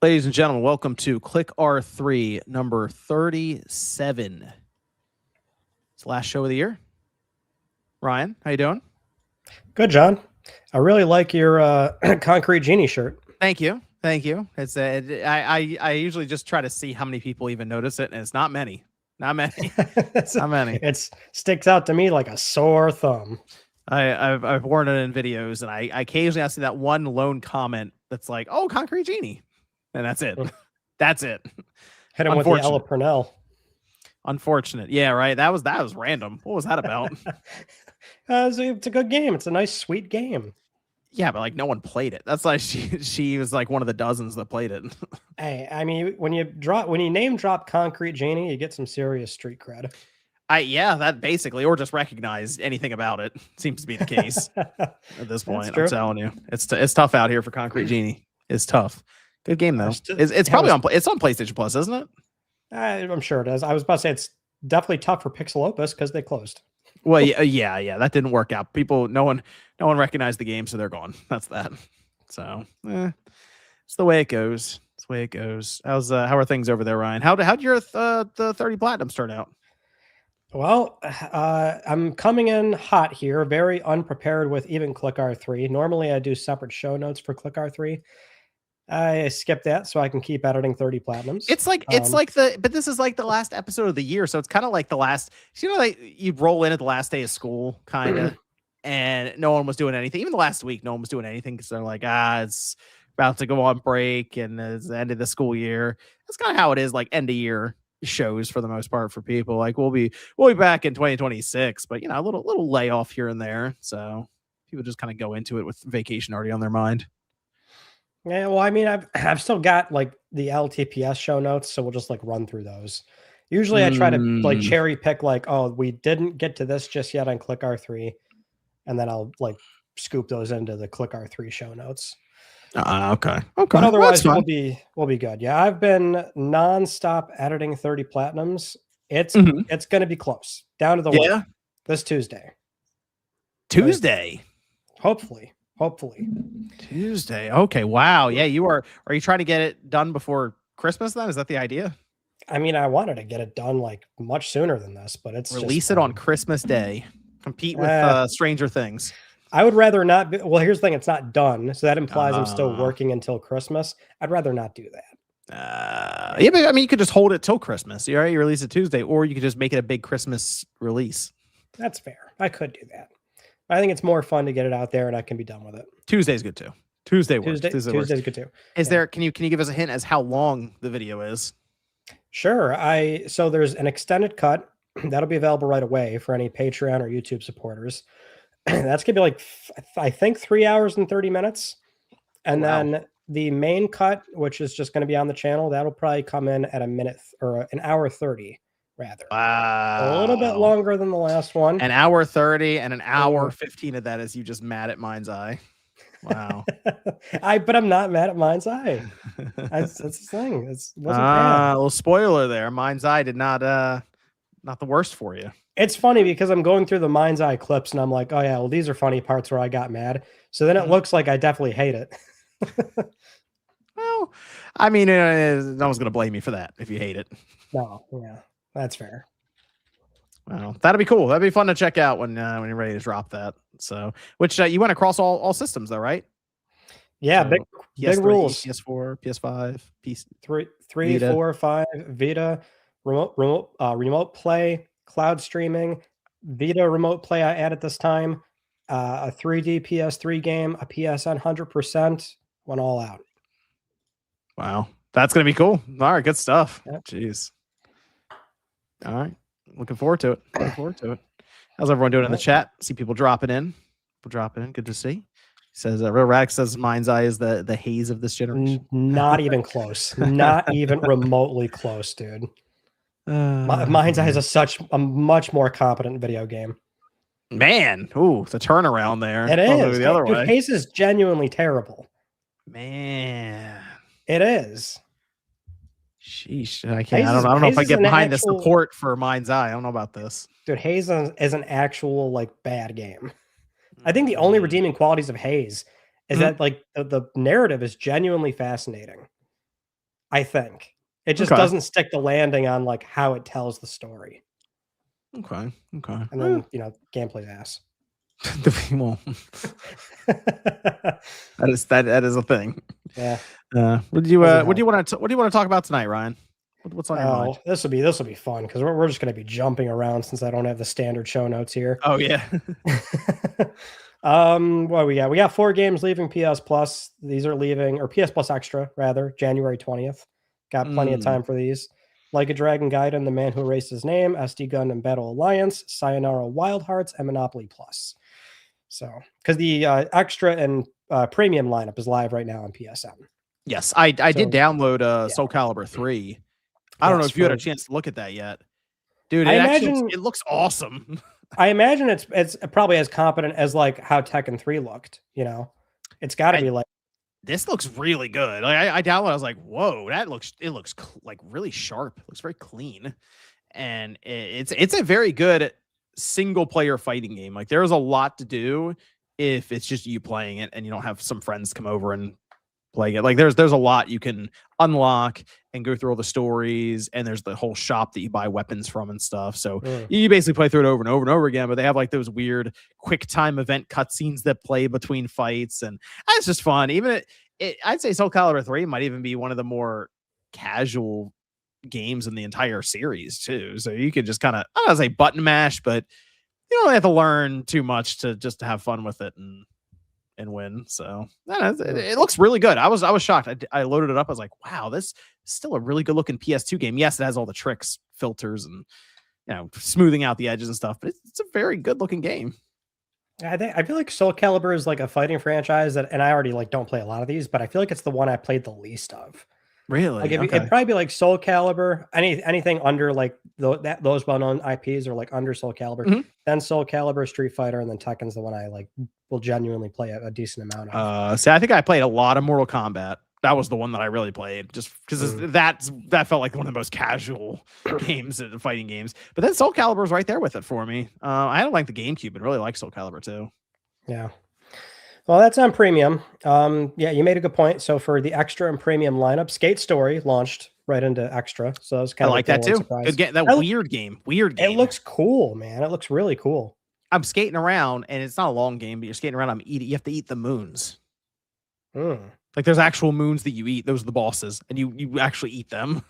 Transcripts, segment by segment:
Ladies and gentlemen, welcome to Click R3 number 37. It's the last show of the year. Ryan, how you doing? Good, John. I really like your Concrete Genie shirt. Thank you. Thank you. I usually just try to see how many people even notice it, and it's not many. Not many. Not many. It sticks out to me like a sore thumb. I've worn it in videos, and I occasionally see that one lone comment that's like, "Oh, Concrete Genie," and that's it. That's it. Hit him with the Ella Purnell. Unfortunate. Yeah, right. That was random. What was that about? It's a good game. It's a nice, sweet game. Yeah, but like no one played it. That's like she was like one of the dozens that played it. Hey, I mean, when you name drop Concrete Genie, you get some serious street cred. Yeah, that basically, or just recognize anything about it seems to be the case at this point. I'm telling you, it's tough out here for Concrete Genie. It's tough. Good game though. It's probably on PlayStation Plus, isn't it? I'm sure it is. I was about to say it's definitely tough for Pixel Opus because they closed. Well, yeah, that didn't work out. No one recognized the game, so they're gone. That's that. So, it's the way it goes. It's the way it goes. How are things over there, Ryan? How'd your the 30 platinums turn out? Well, I'm coming in hot here, very unprepared with even Click R3. Normally, I do separate show notes for Click R3. I skipped that so I can keep editing 30 platinums. But this is like the last episode of the year, so it's kind of like the last. Like you roll in at the last day of school, kind of, and no one was doing anything. Even the last week, no one was doing anything because they're like, it's about to go on break and it's the end of the school year. That's kind of how it is, like end of year shows for the most part for people. Like we'll be back in 2026, but a little layoff here and there, so people just kind of go into it with vacation already on their mind. Yeah, well, I mean, I've still got like the LTPS show notes, so we'll just like run through those. Usually, I try to like cherry pick, like, oh, we didn't get to this just yet on Click R3, and then I'll like scoop those into the Click R3 show notes. Okay. But otherwise, we'll be good. Yeah, I've been nonstop editing 30 platinums. It's going to be close, down to the wire this Tuesday. Hopefully. Tuesday. Okay. Wow. Yeah, are you trying to get it done before Christmas then? Is that the idea? I mean, I wanted to get it done like much sooner than this, but it's release it on Christmas Day. Compete with Stranger Things. I would rather not be, well, here's the thing, it's not done, so that implies I'm still working until Christmas. I'd rather not do that. Yeah, but I mean, you could just hold it till Christmas. You release it Tuesday, or you could just make it a big Christmas release. That's fair. I could do that. I think it's more fun to get it out there and I can be done with it. Tuesday's good too. Tuesday's good too. Can you give us a hint as how long the video is? Sure. So there's an extended cut that'll be available right away for any Patreon or YouTube supporters. That's gonna be like, I think 3 hours and 30 minutes. And then the main cut, which is just going to be on the channel, that'll probably come in at a minute or an hour 30. Rather. Wow. A little bit longer than the last one. An hour 30 and an hour 15 of that is you just mad at Mind's Eye. Wow. But I'm not mad at Mind's Eye. That's the thing. It wasn't bad. A little spoiler there. Mind's Eye did not the worst for you. It's funny because I'm going through the Mind's Eye clips and I'm like, oh yeah, well, these are funny parts where I got mad. So then it looks like I definitely hate it. Well, I mean, no one's gonna blame you for that if you hate it. No, yeah. That's fair. Well, that'd be cool. That'd be fun to check out when you're ready to drop that. So, which you went across all systems though, right? Yeah, so, big rules. PS4, PS5, PS3, 3, 4, 5, Vita, remote play, cloud streaming, Vita remote play. I added this time, a 3D PS3 game, a PSN 100%, went all out. Wow, that's gonna be cool. All right, good stuff. Yep. Jeez. All right. Looking forward to it. How's everyone doing in the chat? See people dropping in. Good to see. He says, Real Rack says Mind's Eye is the haze of this generation. Not even close. Not even remotely close, dude. Mind's Eye is a much more competent video game. Man. Ooh, the turnaround there. It is. The other way. Haze is genuinely terrible. Man. It is. Sheesh, I can't. I don't know if I get behind the support for Mind's Eye. I don't know about this. Dude, Haze is an actual like bad game. I think the only redeeming qualities of Haze is that like the narrative is genuinely fascinating. I think it just Okay. doesn't stick the landing on like how it tells the story. Okay. And then gameplay's ass. Well, that is a thing. Yeah. What do you want to talk about tonight, Ryan? What's on your mind? This will be fun because we're just going to be jumping around since I don't have the standard show notes here. Oh yeah. What we got 4 games leaving PS Plus. These are leaving, or PS Plus Extra rather, January 20th. Got plenty of time for these. Like a Dragon Gaiden, The Man Who Erased His Name, SD Gundam Battle Alliance, Sayonara Wild Hearts, and Monopoly Plus. So, because the extra and premium lineup is live right now on PSN. Yes, I did download Soul Calibur 3. I don't know if you had a chance to look at that yet. Dude, it looks awesome. I imagine it's probably as competent as like how Tekken 3 looked, It's got to be like, this looks really good. Like I downloaded, I was like, whoa, it looks like really sharp. It looks very clean. And it's a very good single player fighting game. Like there's a lot to do if it's just you playing it and you don't have some friends come over and play it. Like there's a lot you can unlock and go through all the stories, and there's the whole shop that you buy weapons from and stuff. So you basically play through it over and over and over again, but they have like those weird quick time event cutscenes that play between fights, and it's just fun. Even I'd say Soul Calibur 3 might even be one of the more casual games in the entire series too. So you could just kind of, I don't want to say button mash, but you don't have to learn too much to just have fun with it and win. So it looks really good. I was shocked. I loaded it up. I was like, wow, this is still a really good looking PS2 game. Yes, it has all the tricks, filters, and smoothing out the edges and stuff, but it's a very good looking game. I feel like Soul Calibur is like a fighting franchise and I already like don't play a lot of these, but I feel like it's the one I played the least of. Really? Like it'd probably be like Soul Calibur, anything under like those well-known IPs are like under Soul Calibur, then Soul Calibur, Street Fighter, and then Tekken's the one I like will genuinely play a decent amount of. See, I think I played a lot of Mortal Kombat. That was the one that I really played, just because that felt like one of the most casual games, fighting games. But then Soul Calibur was right there with it for me. I don't like the GameCube, but really like Soul Calibur too. Yeah. Well, that's on premium. You made a good point. So for the extra and premium lineup, Skate Story launched right into extra. So I was kind of like that too. Good game. Weird game. It looks cool, man. It looks really cool. I'm skating around, and it's not a long game, but you're skating around. You have to eat the moons. Like there's actual moons that you eat. Those are the bosses, and you actually eat them.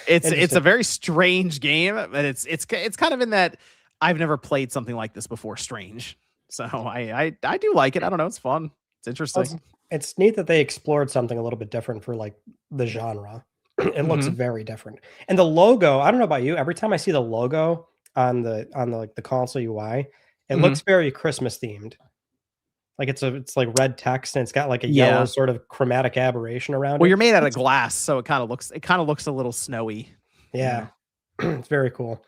It's a very strange game, but it's kind of in that I've never played something like this before. Strange. So I do like it. I don't know. It's fun. It's interesting. Well, it's neat that they explored something a little bit different for like the genre. It looks very different. And the logo, I don't know about you. Every time I see the logo on the like the console UI, it looks very Christmas themed. Like it's like red text and it's got like a yellow sort of chromatic aberration around it. Well, you're made out of glass, so it kind of looks a little snowy. Yeah. It's very cool.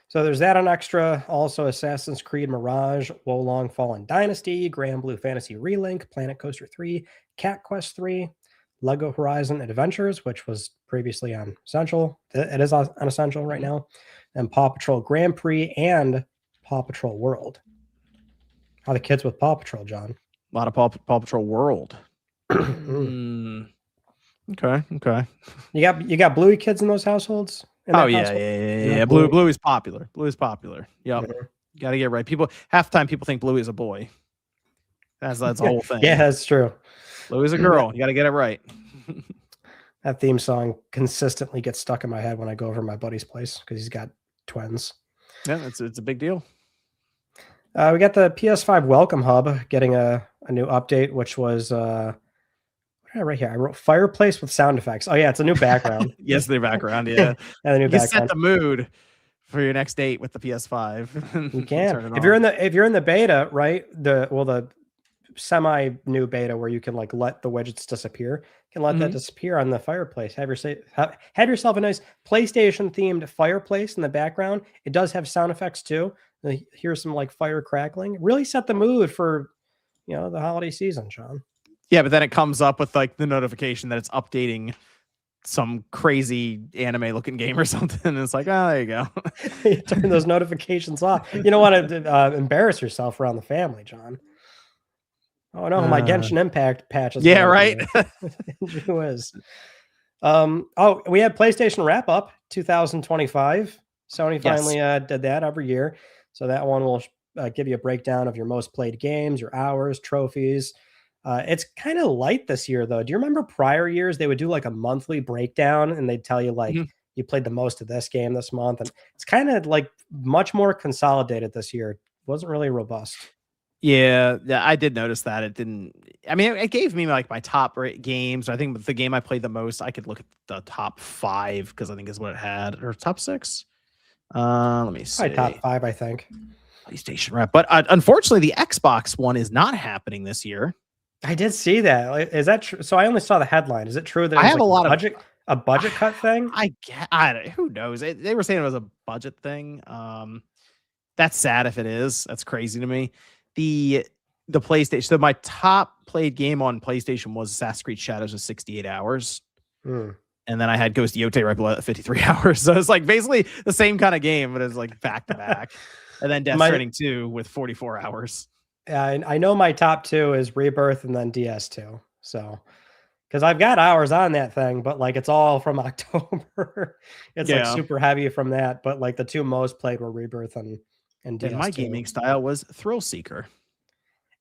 So there's that on extra. Also, Assassin's Creed Mirage, Wolong Fallen Dynasty, Grand Blue Fantasy Relink, Planet Coaster 3, Cat Quest 3, Lego Horizon Adventures, which was previously on Essential. It is on Essential right now. And Paw Patrol Grand Prix and Paw Patrol World. How are the kids with Paw Patrol, John? A lot of Paw Patrol World. Okay. You got Bluey kids in those households? Yeah. Blue is popular. Blue is popular. Yep. Got to get right. Half the time people think Blue is a boy. That's the whole thing. Yeah, that's true. Blue is a girl. You got to get it right. That theme song consistently gets stuck in my head when I go over to my buddy's place because he's got twins. Yeah, it's a big deal. We got the PS5 Welcome Hub getting a new update, which was right here. I wrote fireplace with sound effects. Oh yeah, it's a new background. Yes, the background. Yeah, and the new background. Set the mood for your next date with the PS5. You can. If you're in the beta, right? The semi new beta where you can like let the widgets disappear. You can let that disappear on the fireplace. Have yourself a nice PlayStation themed fireplace in the background. It does have sound effects too. Here's some like fire crackling. Really set the mood for the holiday season, Sean. Yeah, but then it comes up with like the notification that it's updating some crazy anime looking game or something. And it's like, oh, there you go. You turn those notifications off. You don't want to embarrass yourself around the family, John. Oh no, my Genshin Impact patch is right. Who is? Oh, we had PlayStation wrap up 2025. Sony Yes. finally did that every year. So that one will give you a breakdown of your most played games, your hours, trophies. It's kind of light this year, though. Do you remember prior years they would do like a monthly breakdown and they'd tell you like Mhm. you played the most of this game this month? And it's kind of like much more consolidated this year. It wasn't really robust. Yeah, I did notice that it didn't. I mean, it gave me like my top games. I think the game I played the most, I could look at the top 5 because I think is what it had, or top 6. Let me Probably top see. 5, I think. PlayStation Wrap, but unfortunately, the Xbox one is not happening this year. I did see that. Is that true? So I only saw the headline. Is it true that I it was have like a lot of a budget cut thing? I get. Who knows? They were saying it was a budget thing. That's sad if it is. That's crazy to me. The PlayStation. So my top played game on PlayStation was Assassin's Creed Shadows of 68 hours. Hmm. And then I had Ghost Yote right below at 53 hours. So it's like basically the same kind of game, but it's like back to back. And then Death Stranding 2 with 44 hours. I know my top 2 is Rebirth and then DS2. So, because I've got hours on that thing, but like it's all from October. It's like super heavy from that. But like the 2 most played were Rebirth and DS2. And my gaming style was Thrill Seeker.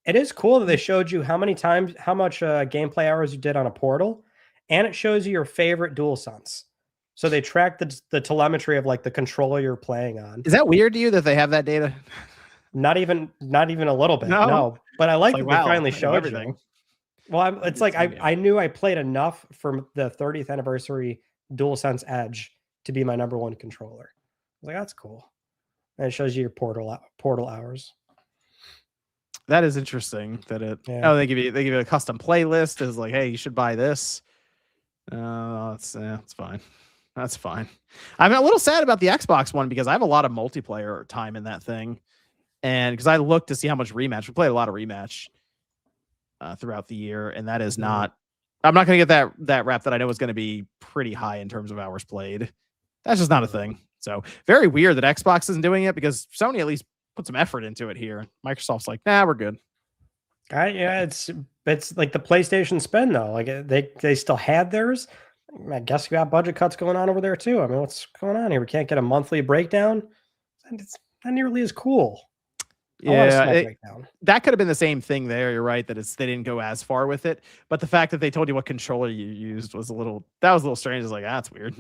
It is cool that they showed you how much gameplay hours you did on a Portal, and it shows you your favorite DualSense. So they track the telemetry of like the controller you're playing on. Is that weird to you that they have that data? Not even a little bit. No. But I like that they finally showed everything. Well, it's like I knew I played enough for the 30th anniversary DualSense Edge to be my number 1 controller. I was like, that's cool. And it shows you your Portal hours. That is interesting. That they give you a custom playlist. Is like, hey, you should buy this. It's fine. That's fine. I'm a little sad about the Xbox one because I have a lot of multiplayer time in that thing, and because I looked to see how much rematch we played a lot of rematch throughout the year, and that is not. I'm not going to get that wrap that I know is going to be pretty high in terms of hours played. That's just not a thing. So very weird that Xbox isn't doing it because Sony at least put some effort into it here. Microsoft's like, nah, we're good. Yeah, it's like the PlayStation spin though. Like they still had theirs. I guess you got budget cuts going on over there too. I mean, what's going on here? We can't get a monthly breakdown. And it's not nearly as cool. Yeah, that could have been the same thing there. You're right that they didn't go as far with it, but the fact that they told you what controller you used was a little strange. It's like, that's weird.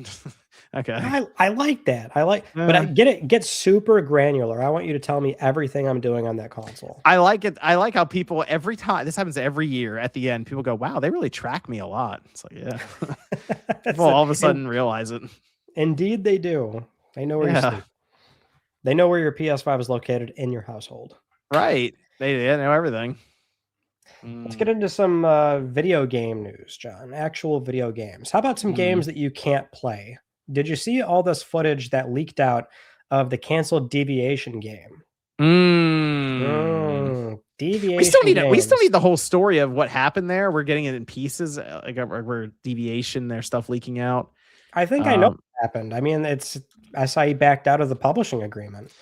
Okay, I like that. But I get super granular. I want you to tell me everything I'm doing on that console. I like it. I like how people every time this happens every year at the end, people go, "Wow, they really track me a lot." It's like, yeah, people all of a sudden realize it. Indeed, they do. They know where you sleep. They know where your PS5 is located in your household. Right. They know everything. Let's get into some video game news, John. Actual video games. How about some games that you can't play? Did you see all this footage that leaked out of the canceled Deviation game? Deviation. We still need the whole story of what happened there. We're getting it in pieces, like we're Deviation, their stuff leaking out. I think I know what happened. I mean, SIE backed out of the publishing agreement.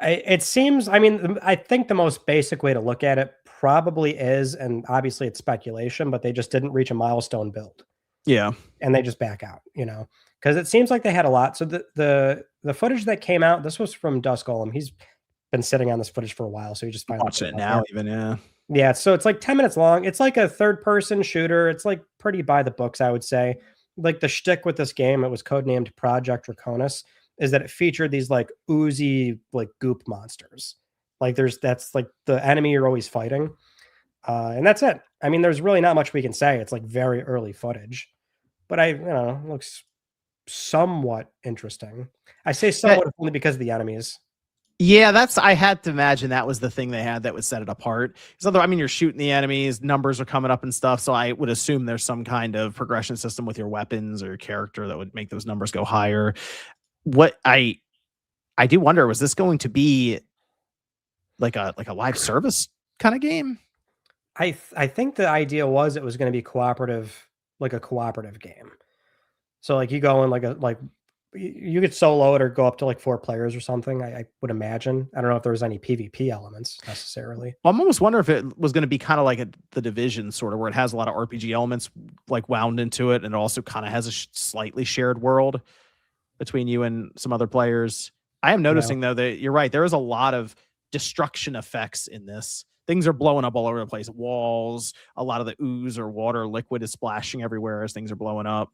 It seems, I mean, I think the most basic way to look at it probably is, and obviously it's speculation, but they just didn't reach a milestone build. Yeah. And they just back out, because it seems like they had a lot. So the footage that came out, this was from Dusk Golem. He's been sitting on this footage for a while, so he just finally watch it now, even. Yeah, so it's like 10 minutes long. It's like a third-person shooter. It's like pretty by the books, I would say. Like the shtick with this game, it was codenamed Project Draconis, is that it featured these like oozy like goop monsters. Like that's like the enemy you're always fighting. And that's it. I mean, there's really not much we can say. It's like very early footage, but it looks somewhat interesting. I say somewhat only because of the enemies. Yeah, I had to imagine that was the thing they had that would set it apart. Because I mean, you're shooting the enemies, numbers are coming up and stuff. So I would assume there's some kind of progression system with your weapons or your character that would make those numbers go higher. What I do wonder, was this going to be like a live service kind of game? I think the idea was it was going to be cooperative, like a cooperative game. So like you go in like you could solo it or go up to like 4 players or something. I would imagine. I don't know if there was any PvP elements necessarily. Well, I'm almost wondering if it was going to be kind of like the Division sort of, where it has a lot of RPG elements like wound into it, and it also kind of has a slightly shared world between you and some other players. I am noticing though that you're right. There is a lot of destruction effects in this. Things are blowing up all over the place. Walls, a lot of the ooze or water liquid is splashing everywhere as things are blowing up.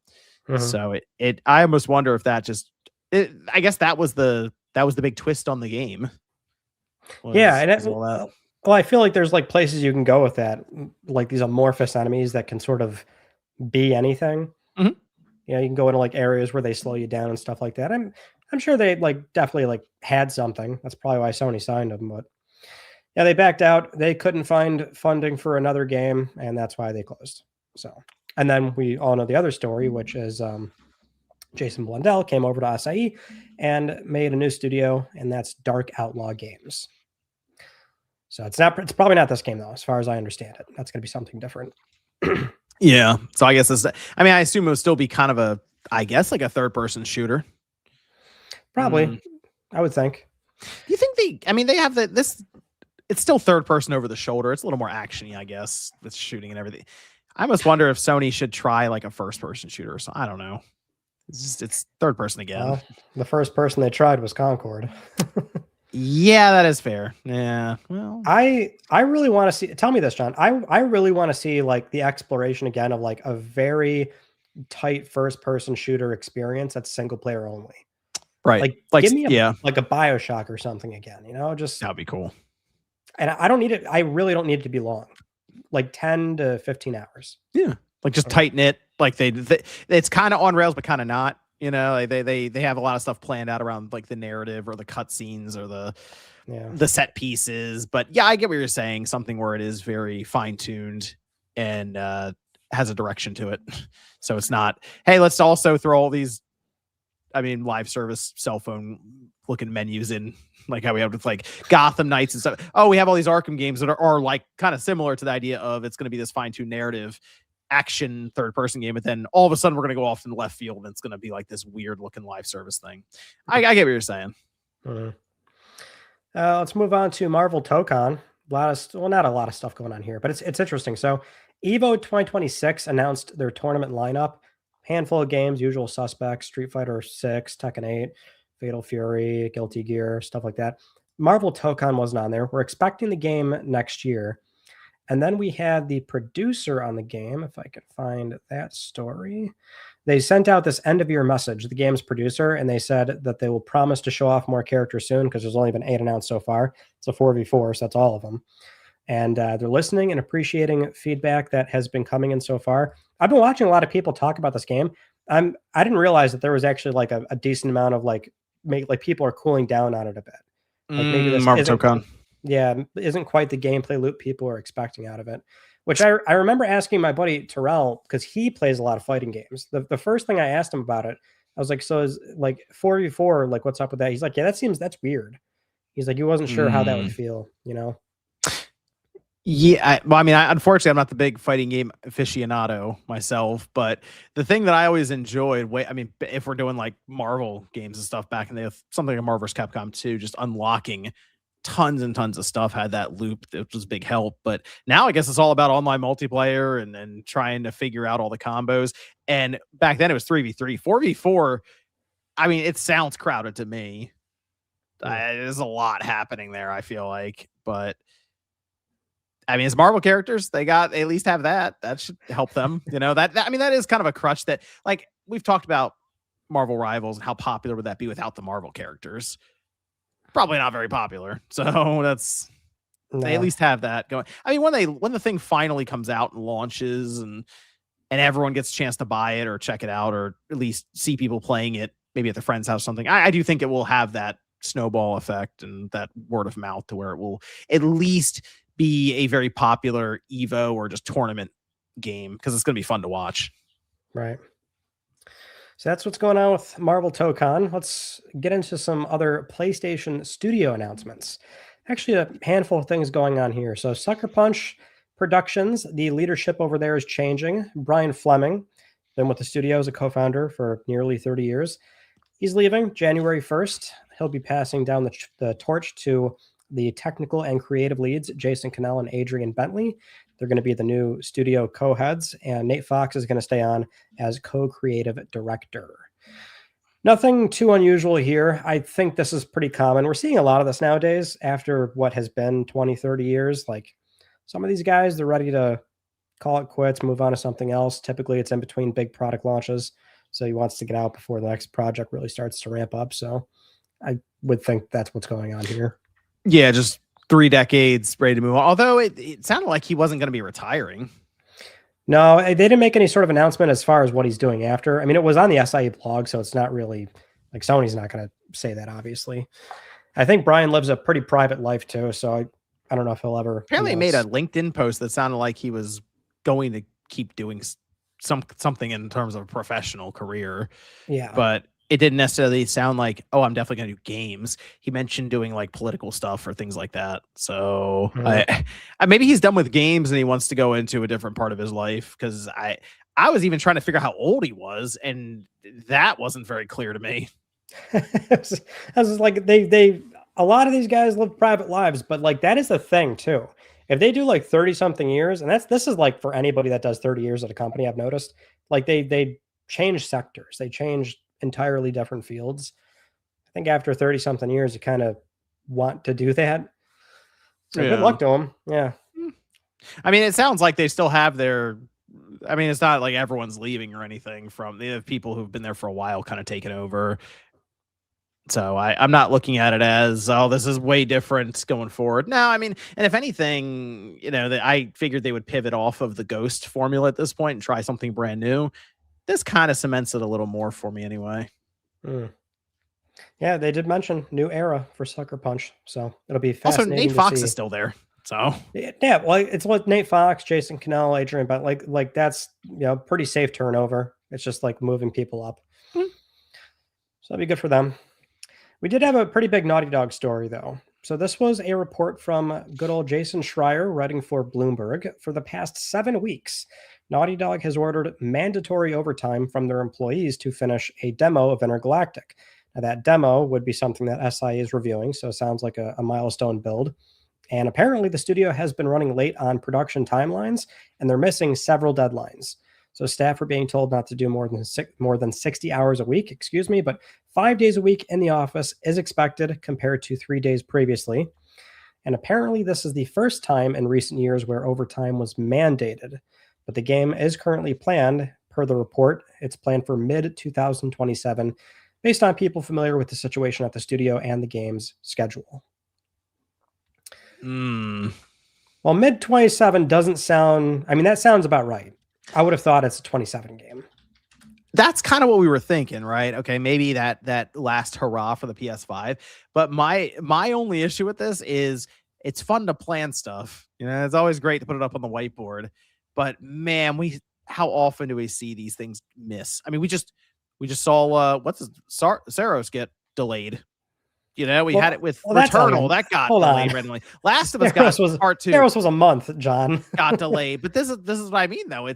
So I almost wonder if that just, I guess that was the big twist on the game. And well, I feel like there's like places you can go with that, like these amorphous enemies that can sort of be anything. You know, you can go into like areas where they slow you down and stuff like that. I'm sure they like definitely like had something. That's probably why Sony signed them, but yeah, they backed out. They couldn't find funding for another game, and that's why they closed. So, and then we all know the other story, which is Jason Blundell came over to Acai and made a new studio, and that's Dark Outlaw Games. So it's probably not this game though, as far as I understand it. That's going to be something different. Yeah. So I guess I assume it would still be kind of a like a third-person shooter. Probably. I would think. Do you think they have this? It's still third person over the shoulder. It's a little more actiony, I guess, with shooting and everything. I almost wonder if Sony should try like a first person shooter. So I don't know. It's third person again. Well, the first person they tried was Concord. Yeah, that is fair. Yeah. Well, I really want to see. Tell me this, John. I really want to see like the exploration again of like a very tight first person shooter experience that's single player only. Right. Like give me like a BioShock or something again. You know, just that'd be cool. And I don't need it. I really don't need it to be long, like 10 to 15 hours. Yeah, like just tight knit. Like it's kind of on rails, but kind of not. You know, like they have a lot of stuff planned out around like the narrative or the cutscenes or the set pieces. But yeah, I get what you're saying. Something where it is very fine tuned and has a direction to it. So it's not, hey, let's also throw all these, live service cell phone looking menus in, like how we have with like Gotham Knights and stuff. Oh, we have all these Arkham games that are like kind of similar to the idea of it's going to be this fine tuned narrative action third person game, but then all of a sudden we're going to go off in the left field and it's going to be like this weird looking live service thing. I get what you're saying. Let's move on to Marvel Tokon. Not a lot of stuff going on here, but it's interesting. So Evo 2026 announced their tournament lineup. Handful of games, Usual Suspects, Street Fighter 6, Tekken 8, Fatal Fury, Guilty Gear, stuff like that. Marvel Tokon wasn't on there. We're expecting the game next year. And then we had the producer on the game, if I can find that story. They sent out this end-of-year message, the game's producer, and they said that they will promise to show off more characters soon because there's only been 8 announced so far. It's a 4v4, so that's all of them. And they're listening and appreciating feedback that has been coming in so far. I've been watching a lot of people talk about this game. I didn't realize that there was actually like a decent amount of like people are cooling down on it a bit. Like maybe this Marvel Tokon. Yeah, isn't quite the gameplay loop people are expecting out of it. Which I remember asking my buddy Terrell, because he plays a lot of fighting games. The first thing I asked him about it, I was like, so is like 4v4, like what's up with that? He's like, yeah, that's weird. He's like, he wasn't sure how that would feel, you know? Yeah, unfortunately, I'm not the big fighting game aficionado myself, but the thing that I always enjoyed, if we're doing like Marvel games and stuff back in the day, something like Marvel vs. Capcom 2, just unlocking tons and tons of stuff had that loop, which was a big help. But now I guess it's all about online multiplayer and trying to figure out all the combos. And back then it was 3v3, 4v4. It sounds crowded to me. There's a lot happening there, I feel like, but as Marvel characters, they at least have that. That should help them. You know, that is kind of a crutch that, like, we've talked about Marvel Rivals and how popular would that be without the Marvel characters? Probably not very popular. So they at least have that going. When the thing finally comes out and launches and everyone gets a chance to buy it or check it out or at least see people playing it, maybe at the friend's house or something, I do think it will have that snowball effect and that word of mouth to where it will at least be a very popular Evo or just tournament game because it's going to be fun to watch. Right. So that's what's going on with Marvel Tokon. Let's get into some other PlayStation Studio announcements. Actually, a handful of things going on here. So Sucker Punch Productions, the leadership over there is changing. Brian Fleming, been with the studio as a co-founder for nearly 30 years. He's leaving January 1st. He'll be passing down the torch to the technical and creative leads, Jason Cannell and Adrian Bentley. They're going to be the new studio co-heads, and Nate Fox is going to stay on as co-creative director. Nothing too unusual here. I think this is pretty common. We're seeing a lot of this nowadays after what has been 20, 30 years. Like some of these guys, they're ready to call it quits, move on to something else. Typically, it's in between big product launches. So he wants to get out before the next project really starts to ramp up. So I would think that's what's going on here. Yeah, just 3 decades ready to move on. Although it sounded like he wasn't going to be retiring. No, they didn't make any sort of announcement as far as what he's doing after. I mean, it was on the SIE blog, so it's not really like Sony's not going to say that, obviously. I think Brian lives a pretty private life too, so I don't know if he'll ever. Apparently, he made a LinkedIn post that sounded like he was going to keep doing something in terms of a professional career. Yeah, but it didn't necessarily sound like, oh, I'm definitely going to do games. He mentioned doing like political stuff or things like that. So maybe he's done with games and he wants to go into a different part of his life. Because I was even trying to figure out how old he was, and that wasn't very clear to me. I was like, they a lot of these guys live private lives, but like that is the thing too. If they do like 30 something years, and this is like for anybody that does 30 years at a company, I've noticed like they change sectors, they change entirely different fields. I think after 30 something years, you kind of want to do that. So good luck to them. Yeah. I mean, it sounds like they still have their, I mean, it's not like everyone's leaving or anything from the people who've been there for a while kind of taking over. So I'm not looking at it as, oh, this is way different going forward. No, I mean, and if anything, I figured they would pivot off of the Ghost formula at this point and try something brand new. This kind of cements it a little more for me anyway. Yeah, they did mention new era for Sucker Punch, so it'll be fascinating. Also, Nate Fox is still there, so yeah. Well, it's like Nate Fox, Jason Cannell, Adrian, but like that's pretty safe turnover. It's just like moving people up, so that'd be good for them. We did have a pretty big Naughty Dog story though. So this was a report from good old Jason Schreier, writing for Bloomberg. For the past 7 weeks, Naughty Dog has ordered mandatory overtime from their employees to finish a demo of Intergalactic. Now, that demo would be something that SIE is reviewing, so it sounds like a milestone build. And apparently the studio has been running late on production timelines, and they're missing several deadlines. So staff are being told not to do more than 60 hours a week, but 5 days a week in the office is expected compared to 3 days previously. And apparently this is the first time in recent years where overtime was mandated. But the game is currently planned, per the report. It's planned for mid-2027, based on people familiar with the situation at the studio and the game's schedule. Well, mid-27 doesn't sound... I mean, that sounds about right. I would have thought it's a 27 game. That's kind of what we were thinking, right? Okay, maybe that last hurrah for the PS5. But my only issue with this is it's fun to plan stuff. It's always great to put it up on the whiteboard. But man, how often do we see these things miss? I mean, we just saw Saros get delayed. We had it with Returnal that got delayed randomly. Last of Us got part 2. Saros was a month, John. Got delayed, but this is what I mean though.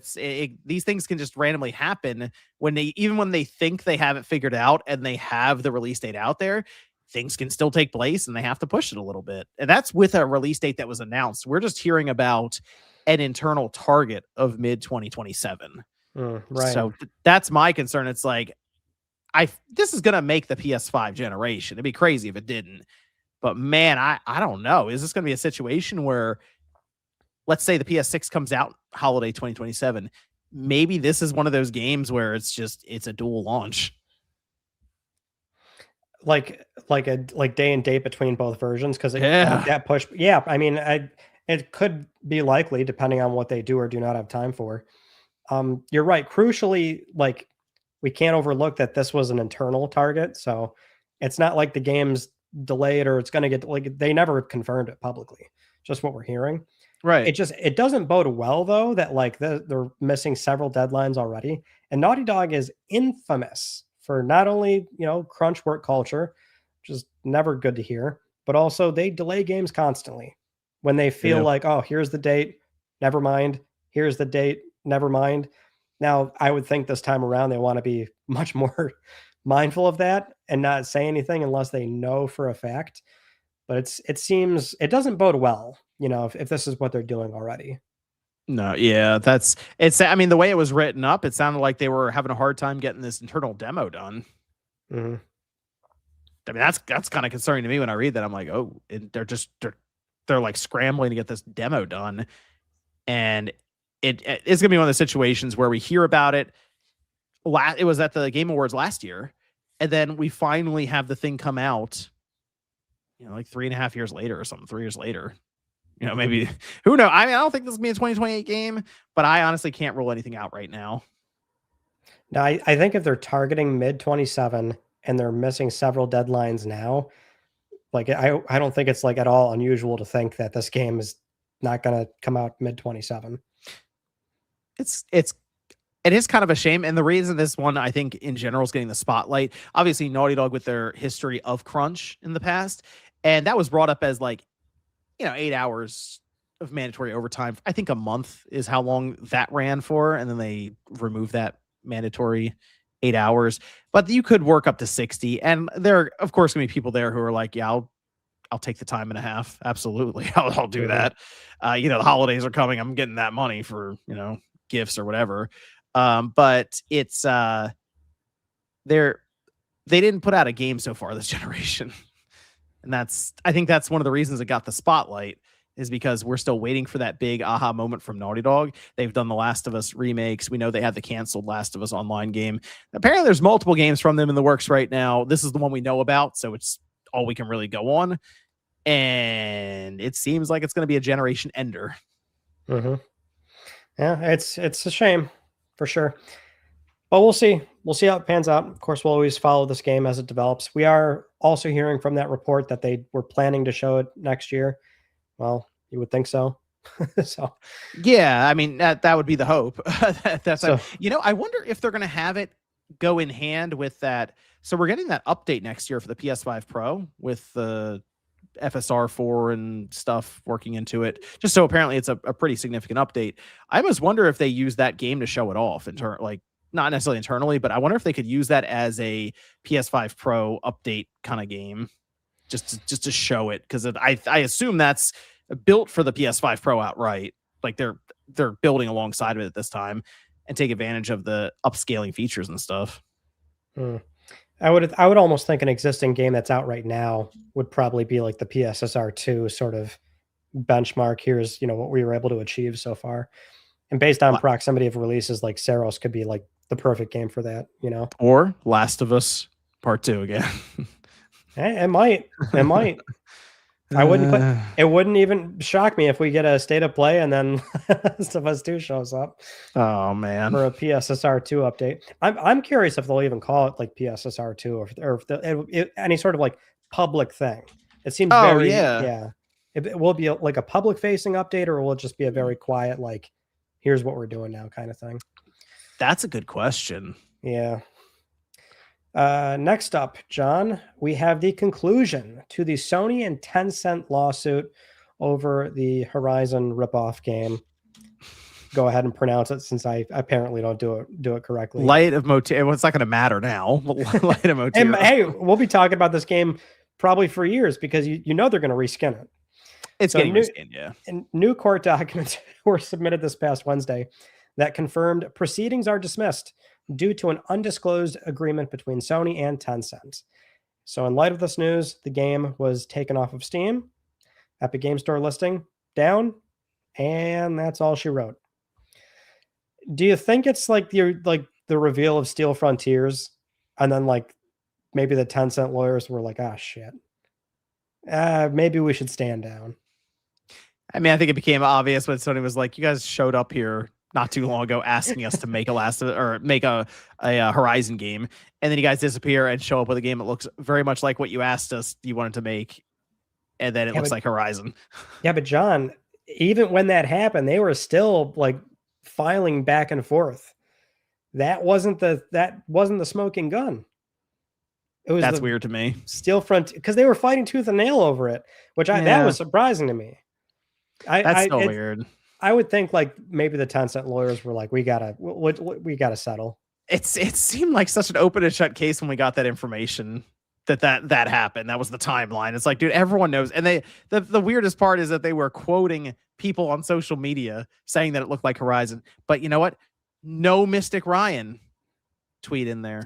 These things can just randomly happen when they think they have it figured out and they have the release date out there. Things can still take place and they have to push it a little bit. And that's with a release date that was announced. We're just hearing about an internal target of mid-2027. Right. So that's my concern. It's like, this is going to make the PS5 generation. It'd be crazy if it didn't. But man, I don't know. Is this going to be a situation where, let's say the PS6 comes out holiday 2027, maybe this is one of those games where it's a dual launch. Like day and date between both versions, because that push. Yeah, I mean, it could be likely depending on what they do or do not have time for. You're right. Crucially, like, we can't overlook that this was an internal target, so it's not like the game's delayed or it's going to get like they never confirmed it publicly. Just what we're hearing. Right. It doesn't bode well though that like they're missing several deadlines already. And Naughty Dog is infamous for not only crunch work culture, which is never good to hear, but also they delay games constantly when they feel like, oh, here's the date, never mind. Here's the date, never mind. Now, I would think this time around, they want to be much more mindful of that and not say anything unless they know for a fact. But it seems it doesn't bode well, if this is what they're doing already. No, yeah, it's. I mean, the way it was written up, it sounded like they were having a hard time getting this internal demo done. Mm-hmm. I mean, that's kind of concerning to me when I read that. I'm like, oh, they're like scrambling to get this demo done, and it's gonna be one of the situations where we hear about it. It was at the Game Awards last year, and then we finally have the thing come out. Like 3.5 years later or something, 3 years later. Maybe, who knows? I mean, I don't think this will be a 2028 game, but I honestly can't rule anything out right now. Now, I think if they're targeting mid 27 and they're missing several deadlines now, like I don't think it's like at all unusual to think that this game is not going to come out mid 27. It is kind of a shame. And the reason this one, I think in general, is getting the spotlight, obviously Naughty Dog with their history of crunch in the past. And that was brought up as like, 8 hours of mandatory overtime. I think a month is how long that ran for. And then they removed that mandatory 8 hours, but you could work up to 60. And there are, of course, gonna be people there who are like, yeah, I'll take the time and a half. Absolutely. I'll do that. The holidays are coming. I'm getting that money for, gifts or whatever. But it's, they didn't put out a game so far this generation. And I think that's one of the reasons it got the spotlight, is because we're still waiting for that big aha moment from Naughty Dog. They've done the Last of Us remakes. We know they had the canceled Last of Us online game. Apparently there's multiple games from them in the works right now. This is the one we know about, so it's all we can really go on. And it seems like it's going to be a generation ender. Mm-hmm. Yeah, it's a shame for sure. But we'll see. We'll see how it pans out. Of course, we'll always follow this game as it develops. We are also hearing from that report that they were planning to show it next year. Well, you would think so. So, yeah, I mean, that would be the hope. I wonder if they're going to have it go in hand with that. So we're getting that update next year for the PS5 Pro with the FSR 4 and stuff working into it. Just so apparently it's a pretty significant update. I almost wonder if they use that game to show it off not necessarily internally, but I wonder if they could use that as a PS5 Pro update kind of game, just to show it, because I assume that's built for the PS5 Pro outright. Like they're building alongside of it at this time and take advantage of the upscaling features and stuff. I would almost think an existing game that's out right now would probably be like the PSSR 2 sort of benchmark. Here's what we were able to achieve so far. And based on proximity of releases, like Saros could be like the perfect game for that, Or Last of Us Part 2 again. It might. It wouldn't even shock me if we get a state of play and then Last of Us 2 shows up. Oh man. For a PSSR 2 update. I'm curious if they'll even call it like PSSR 2 or if any sort of like public thing. It seems It will be like a public facing update, or will it just be a very quiet, like, here's what we're doing now kind of thing? That's a good question. Yeah. Next up, John, we have the conclusion to the Sony and Tencent lawsuit over the Horizon ripoff game. Go ahead and pronounce it, since I apparently don't do it correctly. Light of Motif. Well, it's not going to matter now. Light of Motif. And hey, we'll be talking about this game probably for years, because they're going to reskin it. It's getting reskinned, yeah. And new court documents were submitted this past Wednesday that confirmed proceedings are dismissed due to an undisclosed agreement between Sony and Tencent. So in light of this news, the game was taken off of Steam, Epic Game Store listing down, and that's all she wrote. Do you think it's like the reveal of Steel Frontiers, and then like maybe the Tencent lawyers were like, shit, maybe we should stand down? I mean, I think it became obvious when Sony was like, you guys showed up here not too long ago asking us to make a Horizon game, and then you guys disappear and show up with a game that looks very much like what you asked us you wanted to make, and then it looks like Horizon. Yeah, but John, even when that happened, they were still like filing back and forth. That wasn't the smoking gun. That's weird to me. Steel Front, because they were fighting tooth and nail over it, that was surprising to me. That's still weird. I would think like maybe the Tencent lawyers were like, we gotta settle. It seemed like such an open and shut case when we got that information that happened. That was the timeline. It's like, dude, everyone knows. And the weirdest part is that they were quoting people on social media saying that it looked like Horizon. But you know what? No Mystic Ryan tweet in there.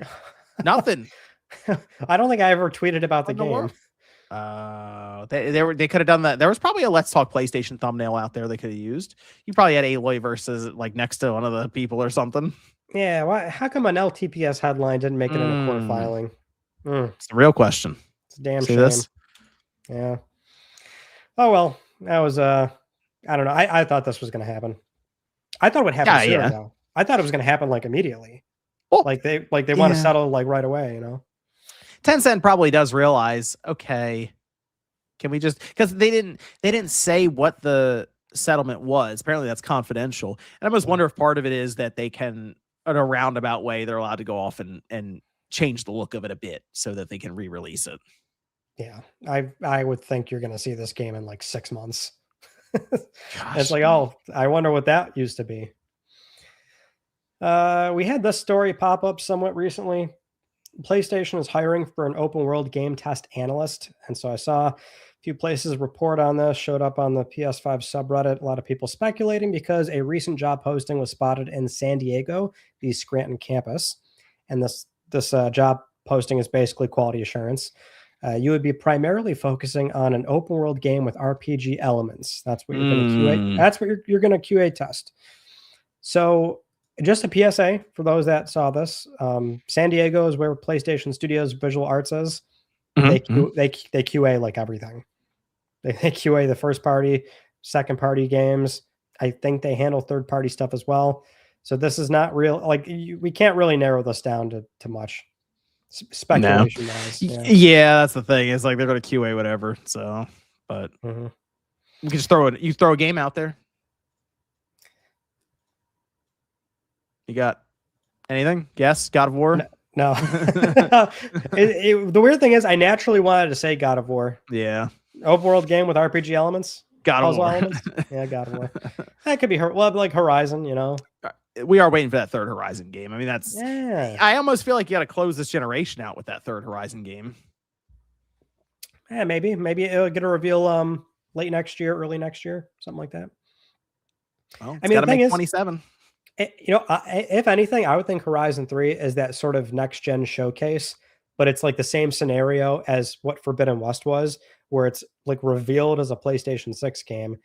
Nothing. I don't think I ever tweeted about the game. They could have done that. There was probably a Let's Talk PlayStation thumbnail out there they could have used. You probably had Aloy versus like next to one of the people or something. Yeah, why? How come an LTPS headline didn't make it in a court filing? It's a real question. It's a damn See shame. this? Yeah. Oh well, that was I don't know. I thought this was going to happen. I thought it would happen sooner though. I thought it was going to happen like immediately. Well, like they want to settle like right away, you know. Tencent probably does realize, okay, can we just, because they didn't say what the settlement was. Apparently that's confidential. And I almost wonder if part of it is that they can, in a roundabout way, they're allowed to go off and change the look of it a bit so that they can re-release it. Yeah, I would think you're going to see this game in like 6 months. It's like, oh, I wonder what that used to be. We had this story pop up somewhat recently. PlayStation is hiring for an open world game test analyst. And so I saw a few places report on this, showed up on the PS5 subreddit. A lot of people speculating because a recent job posting was spotted in San Diego, the Scranton campus. And this job posting is basically quality assurance. You would be primarily focusing on an open world game with RPG elements. That's what you're going to QA. That's what you're going to QA test. So just a PSA for those that saw this. San Diego is where PlayStation Studios Visual Arts is. They QA like everything. They QA the first party, second party games. I think they handle third party stuff as well. So this is not real. Like we can't really narrow this down to much speculation wise. Yeah, that's the thing. It's like they're going to QA whatever. So, but we can just throw a game out there. You got anything? Yes, God of War? No. The weird thing is I naturally wanted to say God of War. Yeah. Open world game with RPG elements. God of War. Elements. Yeah, God of War. That could be like Horizon, you know. We are waiting for that third Horizon game. I mean, that's... Yeah. I almost feel like you got to close this generation out with that third Horizon game. Yeah, maybe it'll get a reveal late next year, early next year, something like that. Well, I mean, the thing is 27. If anything, I would think Horizon 3 is that sort of next-gen showcase, but it's like the same scenario as what Forbidden West was, where it's like revealed as a PlayStation 6 game,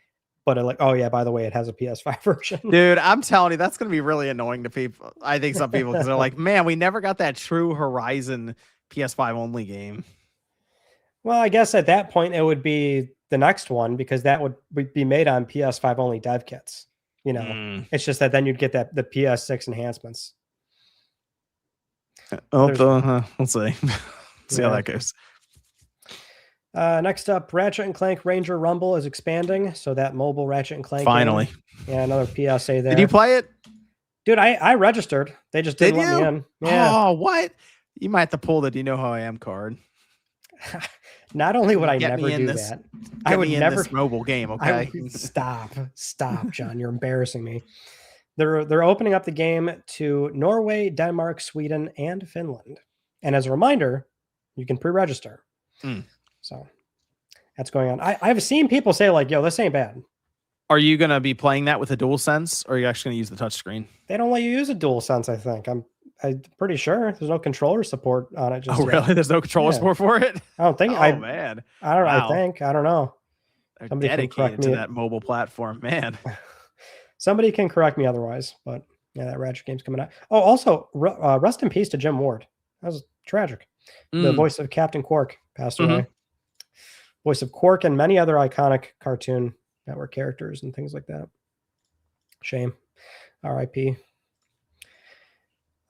but like, oh yeah, by the way, it has a PS5 version. Dude, I'm telling you, that's going to be really annoying to people. I think some people, because they're like, man, we never got that true Horizon PS5 only game. Well, I guess at that point, it would be the next one, because that would be made on PS5 only dev kits. You know, it's just that then you'd get the PS6 enhancements. We'll see. See how that goes. Next up, Ratchet & Clank Ranger Rumble is expanding, so that mobile Ratchet & Clank finally. Yeah, another PSA there. Did you play it? Dude, I registered. They just didn't let me in. Yeah. Oh, what? You might have to pull the "Do you know who I am" card. Not only would I never do that, I would never this mobile game. Okay, stop, John. You're embarrassing me. They're opening up the game to Norway, Denmark, Sweden, and Finland. And as a reminder, you can pre-register. So that's going on. I've seen people say like, "Yo, this ain't bad." Are you gonna be playing that with a DualSense, or are you actually gonna use the touchscreen? They don't let you use a DualSense. I think I'm pretty sure there's no controller support on it. Just really? There's no controller support for it? I don't think. Oh man, I don't. Wow. I don't know. They're dedicated to that mobile platform, man. Somebody can correct me otherwise, but yeah, that Ratchet game's coming out. Oh, also, rest in peace to Jim Ward. That was tragic. The voice of Captain Quark passed away. Voice of Quark and many other iconic Cartoon Network characters and things like that. Shame. R.I.P.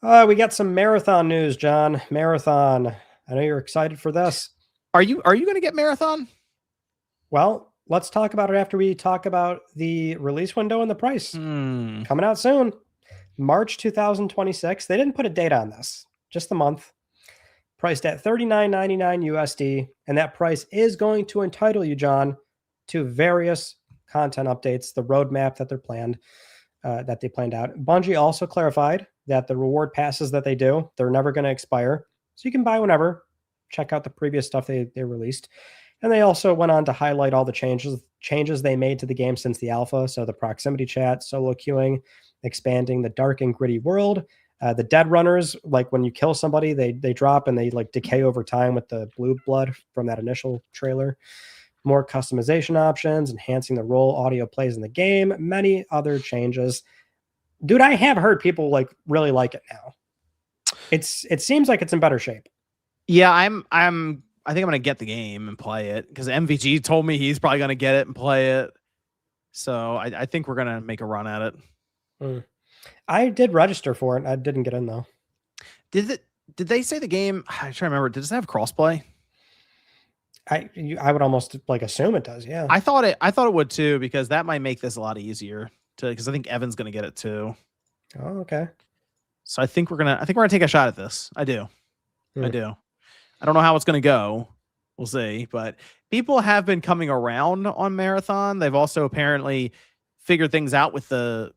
We got some Marathon news, John. Marathon. I know you're excited for this. Are you going to get Marathon? Well, let's talk about it after we talk about the release window and the price. Coming out soon. March 2026. They didn't put a date on this, just the month. Priced at $39.99 USD. And that price is going to entitle you, John, to various content updates, the roadmap that they planned out. Bungie also clarified that the reward passes that they do, they're never going to expire. So you can buy whenever. Check out the previous stuff they released. And they also went on to highlight all the changes they made to the game since the alpha. So the proximity chat, solo queuing, expanding the dark and gritty world. The dead runners, like when you kill somebody, they drop and they like decay over time with the blue blood from that initial trailer. More customization options, enhancing the role audio plays in the game, many other changes. Dude, I have heard people like really like it now. It seems like it's in better shape. Yeah, I think I'm gonna get the game and play it because MVG told me he's probably gonna get it and play it. So I think we're gonna make a run at it. I did register for it. I didn't get in though. Did they say the game? I'm trying to remember. Does it have crossplay? I would almost like assume it does. Yeah. I thought it would too, because that might make this a lot easier because I think Evan's gonna get it too. Oh, okay. So I think we're gonna take a shot at this. I do. I do. I don't know how it's gonna go. We'll see. But people have been coming around on Marathon. They've also apparently figured things out with the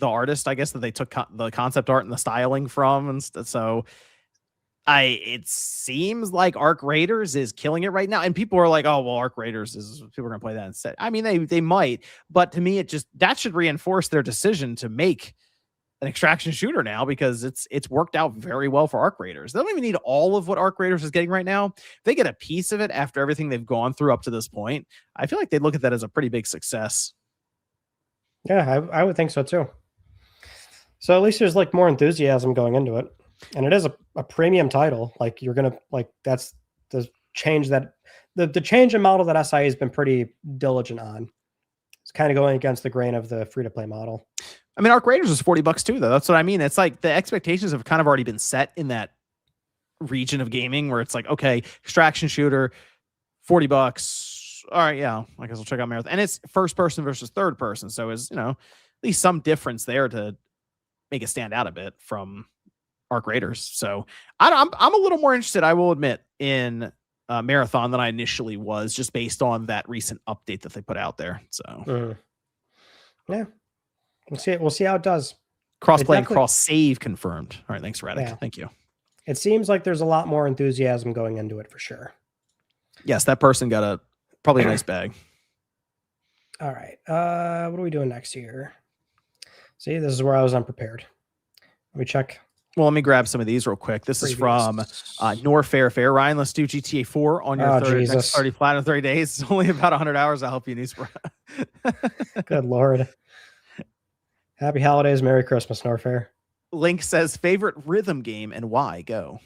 artist, I guess, that they took the concept art and the styling from, and so it seems like Arc Raiders is killing it right now, and people are like, "Oh, well, Arc Raiders is people are gonna play that instead." I mean, they might, but to me, that should reinforce their decision to make an extraction shooter now, because it's worked out very well for Arc Raiders. They don't even need all of what Arc Raiders is getting right now. If they get a piece of it after everything they've gone through up to this point, I feel like they'd look at that as a pretty big success. Yeah, I would think so too. So at least there's like more enthusiasm going into it. And it is a premium title. Like you're going to like, that's the change that the change in model that SIA has been pretty diligent on. It's kind of going against the grain of the free-to-play model. I mean, Arc Raiders is $40 too, though. That's what I mean. It's like the expectations have kind of already been set in that region of gaming where it's like, okay, extraction shooter, $40. All right, yeah, I guess I'll check out Marathon. And it's first person versus third person. So is, at least some difference there to make it stand out a bit from Arc Raiders. So I'm a little more interested, I will admit, in Marathon than I initially was, just based on that recent update that they put out there. So yeah, we'll see how it does. Crossplay and cross save confirmed. All right, thanks, Radic. Yeah. Thank you. It seems like there's a lot more enthusiasm going into it for sure. Yes, that person got probably a nice bag. All right, what are we doing next here? See, this is where I was unprepared. Let me check. Well, let me grab some of these real quick. This is from Norfair Fair. Ryan, let's do GTA 4 on your next 30 platinum 30 days. It's only about 100 hours. I'll help you, Newsbro. Good Lord. Happy holidays. Merry Christmas, Norfair. Link says favorite rhythm game and why. Go.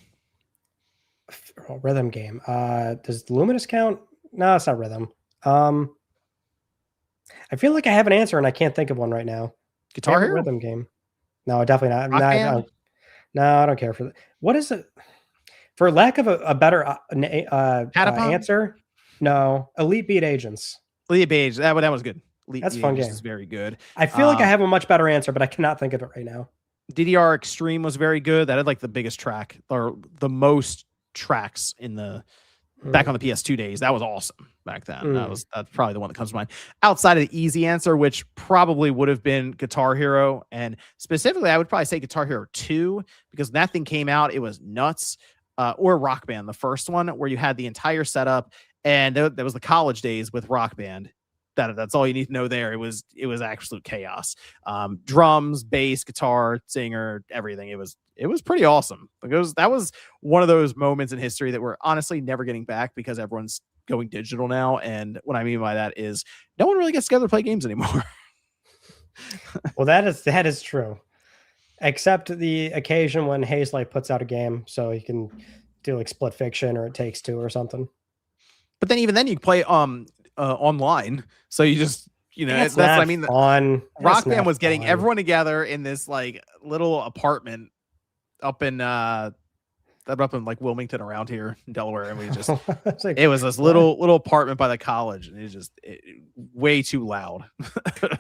Rhythm game. Does Luminous count? No, it's not rhythm. I feel like I have an answer and I can't think of one right now. Guitar Hero? Rhythm game. No, definitely not. No, I don't care for that. What is it? For lack of a better answer, no. Elite Beat Agents. Elite Beat Agents. That was good. That's a fun game. Is very good. I feel like I have a much better answer, but I cannot think of it right now. DDR Extreme was very good. That had like the biggest track or the most tracks in the back on the PS2 days. That was awesome back then. That's probably the one that comes to mind. Outside of the easy answer, which probably would have been Guitar Hero, and specifically I would probably say Guitar Hero 2, because when that thing came out, it was nuts. Or Rock Band, the first one, where you had the entire setup, and there was the college days with Rock Band. That's all you need to know there. It was absolute chaos. Drums, bass, guitar, singer, everything. It was pretty awesome. That was one of those moments in history that we're honestly never getting back, because everyone's going digital now. And what I mean by that is no one really gets together to play games anymore. Well, that is true. Except the occasion when Hazelight puts out a game, so you can do like Split Fiction or It Takes Two or something. But then even then you can play online. So you just that's what I mean. Rock Band was getting everyone together in this like little apartment up in like Wilmington around here in Delaware, and we just like, it was this little apartment by the college, and it was just way too loud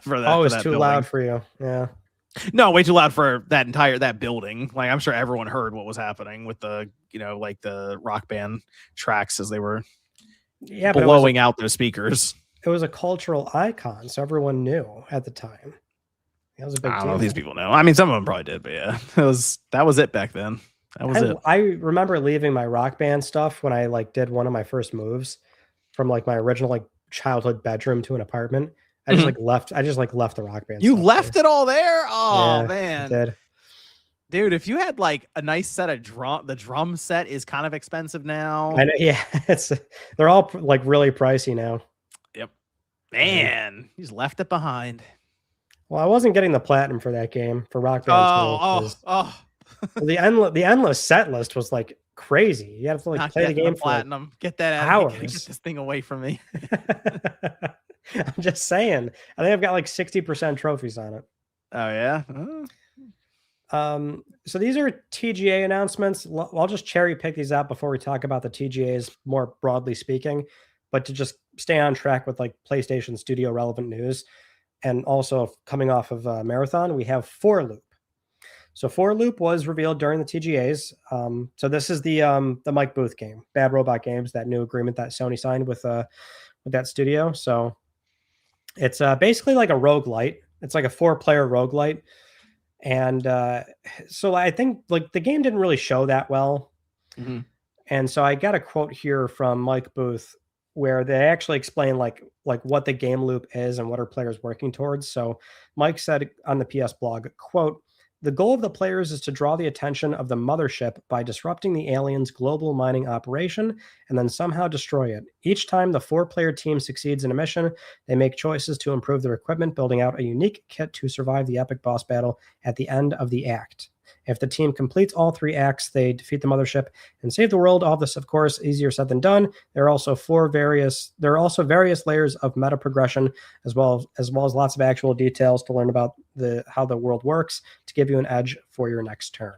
for that. Oh, it's too loud for you. Yeah. No, way too loud for that building. Like I'm sure everyone heard what was happening with the like the Rock Band tracks as they were blowing out those speakers. It was a cultural icon, so everyone knew at the time. That was a big deal. I don't know if these people know. I mean, some of them probably did, but yeah, that was it back then. That was it. I remember leaving my Rock Band stuff when I like did one of my first moves, from like my original like childhood bedroom to an apartment. I just left the Rock Band. You left it all there? Oh yeah, man. I did. Dude, if you had like a nice set of the drum set is kind of expensive now. I know, yeah, they're all like really pricey now. Yep. Man, you just left it behind. Well, I wasn't getting the platinum for that game for Rock Band. The endless set list was like crazy. You have to like play the game for platinum. Like get that hours. Get this thing away from me. I'm just saying. I think I've got like 60% trophies on it. Oh yeah. So these are TGA announcements. I'll just cherry pick these out before we talk about the TGAs more broadly speaking, but to just stay on track with like PlayStation Studio relevant news. And also coming off of Marathon, we have 4Loop. So 4Loop was revealed during the TGAs. So this is the Mike Booth game, Bad Robot Games, that new agreement that Sony signed with that studio. So it's basically like a roguelite. It's like a 4-player roguelite. And so I think like the game didn't really show that well. Mm-hmm. And so I got a quote here from Mike Booth where they actually explain like what the game loop is and what our players working towards. So Mike said on the PS blog, quote, "The goal of the players is to draw the attention of the mothership by disrupting the aliens' global mining operation and then somehow destroy it. Each time the 4-player team succeeds in a mission, they make choices to improve their equipment, building out a unique kit to survive the epic boss battle at the end of the act. If the team completes all 3 acts, they defeat the mothership and save the world. All this, of course, easier said than done. There are also various layers of meta progression, as well as lots of actual details to learn about how the world works to give you an edge for your next turn."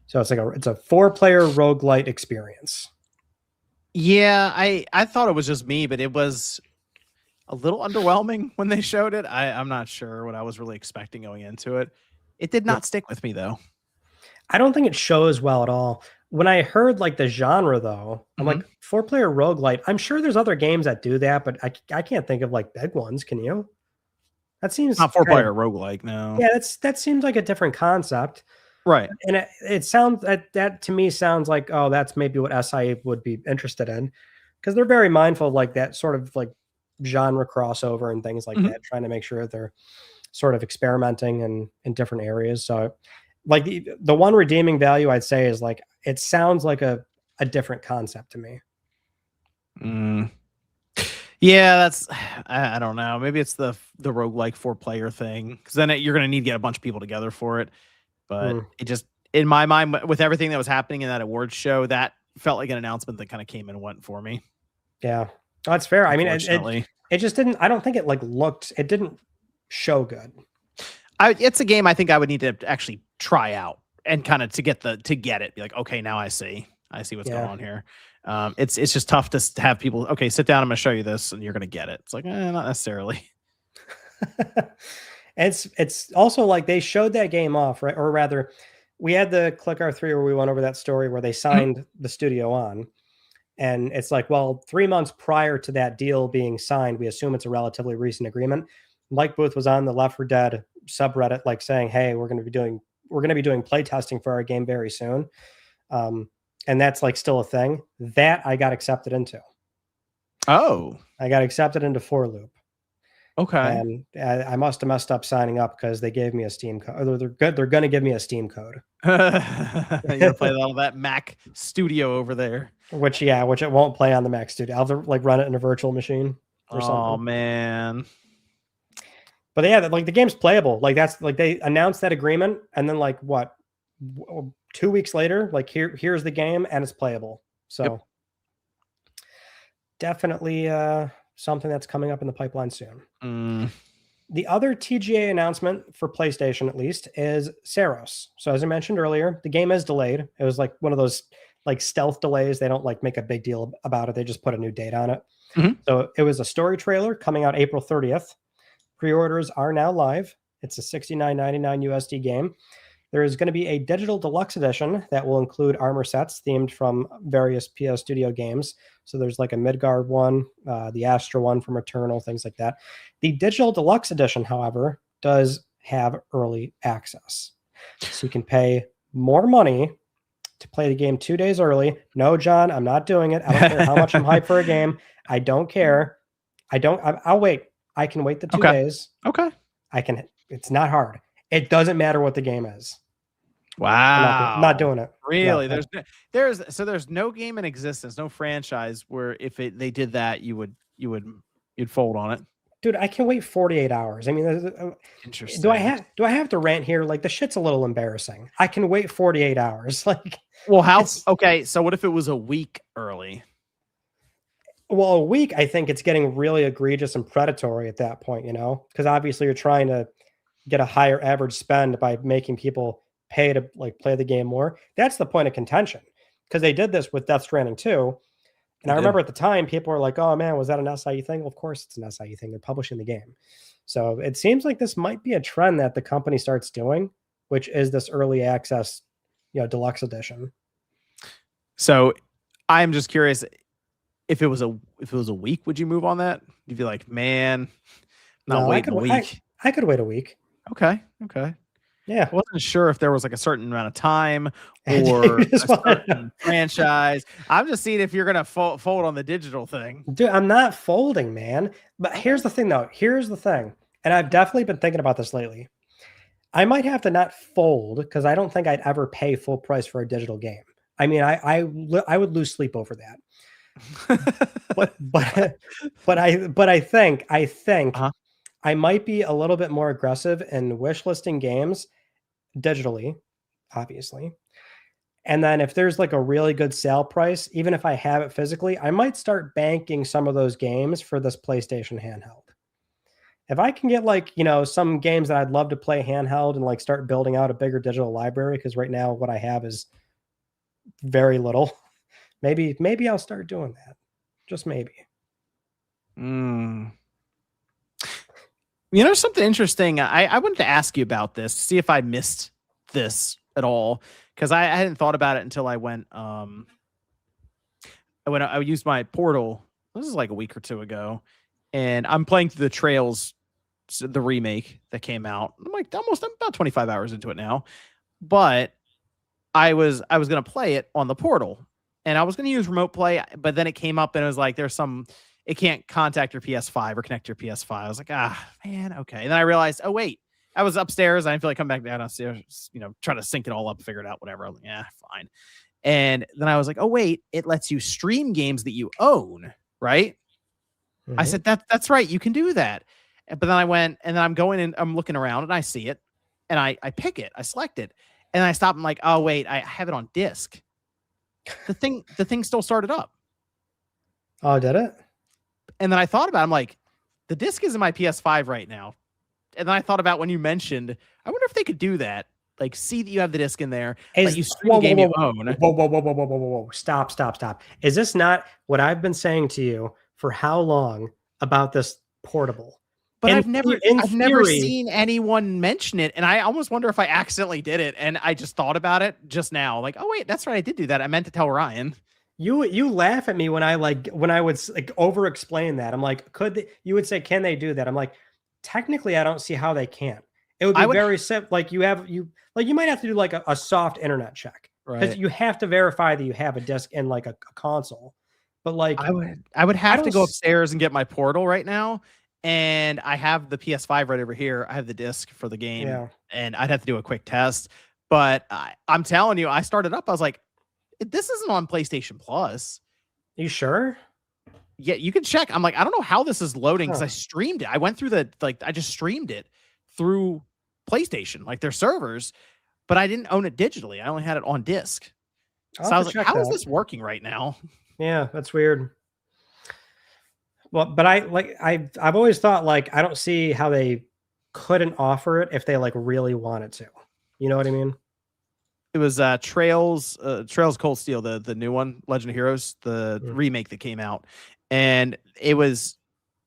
So it's a 4-player roguelite experience. Yeah, I thought it was just me, but it was a little underwhelming when they showed it. I'm not sure what I was really expecting going into it. It did not stick with me, though. I don't think it shows well at all. When I heard like the genre, though, I'm like 4-player roguelite. I'm sure there's other games that do that, but I can't think of like big ones. Can you? That seems not 4-player roguelike. No. Yeah, that seems like a different concept, right? And it sounds that to me sounds like, oh, that's maybe what SIA would be interested in, because they're very mindful of like that sort of like genre crossover and things like that, trying to make sure they're sort of experimenting in different areas. So like the one redeeming value I'd say is like it sounds like a different concept to me. Yeah, that's I don't know. Maybe it's the roguelike 4-player thing, because then you're going to need to get a bunch of people together for it. But it just, in my mind, with everything that was happening in that awards show, that felt like an announcement that kind of came and went for me. Yeah, that's fair. I mean, it just didn't. I don't think it it didn't show good. It's a game I think I would need to actually try out and kind of to get it. Be like, okay, now I see what's going on here. It's just tough to have people. Okay, sit down. I'm going to show you this, and you're going to get it. It's like, not necessarily. It's also like they showed that game off, right? Or rather, we had the Click R3 where we went over that story where they signed the studio on. And it's like, well, 3 months prior to that deal being signed, we assume it's a relatively recent agreement. Mike Booth was on the Left 4 Dead subreddit, like saying, "Hey, we're going to be doing play testing for our game very soon," and that's like still a thing that I got accepted into. Oh, I got accepted into 4Loop. Okay, and I must have messed up signing up because they gave me a Steam code. They're going to give me a Steam code. You gotta play all that Mac Studio over there. Which it won't play on the Mac Studio. I'll have to like run it in a virtual machine or something. Oh man. But yeah, like the game's playable. Like that's like they announced that agreement, and then like what, 2 weeks later, like here's the game and it's playable. So definitely something that's coming up in the pipeline soon. The other TGA announcement for PlayStation, at least, is Saros. So as I mentioned earlier, the game is delayed. It was like one of those like stealth delays. They don't like make a big deal about it. They just put a new date on it. So it was a story trailer coming out April 30th. Pre-orders are now live. It's a $69.99 USD game. There is going to be a digital deluxe edition that will include armor sets themed from various PS Studio games. So there's like a Midgard one, the Astra one from Eternal, things like that. The digital deluxe edition, however, does have early access. So you can pay more money to play the game 2 days early. No, John, I'm not doing it. I don't care how much I'm hyped for a game. I don't care. I'll wait. I can wait the 2 days. Okay. It's not hard. It doesn't matter what the game is. Wow. I'm not doing it. Really? No, there's no game in existence, no franchise where if they did that, you'd fold on it. Dude, I can wait 48 hours. I mean, interesting. Do I have to rant here? Like, the shit's a little embarrassing. I can wait 48 hours. Like, well, okay, so what if it was a week early? Well, a week, I think it's getting really egregious and predatory at that point, because obviously you're trying to get a higher average spend by making people pay to like play the game more. That's the point of contention, because they did this with Death Stranding 2. And I remember at the time, people were like, oh man, was that an SIE thing? Well, of course it's an SIE thing. They're publishing the game. So it seems like this might be a trend that the company starts doing, which is this early access, deluxe edition. So I'm just curious, if it was a week, would you move on that? You'd be like, man, waiting a week. I could wait a week. Okay. Yeah. I wasn't sure if there was like a certain amount of time or a certain franchise. I'm just seeing if you're going to fold on the digital thing. Dude, I'm not folding, man. But here's the thing, though. And I've definitely been thinking about this lately. I might have to not fold because I don't think I'd ever pay full price for a digital game. I mean, I would lose sleep over that. but I think I might be a little bit more aggressive in wish listing games digitally, obviously. And then if there's like a really good sale price, even if I have it physically, I might start banking some of those games for this PlayStation handheld. If I can get like, some games that I'd love to play handheld and like start building out a bigger digital library, because right now what I have is very little. Maybe I'll start doing that. Just maybe. Something interesting. I wanted to ask you about this, see if I missed this at all, because I hadn't thought about it until I went. When I used my portal. This is like a week or two ago, and I'm playing through the Trails, the remake that came out. I'm about 25 hours into it now, but I was going to play it on the portal, and I was going to use remote play, but then it came up and it was like it can't contact your PS5 or connect your PS5. I was like, man, okay. And then I realized, oh wait, I was upstairs. I didn't feel like coming back downstairs, try to sync it all up, figure it out, whatever. I was like, yeah, fine. And then I was like, oh wait, it lets you stream games that you own, right? Mm-hmm. I said, that's right, you can do that. But then I went, and then I'm going and I'm looking around and I see it, and I pick it, I select it, and I stop. I'm like, oh wait, I have it on disc. The thing still started up. Oh, did it? And then I thought about it, I'm like, the disc is in my PS5 right now. And then I thought about when you mentioned, I wonder if they could do that. Like, see that you have the disc in there, let you stream a game you own. Whoa. Stop. Is this not what I've been saying to you for how long about this portable? But I've never seen anyone mention it. And I almost wonder if I accidentally did it. And I just thought about it just now. Like, oh wait, that's right, I did do that. I meant to tell Ryan. You laugh at me when I would like over explain that. I'm like, you would say, can they do that? I'm like, technically, I don't see how they can't. It would be very simple. Like you might have to do like a soft internet check, because you have to verify that you have a disc in like a console. But like, I would have to go upstairs and get my portal right now, and I have the PS5 right over here. I have the disc for the game, and I'd have to do a quick test. But I'm telling you, I started up. I was like, this isn't on PlayStation Plus. You sure? Yeah, you can check. I'm like, I don't know how this is loading, because I streamed it. I went through I just streamed it through PlayStation, like their servers, but I didn't own it digitally. I only had it on disc. So I was like, how is this working right now? Yeah, that's weird. Well, but I've always thought, like, I don't see how they couldn't offer it if they like really wanted to. You know what I mean? It was Trails Cold Steel, the new one, Legend of Heroes, the remake that came out, and it's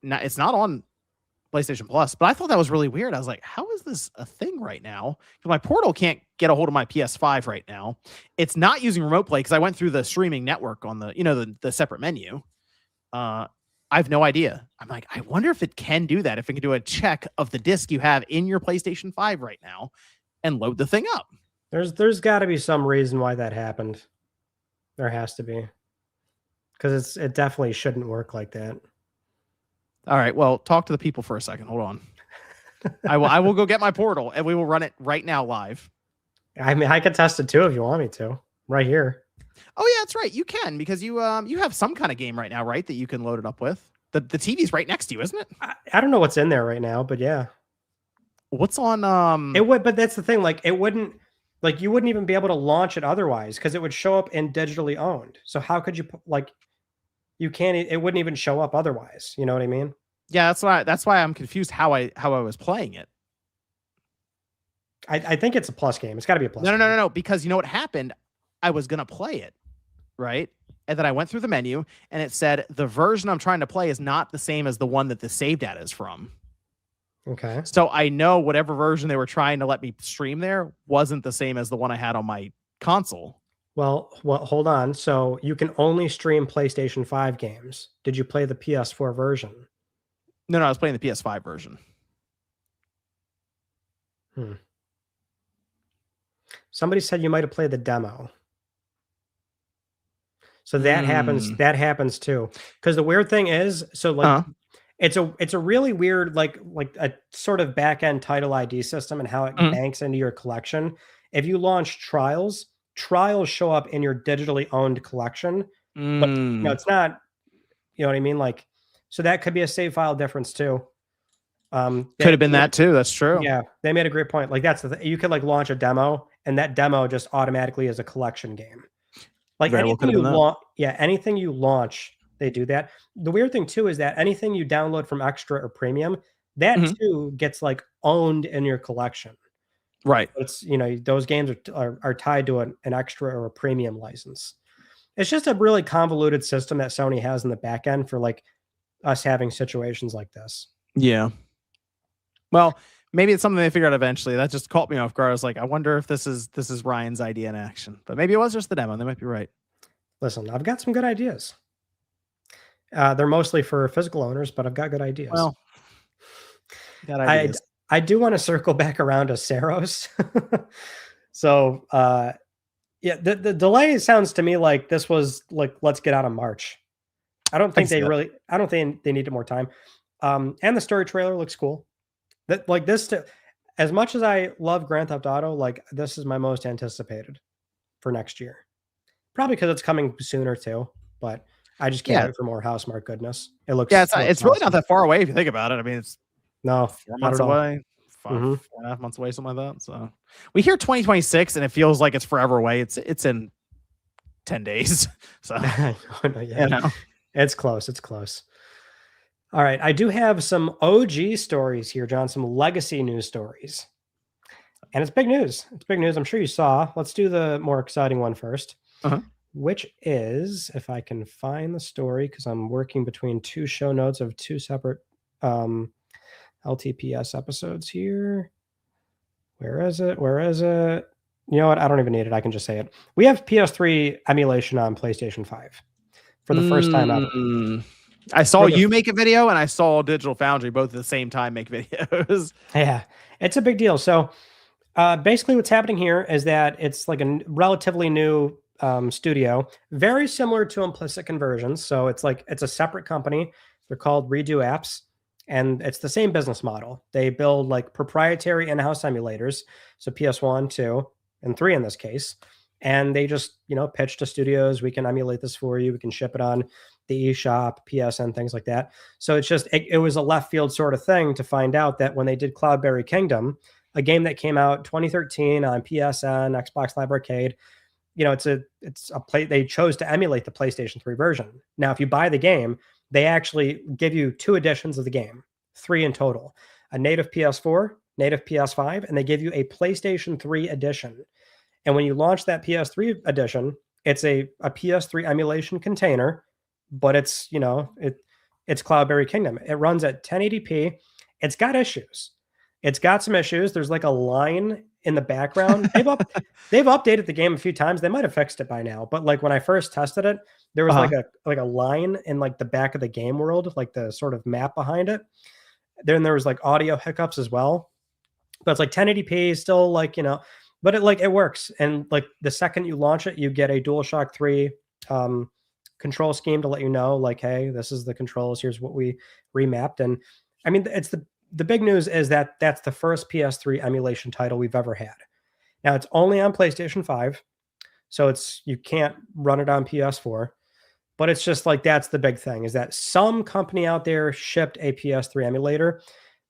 not on PlayStation Plus, but I thought that was really weird. I was like, how is this a thing right now? My portal can't get a hold of my PS5 right now. It's not using remote play because I went through the streaming network on the separate menu. I have no idea. I'm like, I wonder if it can do that, if it can do a check of the disc you have in your PlayStation 5 right now and load the thing up. There's got to be some reason why that happened. There has to be. Because it definitely shouldn't work like that. All right. Well, talk to the people for a second. Hold on. I will go get my portal and we will run it right now live. I mean, I could test it too if you want me to. Right here. Oh yeah, that's right. You can because you have some kind of game right now, right? That you can load it up with. The TV's right next to you, isn't it? I don't know what's in there right now, but yeah. What's on It would, but that's the thing. Like it wouldn't, like you wouldn't even be able to launch it otherwise because it would show up in digitally owned. So how could you like? You can't. It wouldn't even show up otherwise. You know what I mean? Yeah, that's why I'm confused how I was playing it. I think it's a plus game. It's got to be a plus. No. Because you know what happened? I was gonna play it, right? And then I went through the menu and it said the version I'm trying to play is not the same as the one that the save data is from. Okay. So I know whatever version they were trying to let me stream there wasn't the same as the one I had on my console. Well, hold on. So you can only stream PlayStation 5 games. Did you play the PS4 version? No, I was playing the PS5 version. Somebody said you might have played the demo. So that happens. That happens too. Because the weird thing is, so like it's a really weird like a sort of back end title ID system and how it banks into your collection. If you launch trials show up in your digitally owned collection, but it's not. You know what I mean? Like, so that could be a save file difference too. Could have been that too. That's true. Yeah, they made a great point. Like that's the thing. You could like launch a demo, and that demo just automatically is a collection game. Like anything you launch, anything you launch, they do that. The weird thing too is that anything you download from Extra or Premium, that too gets like owned in your collection. Right. It's those games are tied to an Extra or a Premium license. It's just a really convoluted system that Sony has in the back end for like us having situations like this. Yeah. Well, maybe it's something they figured out eventually. That just caught me off guard. I was like, I wonder if this is Ryan's idea in action. But maybe it was just the demo. They might be right. Listen, I've got some good ideas. They're mostly for physical owners, but I've got good ideas. Well, got ideas. I do want to circle back around to Saros. So, the delay sounds to me like this was like, let's get out of March. I don't think they needed more time. And the story trailer looks cool. That like this, as much as I love Grand Theft Auto, like this is my most anticipated for next year. Probably because it's coming sooner too, but I just can't wait for more Housemarque goodness. It looks it's really not that far away if you think about it. I mean, it's 4 months away, 4.5 months away, something like that. So we hear 2026 and it feels like it's forever away. It's in 10 days. So it's close. It's close. All right. I do have some OG stories here, John, some legacy news stories. And it's big news. It's big news. I'm sure you saw. Let's do the more exciting one first, which is, if I can find the story, because I'm working between two show notes of two separate LTPS episodes here. Where is it? You know what? I don't even need it. I can just say it. We have PS3 emulation on PlayStation 5 for the first time ever. I saw you make a video and I saw Digital Foundry both at the same time make videos. Yeah, it's a big deal. So basically what's happening here is that it's like a relatively new studio, very similar to Implicit Conversions. So it's a separate company. They're called Redo Apps, and it's the same business model. They build like proprietary in-house emulators. So PS1, 2, and 3 in this case. And they just, pitch to studios. We can emulate this for you. We can ship it on the eShop, PSN, things like that. So it's just, it was a left field sort of thing to find out that when they did Cloudberry Kingdom, a game that came out 2013 on PSN, Xbox Live Arcade, it's a play. They chose to emulate the PlayStation 3 version. Now, if you buy the game, they actually give you 2 editions of the game, 3 in total, a native PS4, native PS5, and they give you a PlayStation 3 edition. And when you launch that PS3 edition, it's a PS3 emulation container, but it's Cloudberry Kingdom. It runs at 1080p. It's got issues. It's got some issues. There's like a line in the background. They've updated the game a few times. They might have fixed it by now, but like when I first tested it, there was like a line in like the back of the game world, like the sort of map behind it. Then there was like audio hiccups as well. But it's like 1080p, still like, but it works. And like the second you launch it, you get a DualShock 3 control scheme to let you know, like, hey, this is the controls. Here's what we remapped. And I mean, it's the big news is that that's the first PS3 emulation title we've ever had. Now it's only on PlayStation 5, so you can't run it on PS4. But it's just like that's the big thing is that some company out there shipped a PS3 emulator.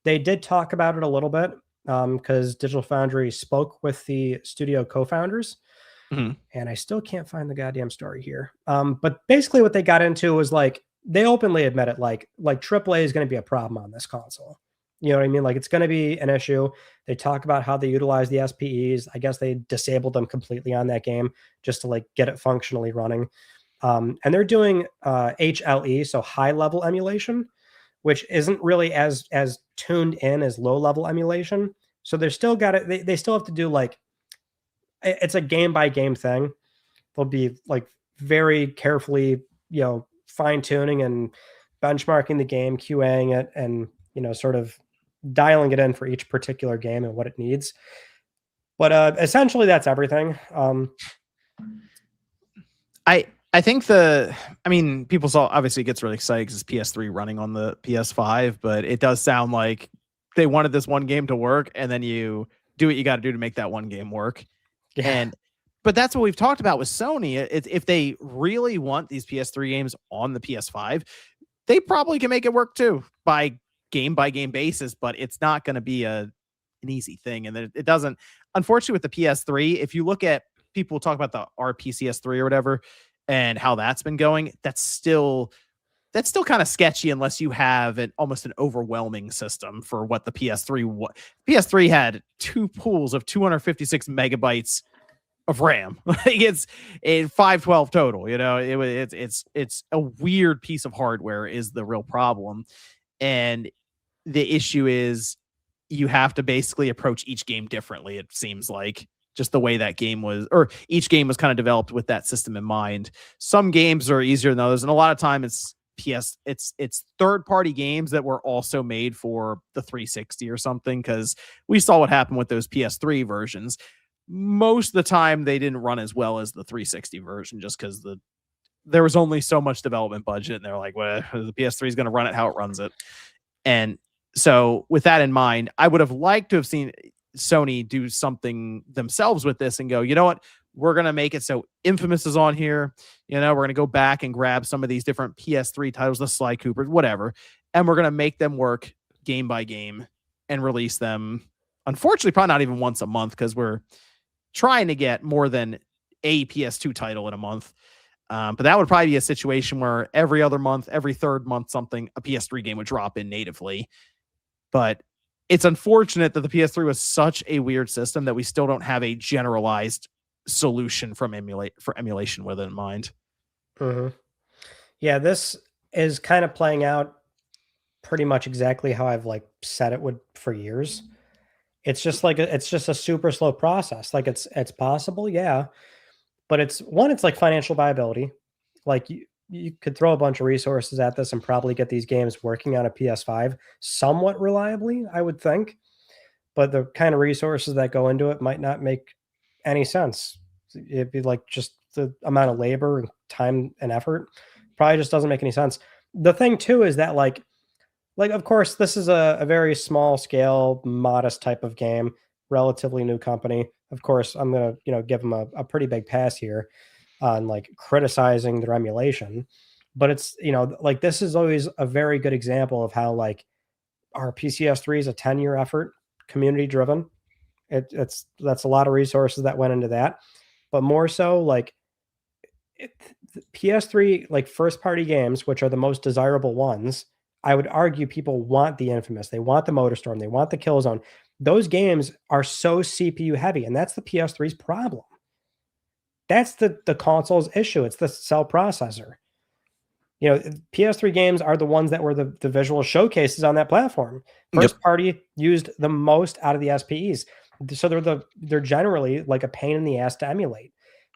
They did talk about it a little bit because Digital Foundry spoke with the studio co-founders. Mm-hmm. And I still can't find the goddamn story here. But basically what they got into was like, they openly admit it, like AAA is going to be a problem on this console. You know what I mean? Like it's going to be an issue. They talk about how they utilize the SPEs. I guess they disabled them completely on that game just to like get it functionally running. And they're doing HLE, so high level emulation, which isn't really as tuned in as low level emulation. So they're still got it. They still have to do like, it's a game by game thing. They'll be like very carefully, fine tuning and benchmarking the game, QAing it, and, sort of dialing it in for each particular game and what it needs. But essentially that's everything. I think people saw, obviously it gets really excited because it's PS3 running on the PS5, but it does sound like they wanted this one game to work, and then you do what you got to do to make that one game work. Yeah. But that's what we've talked about with Sony. If they really want these PS3 games on the PS5, they probably can make it work too by game basis, but it's not going to be an easy thing. And it doesn't, unfortunately with the PS3, if you look at people talk about the RPCS3 or whatever, and how that's been going, that's still kind of sketchy unless you have almost an overwhelming system for what the PS3 PS3 had 2 pools of 256 megabytes of RAM. Like it's 512 total, it's a weird piece of hardware is the real problem. And the issue is you have to basically approach each game differently. It seems like just the way that game was, or each game was kind of developed with that system in mind. Some games are easier than others. And a lot of time it's third-party games that were also made for the 360 or something, because we saw what happened with those PS3 versions. Most of the time they didn't run as well as the 360 version just because there was only so much development budget, and they're like, well, the PS3 is going to run it how it runs it. And so with that in mind, I would have liked to have seen Sony do something themselves with this and go, you know what, we're going to make it so Infamous is on here. We're going to go back and grab some of these different PS3 titles, the Sly Coopers, whatever, and we're going to make them work game by game and release them. Unfortunately, probably not even once a month, because we're trying to get more than a PS2 title in a month. But that would probably be a situation where every other month, every third month, a PS3 game would drop in natively. But it's unfortunate that the PS3 was such a weird system that we still don't have a generalized solution for emulation with it in mind. Mm-hmm. Yeah, this is kind of playing out pretty much exactly how I've said it would for years. It's just it's just a super slow process. Like it's possible, yeah, but it's like financial viability. Like you could throw a bunch of resources at this and probably get these games working on a PS5 somewhat reliably, I would think. But the kind of resources that go into it might not make any sense. It'd be just the amount of labor and time and effort probably just doesn't make any sense. The thing too is that of course, this is a very small scale, modest type of game, relatively new company. Of course, I'm going to, give them a pretty big pass here on criticizing their emulation. But it's, this is always a very good example of how our PCS3 is a 10-year effort, community driven. That's a lot of resources that went into that. But more so PS3, first party games, which are the most desirable ones, I would argue people want the Infamous, they want the MotorStorm, they want the Killzone. Those games are so CPU heavy, and that's the PS3's problem. That's the console's issue. It's the cell processor. PS3 games are the ones that were the visual showcases on that platform. First party used the most out of the SPEs. So they're generally a pain in the ass to emulate.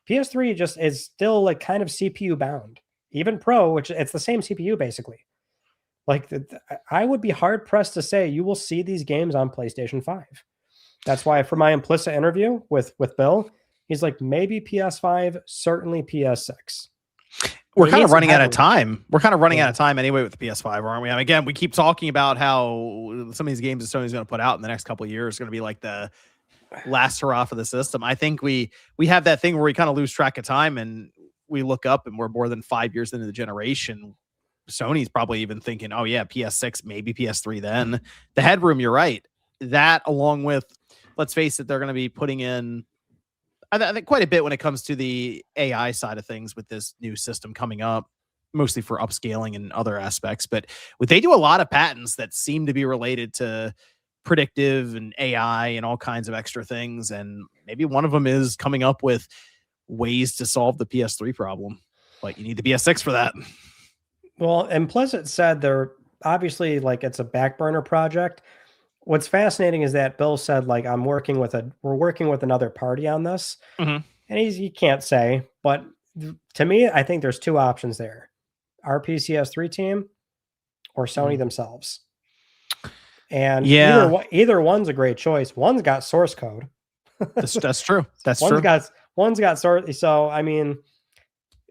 PS3 just is still kind of CPU bound. Even Pro, which it's the same CPU basically. I would be hard pressed to say you will see these games on PlayStation 5. That's why for my implicit interview with Bill, he's like, maybe PS5, certainly PS6. We're They kind need of some running out of headroom. time. We're kind of running Yeah. out of time anyway with the PS5, aren't we? I mean, again, we keep talking about how some of these games that Sony's going to put out in the next couple of years is going to be like the last hurrah for the system. I think we have that thing where we kind of lose track of time and we look up and we're more than 5 years into the generation. Sony's probably even thinking, oh yeah, PS6, maybe PS3 then. The headroom, you're right. That along with, let's face it, they're going to be putting in I think quite a bit when it comes to the AI side of things with this new system coming up, mostly for upscaling and other aspects. But they do a lot of patents that seem to be related to predictive and AI and all kinds of extra things. And maybe one of them is coming up with ways to solve the PS3 problem, but you need the PS6 for that. Well, and plus it said they're obviously like it's a back burner project. What's fascinating is that Bill said like we're working with another party on this, Mhm. and he can't say, but to me, I think there's two options there: our PCS3 team or Sony themselves. And Yeah, either one's a great choice. One's got source code. that's true. That's One's true. got source. So I mean,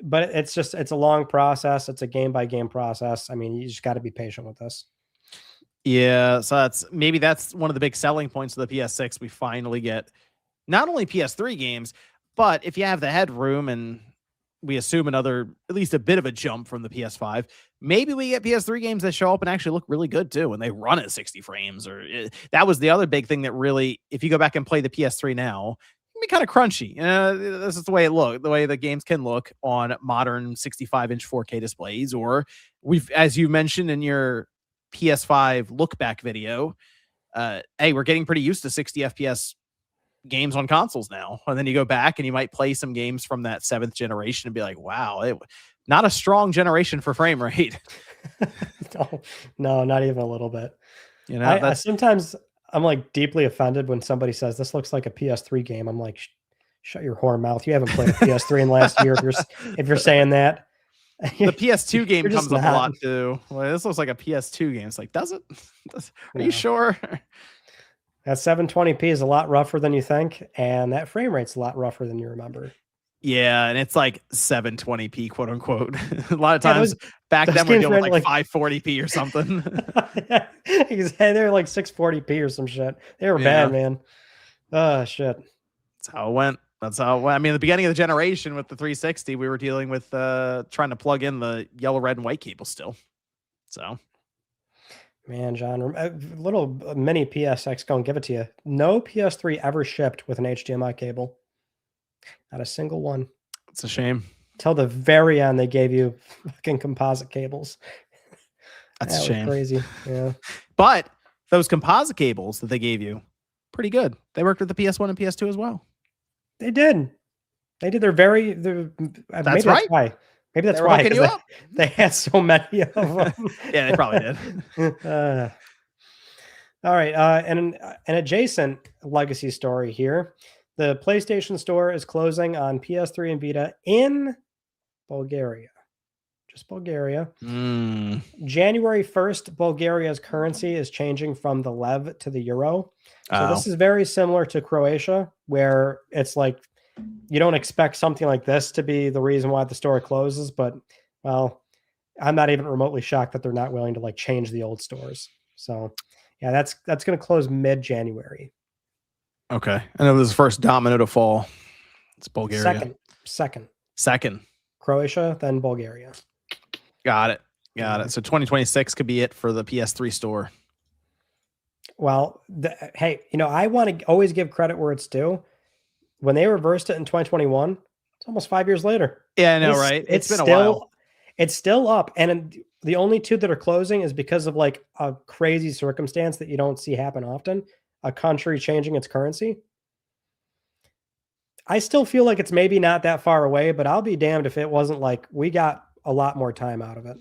but it's a long process. It's a game by game process. I mean, you just got to be patient with this. Yeah, so that's one of the big selling points of the PS6. We finally get not only PS3 games, but if you have the headroom and we assume at least a bit of a jump from the PS5, maybe we get PS3 games that show up and actually look really good too, and they run at 60 frames. That was the other big thing that really, if you go back and play the PS3 now, it can be kind of crunchy. This is the way the way the games can look on modern 65-inch 4K displays, or as you mentioned in your PS5 look back video, hey, we're getting pretty used to 60 FPS games on consoles now. And then you go back and you might play some games from that 7th generation and be like, wow, not a strong generation for frame rate. No, not even a little bit. I sometimes I'm like deeply offended when somebody says this looks like a PS3 game. I'm like, shut your whore mouth. You haven't played a PS3 in the last year if you're saying that. The PS2 game comes up not. a lot too. Well, this looks like a PS2 game. It's like, does it? Are you sure? That 720p is a lot rougher than you think, and that frame rate's a lot rougher than you remember. Yeah, and it's like 720p, quote unquote. A lot of times back then we're dealing with like 540p or something. They're like 640p or some shit. They were bad, man. Oh shit. That's how it went. I mean, at the beginning of the generation with the 360, we were dealing with trying to plug in the yellow, red, and white cable still. So, man, John, a little mini PSX gonna give it to you. No PS3 ever shipped with an HDMI cable. Not a single one. It's a shame. Till the very end, they gave you fucking composite cables. That's a shame. Crazy. Yeah. But those composite cables that they gave you, pretty good. They worked with the PS1 and PS2 as well. They did. That's right. Why. Maybe that's why. They had so many of them. Yeah, they probably did. All right. And an adjacent legacy story here. The PlayStation Store is closing on PS3 and Vita in Bulgaria. Just Bulgaria. January 1st, Bulgaria's currency is changing from the lev to the euro. So this is very similar to Croatia, where it's like you don't expect something like this to be the reason why the store closes. But, well, I'm not even remotely shocked that they're not willing to like change the old stores. So, yeah, that's going to close mid-January. Okay. I know this is the first domino to fall. It's Bulgaria. Second. Croatia, then Bulgaria. Got it. So 2026 could be it for the PS3 store. Well, hey, I want to always give credit where it's due. When they reversed it in 2021, it's almost 5 years later. Yeah, I know, right? It's been a while. It's still up. And the only two that are closing is because of like a crazy circumstance that you don't see happen often. A country changing its currency. I still feel like it's maybe not that far away, but I'll be damned if it wasn't like we got a lot more time out of it.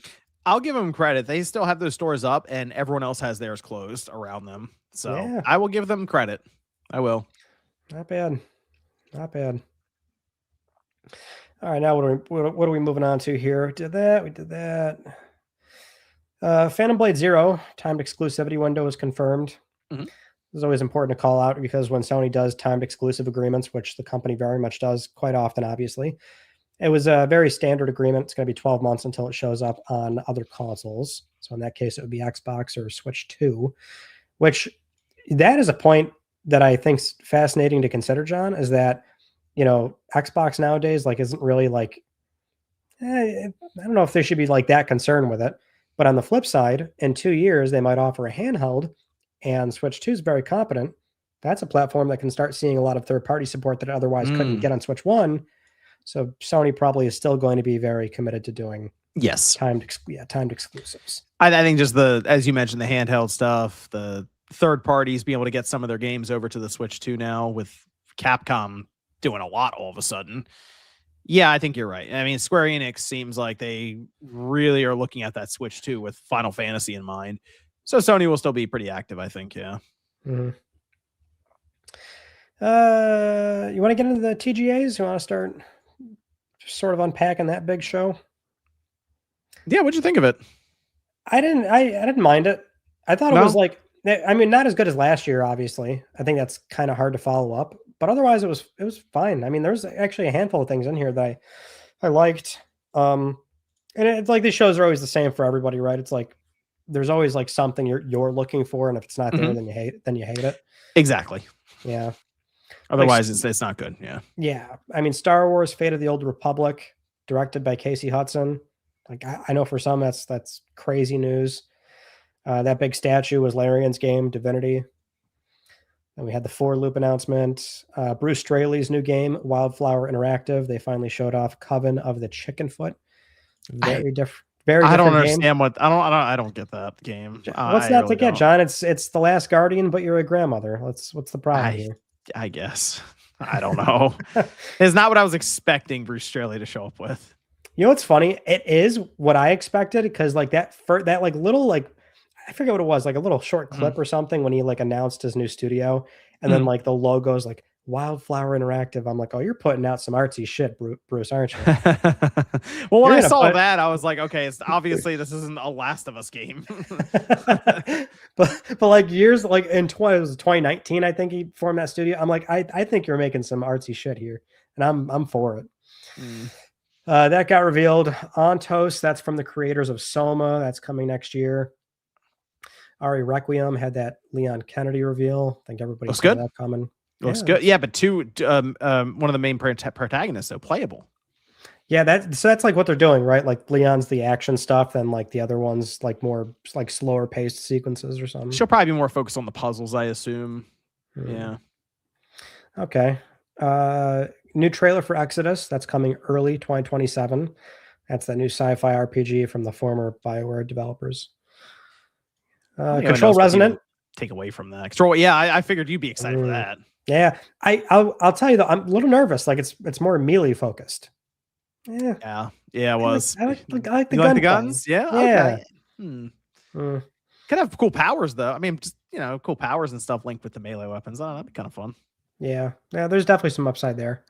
I'll give them credit. They still have those stores up and everyone else has theirs closed around them. So yeah. I will give them credit. I will. Not bad. All right, now what are we moving on to here? We did that. Phantom Blade Zero timed exclusivity window is confirmed. Mm-hmm. This is always important to call out because when Sony does timed exclusive agreements, which the company very much does quite often, obviously, It was a very standard agreement. It's going to be 12 months until it shows up on other consoles. So in that case, it would be Xbox or Switch 2, which that is a point that I think's fascinating to consider, John, is that, Xbox nowadays, like, isn't really like, I don't know if they should be like that concerned with it. But on the flip side, in 2 years, they might offer a handheld, and Switch 2 is very competent. That's a platform that can start seeing a lot of third-party support that it otherwise couldn't get on Switch 1. So Sony probably is still going to be very committed to doing timed exclusives. I think just as you mentioned, the handheld stuff, the third parties being able to get some of their games over to the Switch 2 now, with Capcom doing a lot all of a sudden. Yeah, I think you're right. I mean, Square Enix seems like they really are looking at that Switch 2 with Final Fantasy in mind. So Sony will still be pretty active, I think, yeah. Mm-hmm. You want to get into the TGAs? You want to start sort of unpacking that big show? Yeah, what'd you think of it? I didn't mind it. I thought it was like, I mean, not as good as last year, obviously. I think that's kind of hard to follow up, but otherwise it was fine. I mean, there's actually a handful of things in here that I liked. And it's like these shows are always the same for everybody, right? It's like there's always like something you're looking for, and if it's not there, then you hate it. Exactly. Yeah. Otherwise, it's not good. Yeah. Yeah. I mean, Star Wars: Fate of the Old Republic, directed by Casey Hudson. Like, I know for some that's crazy news. That big statue was Larian's game, Divinity. And we had the 4-loop announcement. Bruce Straley's new game, Wildflower Interactive. They finally showed off Coven of the Chickenfoot. Very different. I don't understand what I don't get that game. What's not to get, John? It's The Last Guardian, but you're a grandmother. What's the problem here? I guess. I don't know. It's not what I was expecting Bruce Straley to show up with. You know what's funny? It is what I expected, because like that like little, like, I forget what it was, like a little short clip or something when he like announced his new studio, and then like the logo's like Wildflower Interactive. I'm like, oh, you're putting out some artsy shit, Bruce, aren't you? Well, when I saw that, I was like, okay, it's obviously this isn't a Last of Us game. but like years, like in 2019, I think he formed that studio. I'm like, I think you're making some artsy shit here, and I'm for it. That got revealed. Ontos, that's from the creators of Soma. That's coming next year. Ari Requiem had that Leon Kennedy reveal. I think everybody saw that coming. Looks good. Yeah, but one of the main protagonists, though, playable. Yeah, that's like what they're doing, right? Like Leon's the action stuff, and like the other ones like more like slower paced sequences or something. She'll probably be more focused on the puzzles, I assume. Yeah. Okay. New trailer for Exodus. That's coming early 2027. That's that new sci-fi RPG from the former BioWare developers. Control Resonant. Take away from that. Control. Yeah, I figured you'd be excited for that. Yeah, I'll tell you though, I'm a little nervous. Like it's more melee focused. Yeah, it was. I like the guns. Yeah. Yeah. Okay. Could have cool powers though. I mean, just cool powers and stuff linked with the melee weapons. That'd be kind of fun. Yeah. There's definitely some upside there.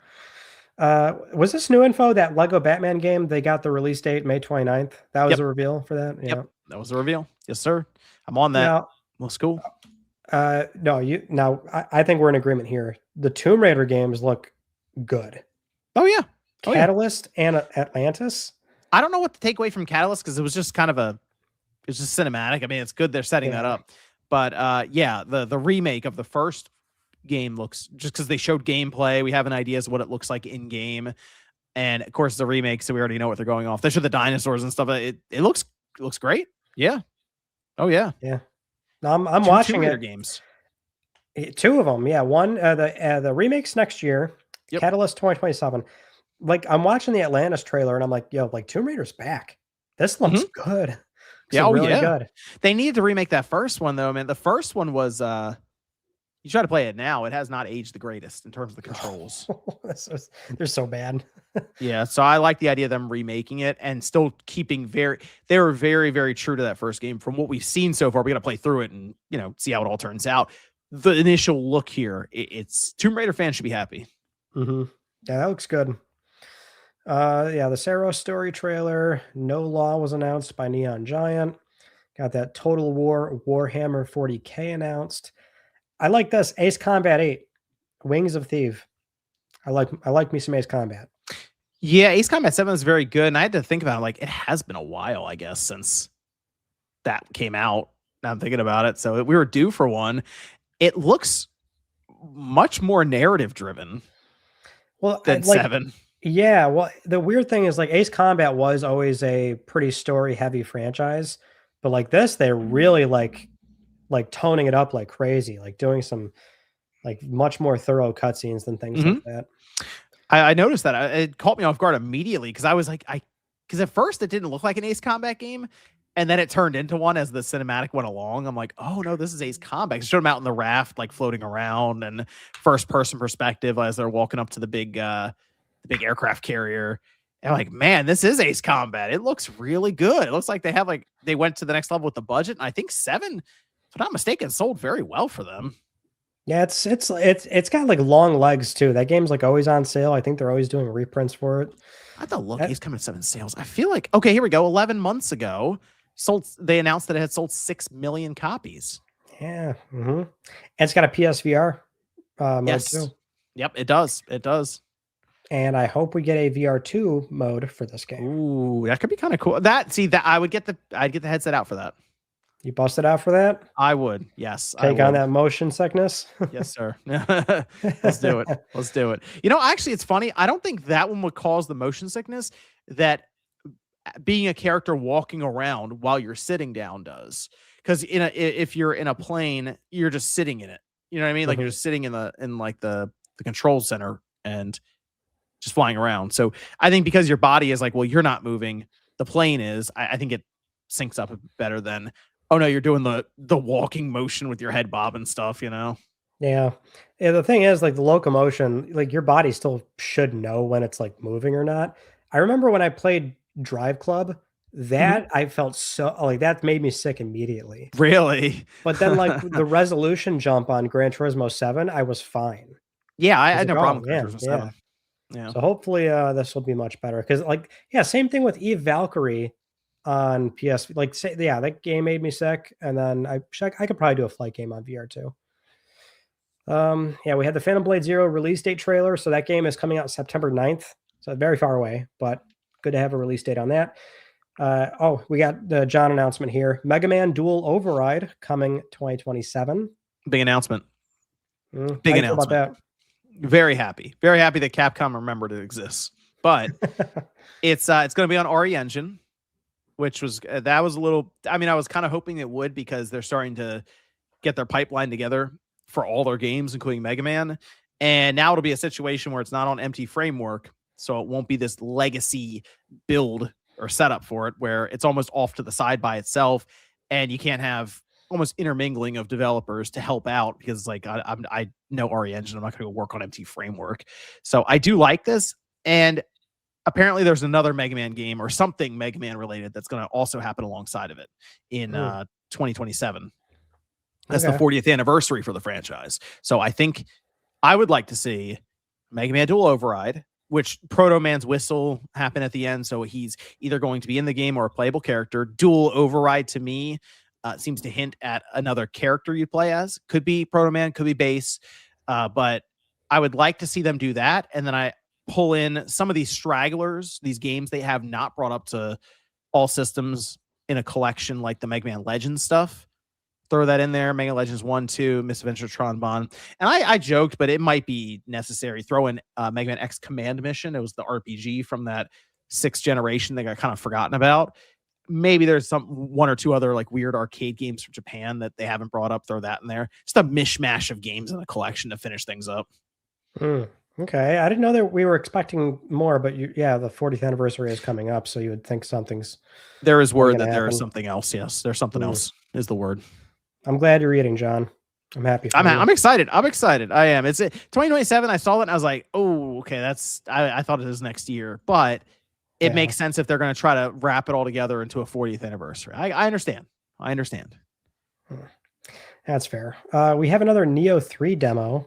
Was this new info, that Lego Batman game? They got the release date May 29th. That was a reveal for that. Yeah. Yep, that was the reveal. Yes, sir. I'm on that. Now, looks cool. No, I think we're in agreement here. The Tomb Raider games look good. Oh yeah. Catalyst and Atlantis. I don't know what to take away from Catalyst, because it was just kind of it's just cinematic. I mean, it's good they're setting that up. But the remake of the first game looks, just because they showed gameplay, we have an idea as to what it looks like in game. And of course the remake, so we already know what they're going off. They showed the dinosaurs and stuff. It looks great. Yeah. Oh yeah. Yeah. No, I'm watching it. Games. 2 of them. Yeah. One, the remakes next year. Yep. Catalyst 2027. Like, I'm watching the Atlantis trailer and I'm like, yo, like Tomb Raider's back. This looks good. Yeah, really good. They needed to remake that first one though, man. The first one was you try to play it now, it has not aged the greatest in terms of the controls. They're so bad. Yeah, so I like the idea of them remaking it and still keeping they were very, very true to that first game. From what we've seen so far, we got to play through it and see how it all turns out. The initial look here, it's Tomb Raider fans should be happy. Yeah, that looks good. The Saros story trailer. No Law was announced by Neon Giant. Got that Total War Warhammer 40K announced. I like this. Ace Combat 8, Wings of Thief. I like me some Ace Combat. Yeah, Ace Combat 7 is very good, and I had to think about it, like, it has been a while, I guess, since that came out. Now I'm thinking about it, so we were due for one. It looks much more narrative driven Well, than 7. yeah, well, the weird thing is like Ace Combat was always a pretty story heavy franchise, but like this, they're really like toning it up like crazy, like doing some like much more thorough cutscenes than things like Mhm. that. I noticed that. It caught me off guard immediately because I was like, because at first it didn't look like an Ace Combat game, and then it turned into one as the cinematic went along. I'm like, oh no, this is Ace Combat. It showed them out in the raft, like floating around, and first person perspective as they're walking up to the big aircraft carrier. And I'm like, man, this is Ace Combat. It looks really good. It looks like they went to the next level with the budget. And I think 7, if I'm not mistaken, sold very well for them. Yeah, it's got like long legs too. That game's like always on sale. I think they're always doing reprints for it. I have to look. That- Ace Combat 7 sales. I feel like okay, here we go. 11 months ago, they announced that it had sold 6 million copies. yeah, and it's got a PSVR mode Yes. too. Yep, it does. It does. And I hope we get a VR2 mode for this game. Ooh, that could be kind of cool. I'd get the headset out for that. You busted out for that? I would. Yes. Take on that motion sickness? Yes, sir. Let's do it. Let's do it. Actually, it's funny. I don't think that one would cause the motion sickness that being a character walking around while you're sitting down does. Because if you're in a plane, you're just sitting in it. You know what I mean? Like you're just sitting in the control center and just flying around. So I think because your body is like, well, you're not moving, the plane is. I think it syncs up better than, oh no, you're doing the walking motion with your head bob and stuff. Yeah. The thing is, like the locomotion, like your body still should know when it's like moving or not. I remember when I played Drive Club, that I felt so like that made me sick immediately. Really? But then like the resolution jump on Gran Turismo 7, I was fine. Yeah, I was had no like, problem oh, with Gran Turismo yeah. 7. Yeah. So hopefully this will be much better. Because like, yeah, same thing with Eve Valkyrie on PS. Like, yeah, that game made me sick. And then I could probably do a flight game on VR too. Yeah, we had the Phantom Blade Zero release date trailer. So that game is coming out September 9th. So very far away, but good to have a release date on that. We got the John announcement here. Mega Man Dual Override coming 2027. Big announcement. Big announcement. About that? Very happy that Capcom remembered it exists. But it's going to be on RE Engine, which was that was a little. I mean, I was kind of hoping it would because they're starting to get their pipeline together for all their games, including Mega Man. And now it'll be a situation where it's not on empty framework, so it won't be this legacy build or setup for it, where it's almost off to the side by itself, and you can't have almost intermingling of developers to help out because like I know RE Engine, I'm not going to go work on empty framework. So I do like this, and apparently there's another Mega Man game or something Mega Man related that's going to also happen alongside of it in 2027. That's the 40th anniversary for the franchise. So I think I would like to see Mega Man Dual Override, which Proto Man's whistle happened at the end. So he's either going to be in the game or a playable character. Dual Override to me seems to hint at another character you play as. Could be Proto Man, could be Base. But I would like to see them do that. And then I pull in some of these stragglers, these games they have not brought up to all systems in a collection like the Mega Man Legends stuff. Throw that in there. Mega Legends 1, 2, Misadventure Tron Bond. And I joked, but it might be necessary. Throw in Mega Man X Command Mission. It was the RPG from that 6th generation that got kind of forgotten about. Maybe there's one or two other like weird arcade games from Japan that they haven't brought up. Throw that in there. Just a mishmash of games in a collection to finish things up. Okay. I didn't know that we were expecting more, but the 40th anniversary is coming up. So you would think there is word that there is something else. Yes, there's something else is the word. I'm glad you're eating, John. I'm happy. I'm excited. I'm excited. I am. It's 2027. I saw it and I was like, oh, okay. I thought it was next year, but it makes sense if they're going to try to wrap it all together into a 40th anniversary. I understand. That's fair. We have another Neo 3 demo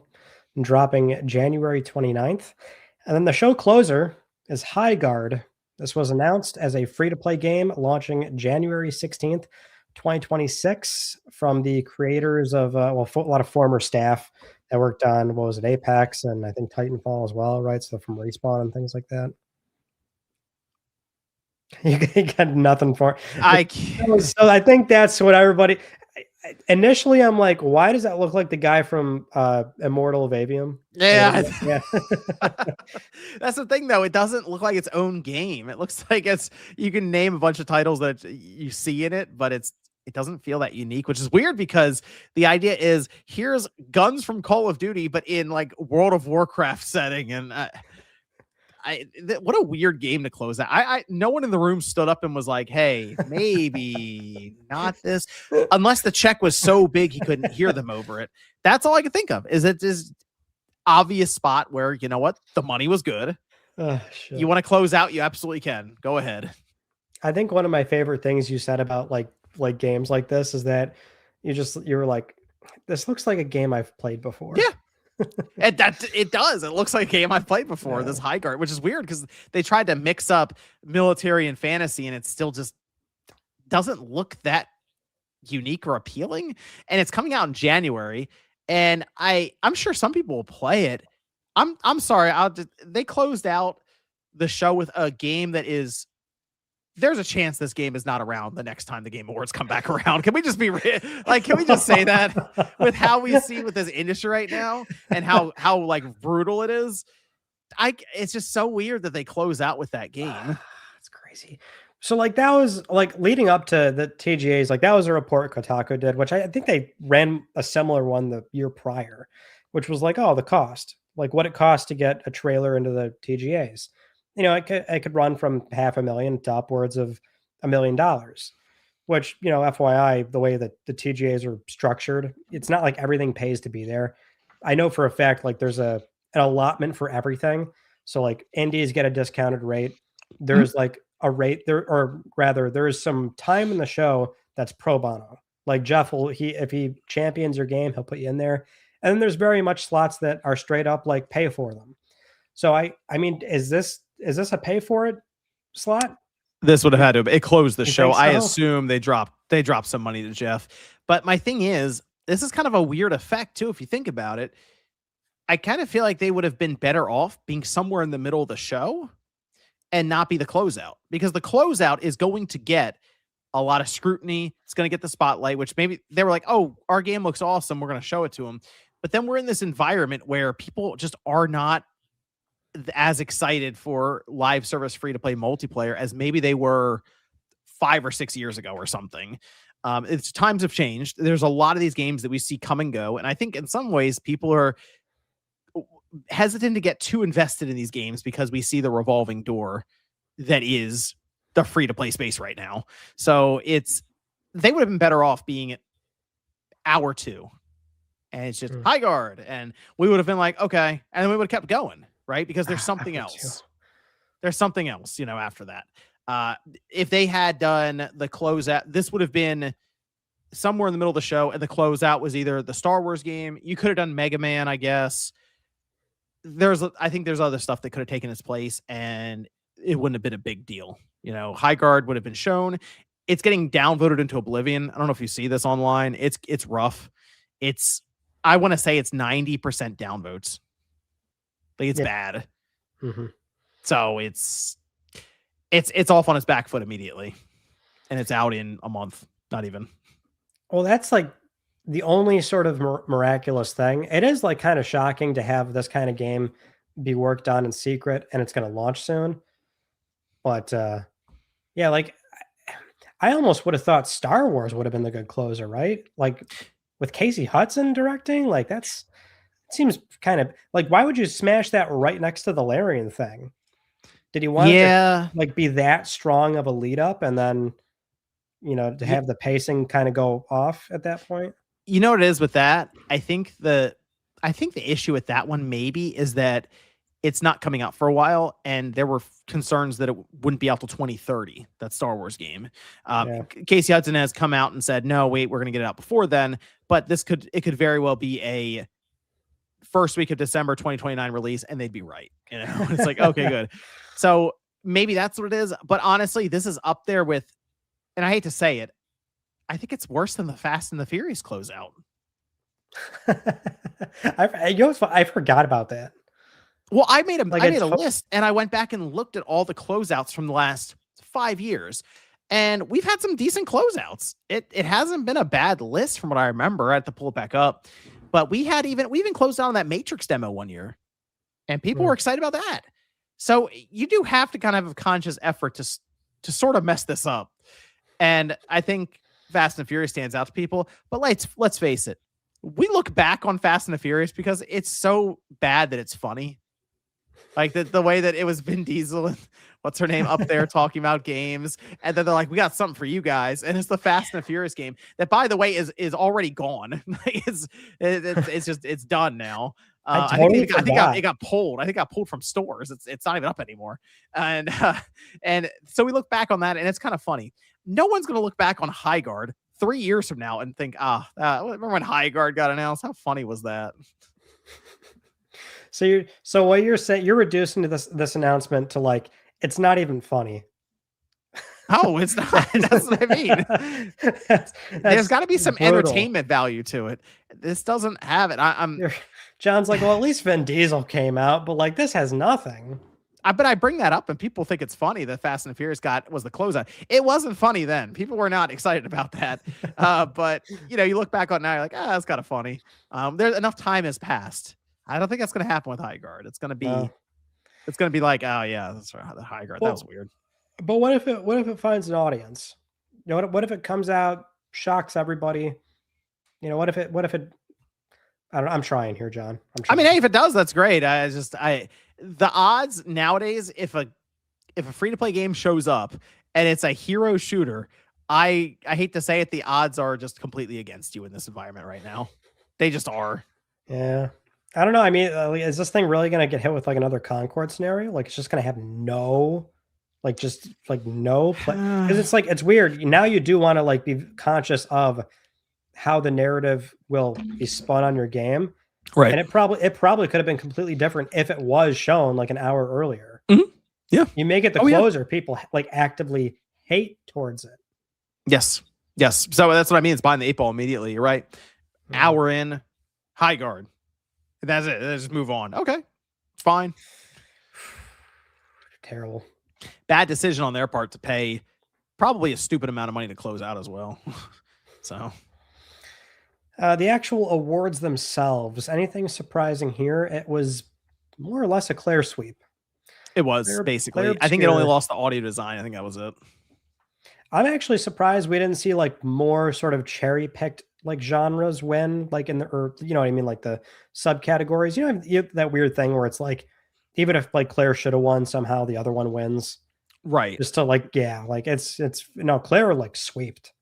dropping January 29th. And then the show closer is High Guard. This was announced as a free-to-play game launching January 16th, 2026 from the creators of a lot of former staff that worked on Apex and I think Titanfall as well, right? So from Respawn and things like that. You got nothing for it. I can't. So I think that's what everybody. Initially, I'm like, why does that look like the guy from Immortal of Avium? Yeah. Yeah. That's the thing, though. It doesn't look like its own game. It looks like you can name a bunch of titles that you see in it, but it doesn't feel that unique, which is weird because the idea is here's guns from Call of Duty, but in like World of Warcraft setting. And what a weird game to close out. No one in the room stood up and was like, hey, maybe not this, unless the check was so big he couldn't hear them over it. That's all I could think of. Is it this obvious spot where, you know what, the money was good. You want to close out, you absolutely can. Go ahead. I think one of my favorite things you said about like games like this is that you were like, this looks like a game I've played before. Yeah. And it does. It looks like a game I've played before. Yeah. This High Guard, which is weird because they tried to mix up military and fantasy, and it still just doesn't look that unique or appealing. And it's coming out in January, and I'm sure some people will play it. I'm sorry. They closed out the show with a game that is. There's a chance this game is not around the next time the Game Awards come back around. Can we just be like, can we just say that with how we see with this industry right now and how like brutal it is? It's just so weird that they close out with that game. It's crazy. So like that was like leading up to the TGAs, like that was a report Kotaku did, which I think they ran a similar one the year prior, which was like, oh, the cost, like what it costs to get a trailer into the TGAs. You know, it could run from $500,000 to upwards of $1 million, which, you know, FYI, the way that the TGAs are structured, it's not like everything pays to be there. I know for a fact, like there's an allotment for everything. So like indies get a discounted rate. There's like a rate there, or rather there is some time in the show that's pro bono. Like Jeff if he champions your game, he'll put you in there. And then there's very much slots that are straight up like pay for them. So I mean, is this a pay for it slot? This would have had to. It closed the show. So? I assume they dropped some money to Jeff. But my thing is, this is kind of a weird effect too. If you think about it, I kind of feel like they would have been better off being somewhere in the middle of the show and not be the closeout, because the closeout is going to get a lot of scrutiny. It's going to get the spotlight, which maybe they were like, oh, our game looks awesome, we're going to show it to them. But then we're in this environment where people just are not as excited for live service free to play multiplayer as maybe they were 5 or 6 years ago or something. It's times have changed. There's a lot of these games that we see come and go. And I think in some ways people are hesitant to get too invested in these games because we see the revolving door that is the free to play space right now. So they would have been better off being hour 2 and it's just High Guard. And we would have been like, okay. And then we would have kept going. Right? Because there's something else. There's something else, you know, after that. If they had done the closeout, this would have been somewhere in the middle of the show, and the closeout was either the Star Wars game. You could have done Mega Man, I guess. I think there's other stuff that could have taken its place, and it wouldn't have been a big deal. You know, High Guard would have been shown. It's getting downvoted into oblivion. I don't know if you see this online. It's rough. I want to say it's 90% downvotes. Like it's bad. Mm-hmm. So it's off on its back foot immediately, and it's out in a month. Not even. Well, that's like the only sort of miraculous thing. It is like kind of shocking to have this kind of game be worked on in secret, and it's going to launch soon. But yeah, like I almost would have thought Star Wars would have been the good closer, right? Like with Casey Hudson directing, like seems kind of like, why would you smash that right next to the Larian thing? Did he want to like be that strong of a lead up and then, you know, to have the pacing kind of go off at that point? You know what it is with that? I think the issue with that one maybe is that it's not coming out for a while, and there were concerns that it wouldn't be out till 2030, that Star Wars game. Casey Hudson has come out and said, no, wait, we're going to get it out before then, but it could very well be a first week of December 2029 release, and they'd be right. You know, it's like, okay, good. So maybe that's what it is. But honestly, this is up there with, and I hate to say it, I think it's worse than the Fast and the Furious closeout. I forgot about that. Well, I made a list, and I went back and looked at all the closeouts from the last 5 years. And we've had some decent closeouts. It hasn't been a bad list from what I remember. I had to pull it back up. But we even closed down on that Matrix demo one year. And people were excited about that. So you do have to kind of have a conscious effort to sort of mess this up. And I think Fast and Furious stands out to people. But let's face it. We look back on Fast and the Furious because it's so bad that it's funny. Like the way that it was Vin Diesel and what's her name up there talking about games. And then they're like, we got something for you guys. And it's the Fast and the Furious game that, by the way, is already gone. It's done now. I think it got pulled. I think it got pulled from stores. It's not even up anymore. And so we look back on that and it's kind of funny. No one's going to look back on High Guard 3 years from now and think, remember when High Guard got announced? How funny was that? So what you're saying, you're reducing to this announcement to like, it's not even funny. Oh, it's not. That's what I mean. There's got to be some brutal entertainment value to it. This doesn't have it. John's like, well, at least Vin Diesel came out, but like this has nothing. But I bring that up and people think it's funny that Fast and the Furious was the closeout. It wasn't funny then. People were not excited about that. But you look back on it now, you're like, that's kind of funny. There's enough time has passed. I don't think that's going to happen with High Guard. It's going to be like, oh yeah, that's right, the High Guard. That was weird. But what if it finds an audience? What if it comes out, shocks everybody? What if it I don't know. I'm trying here, John. I mean, hey, if it does, that's great. The odds nowadays, if a free-to-play game shows up and it's a hero shooter, I hate to say it, the odds are just completely against you in this environment right now. They just are. Yeah. I don't know. I mean, is this thing really going to get hit with like another Concord scenario? Like it's just going to have no play, because it's like, it's weird. Now you do want to like be conscious of how the narrative will be spun on your game. Right. And it probably could have been completely different if it was shown like an hour earlier. Mm-hmm. Yeah. You make it the closer, people like actively hate towards it. Yes. So that's what I mean. It's behind the 8 ball immediately. You're right. Mm-hmm. Hour in, High Guard. That's it. Let's just move on. Okay. It's fine. Terrible. Bad decision on their part to pay probably a stupid amount of money to close out as well. So the actual awards themselves, anything surprising here? It was more or less a Claire sweep. It was basically. I think it only lost the audio design. I think that was it. I'm actually surprised we didn't see like more sort of cherry picked like genres win, like in the, or you know what I mean, like the subcategories. You have that weird thing where it's like, even if like Claire should have won, somehow the other one wins. Right. Just to like, yeah, like it's Claire like sweeped.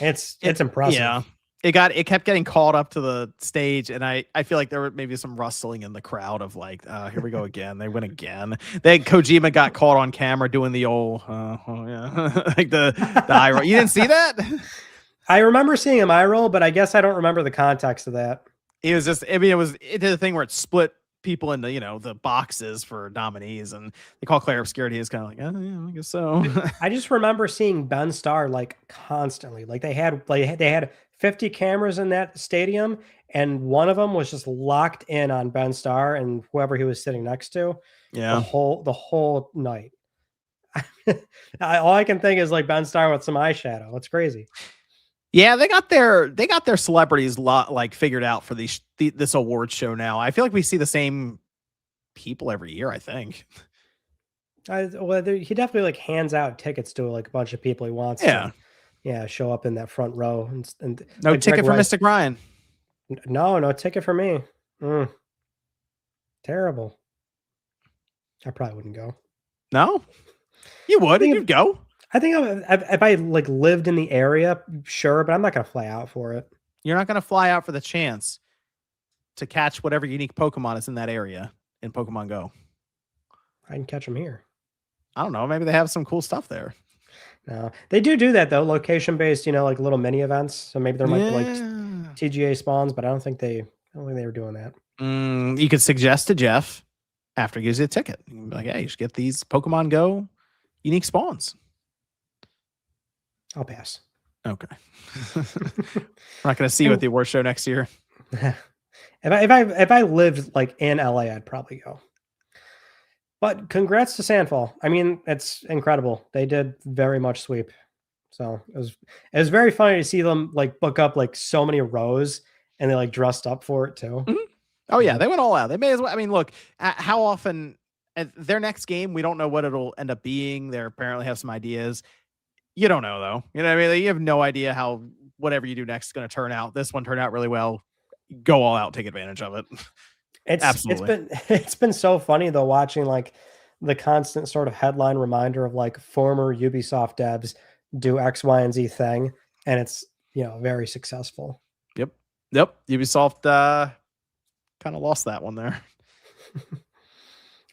It's impressive. Yeah. It kept getting called up to the stage, and I feel like there were maybe some rustling in the crowd of like, here we go again. They win again. Then Kojima got caught on camera doing the old, like the eye roll. You didn't see that? I remember seeing him eye roll, but I guess I don't remember the context of that. It was just, I mean, it did a thing where it split people into, the boxes for nominees, and they call Claire obscurity is kind of like, oh, yeah, I guess so. I just remember seeing Ben Starr like constantly, like they had 50 cameras in that stadium, and one of them was just locked in on Ben Starr and whoever he was sitting next to. Yeah, the whole night. All I can think is like Ben Starr with some eyeshadow. It's crazy. Yeah, they got their celebrities like figured out for this award show now. I feel like we see the same people every year. I think. He definitely like hands out tickets to like a bunch of people he wants. Yeah. To, show up in that front row and no like ticket for Mystic Ryan. No ticket for me. Terrible. I probably wouldn't go. No, you would. You'd go. I think if I like lived in the area, sure, but I'm not going to fly out for it. You're not going to fly out for the chance to catch whatever unique Pokemon is in that area in Pokemon Go. I can catch them here. I don't know. Maybe they have some cool stuff there. No, they do that though. Location based, like little mini events. So maybe there might be like TGA spawns, but I don't think they were doing that. You could suggest to Jeff after he gives you a ticket. You can be like, hey, you should get these Pokemon Go unique spawns. I'll pass. Okay. We're not going to see you at the award show next year. If I lived like in LA, I'd probably go. But congrats to Sandfall. I mean, it's incredible. They did very much sweep. So it was very funny to see them like book up like so many rows and they like dressed up for it too. Mhm. Oh yeah, they went all out. They may as well. I mean, look, how often at their next game, we don't know what it'll end up being. They apparently have some ideas. You don't know though. You know what I mean? Like, you have no idea how whatever you do next is going to turn out. This one turned out really well. Go all out, take advantage of it. Absolutely. It's been so funny though watching like the constant sort of headline reminder of like former Ubisoft devs do X, Y, and Z thing, and it's very successful. Yep. Ubisoft kind of lost that one there.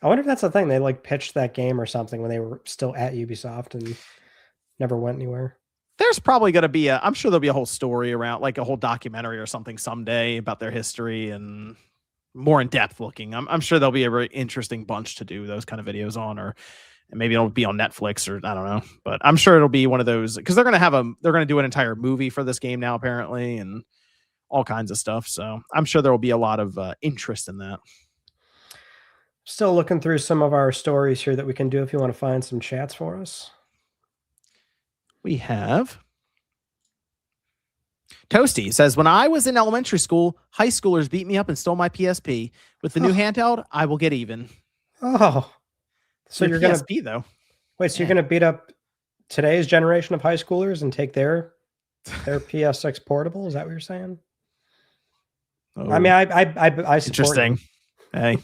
I wonder if that's the thing. They like pitched that game or something when they were still at Ubisoft and never went anywhere. There's probably going to be I'm sure there'll be a whole story around like a whole documentary or something someday about their history and more in depth looking. I'm sure there'll be a very interesting bunch to do those kind of videos on, or maybe it'll be on Netflix or I don't know, but I'm sure it'll be one of those because they're going to do an entire movie for this game now apparently and all kinds of stuff. So I'm sure there will be a lot of interest in that. Still looking through some of our stories here that we can do if you want to find some chats for us. We have Toasty says, when I was in elementary school, high schoolers beat me up and stole my PSP. With the new handheld, I will get even. Oh, so you're going to though. Wait, so you're going to beat up today's generation of high schoolers and take their PS6 portable? Is that what you're saying? Oh, I mean, I support interesting. Hey.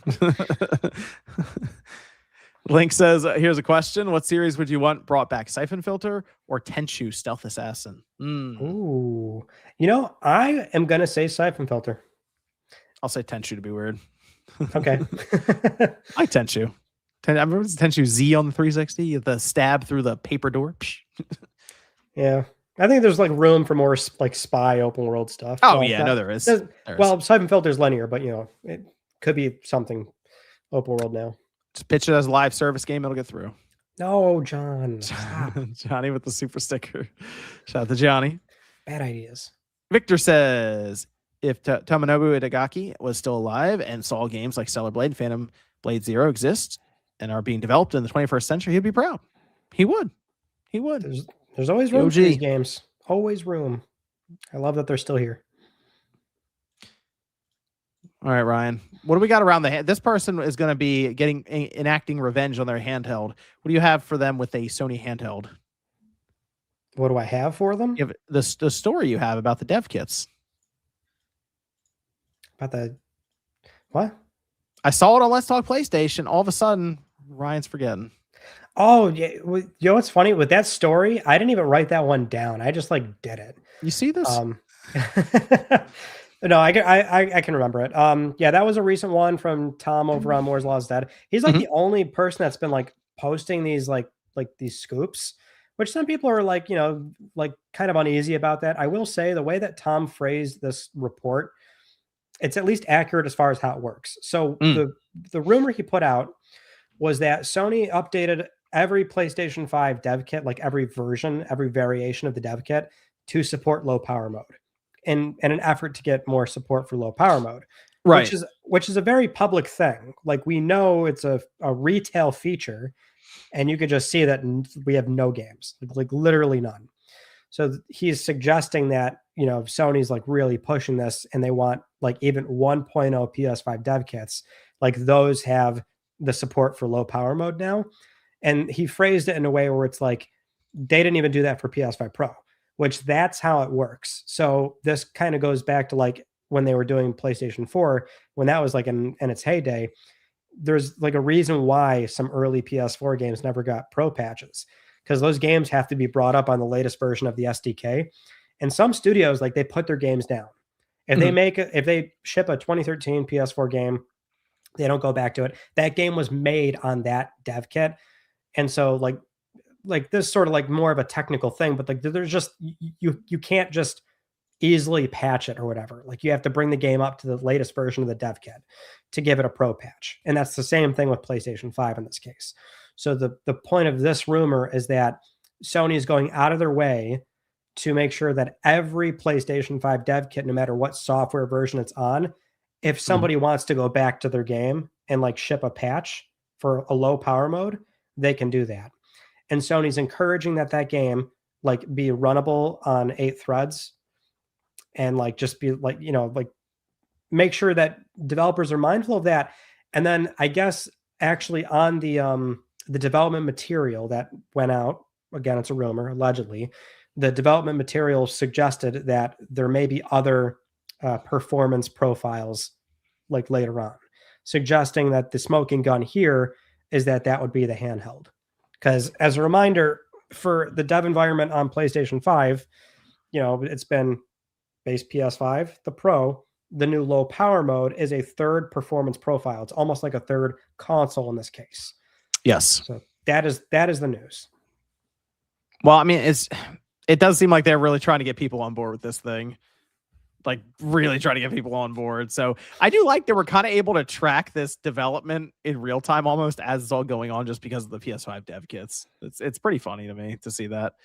Link says, here's a question. What series would you want brought back? Siphon Filter or Tenchu Stealth Assassin? Ooh. I am going to say Siphon Filter. I'll say Tenchu to be weird. Okay. I like Tenchu. I remember Tenchu Z on the 360, the stab through the paper door. Yeah. I think there's like room for more like spy open world stuff. Oh, well, yeah. No, there is. Well, Siphon Filter is linear, but it could be something open world now. Just pitch it as a live service game. It'll get through. No, John. Johnny with the super sticker. Shout out to Johnny. Bad ideas. Victor says, if Tomonobu Itagaki was still alive and saw games like Stellar Blade and Phantom Blade Zero exist and are being developed in the 21st century, he'd be proud. He would. There's always room for these games. Always room. I love that they're still here. All right, Ryan. What do we got around the hand? This person is going to be enacting revenge on their handheld. What do you have for them with a Sony handheld? What do I have for them? You have the story you have about the dev kits. About the what? I saw it on Let's Talk PlayStation. All of a sudden, Ryan's forgetting. Oh, yeah. What's funny with that story? I didn't even write that one down. I just like did it. You see this? No, I can remember it. Yeah, that was a recent one from Tom over on Moore's Law is Dead. He's like the only person that's been like posting these like these scoops, which some people are like, like kind of uneasy about that. I will say the way that Tom phrased this report, it's at least accurate as far as how it works. So the rumor he put out was that Sony updated every PlayStation 5 dev kit, like every version, every variation of the dev kit to support low power mode. In an effort to get more support for low power mode, right? Which is a very public thing. Like we know it's a retail feature, and you could just see that we have no games, like literally none. So he's suggesting that Sony's like really pushing this, and they want like even 1.0 PS5 dev kits, like those have the support for low power mode now. And he phrased it in a way where it's like they didn't even do that for PS5 Pro. Which that's how it works. So this kind of goes back to like when they were doing PlayStation 4, when that was like in its heyday, there's like a reason why some early PS4 games never got pro patches because those games have to be brought up on the latest version of the SDK. And some studios, like they put their games down. If if they ship a 2013 PS4 game, they don't go back to it. That game was made on that dev kit. And so like this sort of like more of a technical thing, but like there's just you can't just easily patch it or whatever. Like you have to bring the game up to the latest version of the dev kit to give it a pro patch. And that's the same thing with PlayStation 5 in this case. So the point of this rumor is that Sony is going out of their way to make sure that every PlayStation 5 dev kit, no matter what software version it's on, if somebody wants to go back to their game and like ship a patch for a low power mode, they can do that. And Sony's encouraging that game like be runnable on 8 threads and like just be like, like make sure that developers are mindful of that. And then I guess actually on the development material that went out, again, it's a rumor, allegedly, the development material suggested that there may be other performance profiles like later on, suggesting that the smoking gun here is that would be the handheld. Because as a reminder, for the dev environment on PlayStation 5, it's been base PS5, the Pro, the new low power mode is a third performance profile. It's almost like a third console in this case. Yes. So that is the news. Well, I mean, it does seem like they're really trying to get people on board with this thing. Like really trying to get people on board. So I do like that we're kind of able to track this development in real time almost as it's all going on just because of the PS5 dev kits. It's pretty funny to me to see that.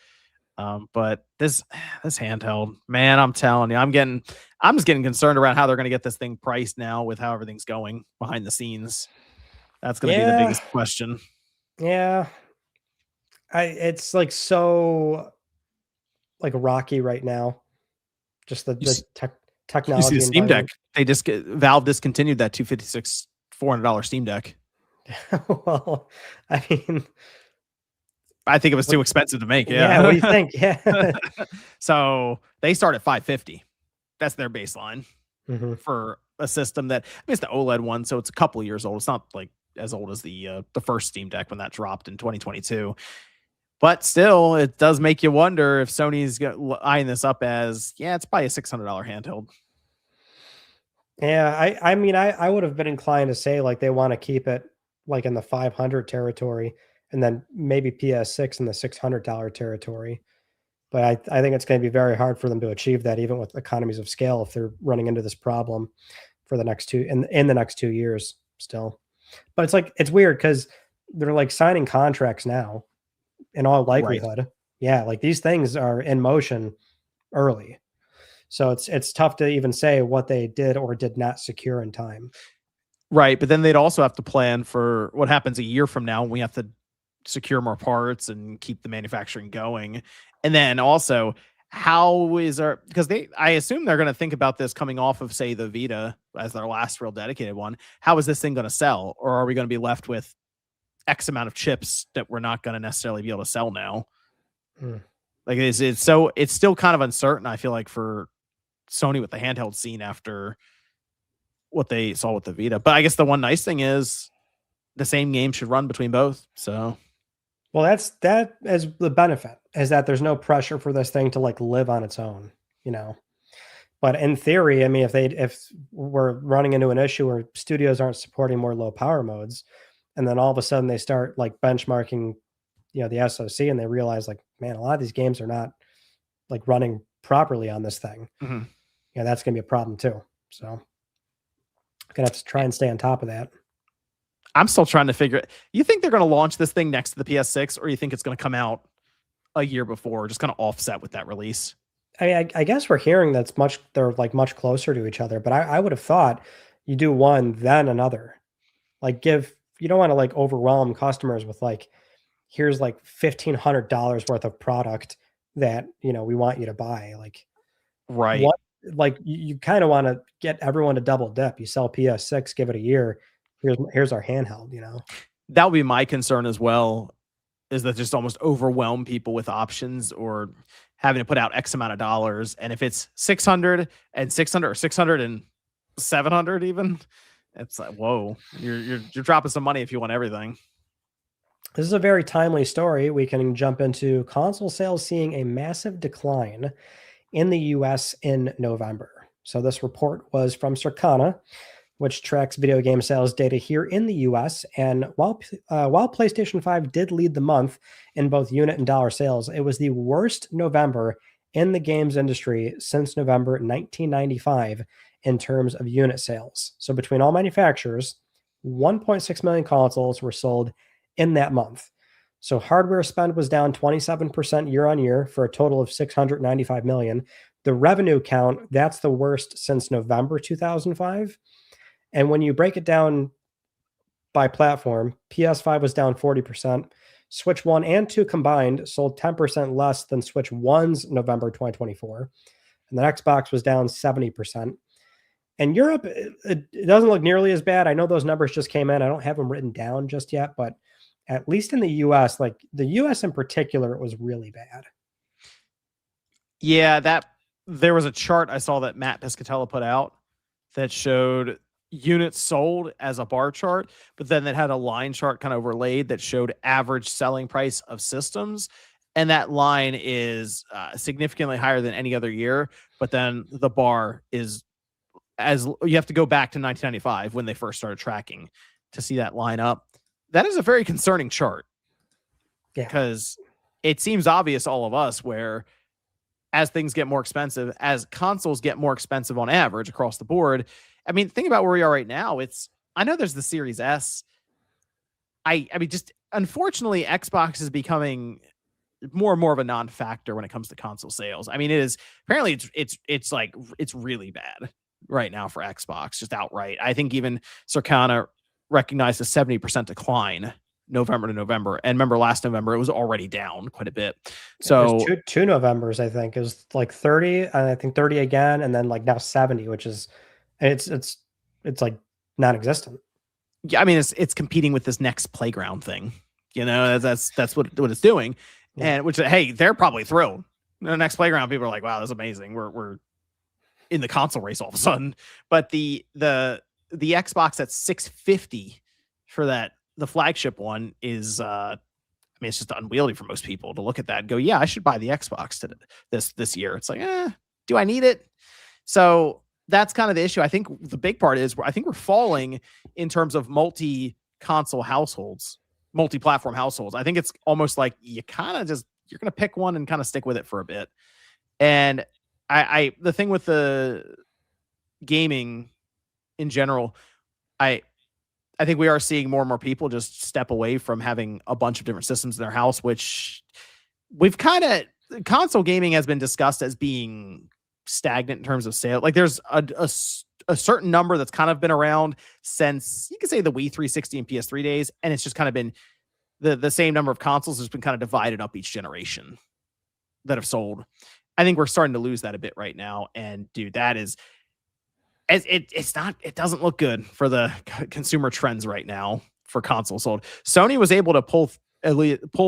But this handheld, man, I'm telling you, I'm just getting concerned around how they're going to get this thing priced now with how everything's going behind the scenes. That's going to be the biggest question. Yeah. It's like so like rocky right now. Just the technology. You see the Steam Deck. Valve discontinued that $256 $400 Steam Deck. Well, I mean, I think it was too expensive to make. Yeah. What do you think? Yeah. So they start at $550. That's their baseline for a system that, I mean, it's the OLED one, so it's a couple of years old. It's not like as old as the first Steam Deck when that dropped in 2022. But still, it does make you wonder if Sony's eyeing this up as, it's probably a $600 handheld. Yeah, I mean, I would have been inclined to say like they want to keep it like in the 500 territory, and then maybe PS6 in the $600 territory. But I think it's going to be very hard for them to achieve that, even with economies of scale, if they're running into this problem for the next in the next 2 years still. But it's like, it's weird because they're like signing contracts now in all likelihood. Right. Yeah, like these things are in motion early. So it's tough to even say what they did or did not secure in time. Right, but then they'd also have to plan for what happens a year from now when we have to secure more parts and keep the manufacturing going. And then also, because I assume they're going to think about this coming off of, say, the Vita as their last real dedicated one. How is this thing going to sell? Or are we going to be left with X amount of chips that we're not going to necessarily be able to sell now? Like it's still kind of uncertain, I feel like, for Sony with the handheld scene after what they saw with the Vita. But I guess the one nice thing is the same game should run between both. So, well, that is the benefit, is that there's no pressure for this thing to like live on its own, But in theory, I mean, if we're running into an issue where studios aren't supporting more low power modes, and then all of a sudden they start like benchmarking, the SoC, and they realize like, man, a lot of these games are not like running properly on this thing. That's going to be a problem too. So gonna have to try and stay on top of that. I'm still trying to figure it. You think they're going to launch this thing next to the PS6, or you think it's going to come out a year before, just kind of offset with that release? I mean, I guess we're hearing they're like much closer to each other, but I would have thought you do one, then another. Like you don't want to like overwhelm customers with like, here's like $1,500 worth of product that, we want you to buy. Like, right. Like you kind of want to get everyone to double dip. You sell PS6, give it a year. Here's our handheld, That would be my concern as well, is that just almost overwhelm people with options or having to put out X amount of dollars. And if it's 600 and 600 or 600 and 700 even, it's like, whoa, you're dropping some money if you want everything. This is a very timely story. We can jump into console sales seeing a massive decline in the US in November. So this report was from Circana, which tracks video game sales data here in the US. And while PlayStation 5 did lead the month in both unit and dollar sales, it was the worst November in the games industry since November 1995 in terms of unit sales. So between all manufacturers, 1.6 million consoles were sold in that month. So hardware spend was down 27% year on year for a total of 695 million. The revenue count, that's the worst since November 2005. And when you break it down by platform, PS5 was down 40%. Switch 1 and 2 combined sold 10% less than Switch 1's November 2024. And the Xbox was down 70%. In Europe, it doesn't look nearly as bad. I know those numbers just came in. I don't have them written down just yet, but at least in the US, like the US in particular, it was really bad. Yeah, there was a chart I saw that Matt Piscatella put out that showed units sold as a bar chart, but then it had a line chart kind of overlaid that showed average selling price of systems. And that line is significantly higher than any other year. But then the bar is, as you have to go back to 1995 when they first started tracking to see that line up. That is a very concerning chart. Yeah. Because it seems obvious to all of us where as things get more expensive, as consoles get more expensive on average across the board. I mean, think about where we are right now. I know there's the Series S. I mean, just unfortunately, Xbox is becoming more and more of a non-factor when it comes to console sales. I mean, it is apparently it's really bad right now for Xbox, just outright. I think even Circana recognized a 70% decline November to November. And remember last November, it was already down quite a bit. So two Novembers, I think, is like 30, and I think 30 again, and then like now 70, which is it's like non-existent. Yeah, I mean, it's competing with this next Playground thing. You know, that's what it's doing. Yeah. And which, hey, they're probably thrilled. The next Playground, people are like, wow, that's amazing. We're in the console race all of a sudden. But the Xbox at $650 for the flagship one is I mean, it's just unwieldy for most people to look at that and go, yeah, I should buy the Xbox this year. It's like, do I need it? So that's kind of the issue. I think the big part is I think we're falling in terms of multi-console households, multi-platform households. I think it's almost like you kind of you're going to pick one and kind of stick with it for a bit. And the thing with the gaming in general, I think we are seeing more and more people just step away from having a bunch of different systems in their house, which console gaming has been discussed as being stagnant in terms of sale. Like there's a certain number that's kind of been around since, you could say, the Wii 360 and PS3 days. And it's just kind of been the same number of consoles has been kind of divided up each generation that have sold. I think we're starting to lose that a bit right now. And dude, that is, it doesn't look good for the consumer trends right now for console sold. Sony was able to pull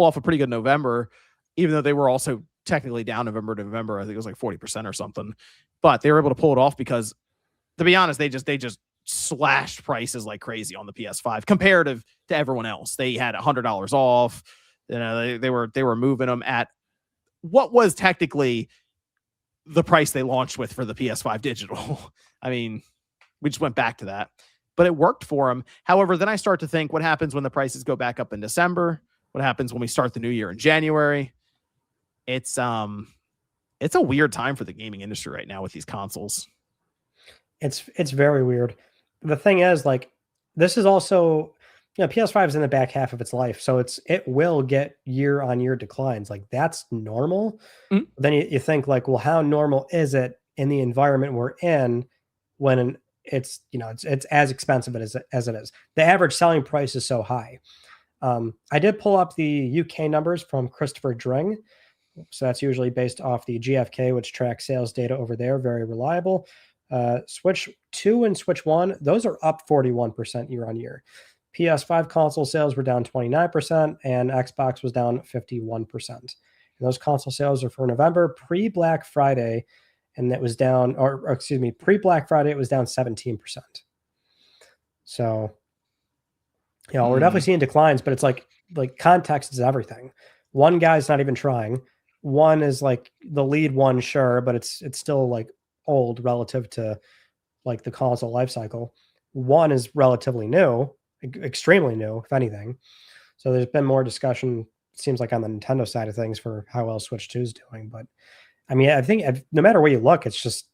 off a pretty good November, even though they were also technically down November to November. I think it was like 40% or something, but they were able to pull it off because, to be honest, they just slashed prices like crazy on the PS5 comparative to everyone else. They had $100 off. You know, they were moving them at what was technically the price they launched with for the PS5 digital. I mean, we just went back to that, but it worked for them. However, then I start to think, what happens when the prices go back up in December? What happens when we start the new year in January? It's a weird time for the gaming industry right now with these consoles. It's very weird. The thing is, like, this is also, you know, PS5 is in the back half of its life, so it will get year-on-year declines. Like, that's normal. Mm-hmm. Then you think, like, well, how normal is it in the environment we're in when it's, you know, it's as expensive as it is? The average selling price is so high. I did pull up the UK numbers from Christopher Dring. So that's usually based off the GfK, which tracks sales data over there. Very reliable. Switch 2 and Switch 1, those are up 41% year on year. PS5 console sales were down 29% and Xbox was down 51%. And those console sales are for November pre-Black Friday, and it was down, or excuse me, pre-Black Friday, it was down 17%. So, you know, we're definitely seeing declines, but it's like context is everything. One guy's not even trying. One is like the lead one, sure, but it's still like old relative to like the console life cycle. One is relatively new, extremely new, if anything. So there's been more discussion, it seems like, on the Nintendo side of things for how well Switch 2 is doing. But I mean, I think no matter where you look, it's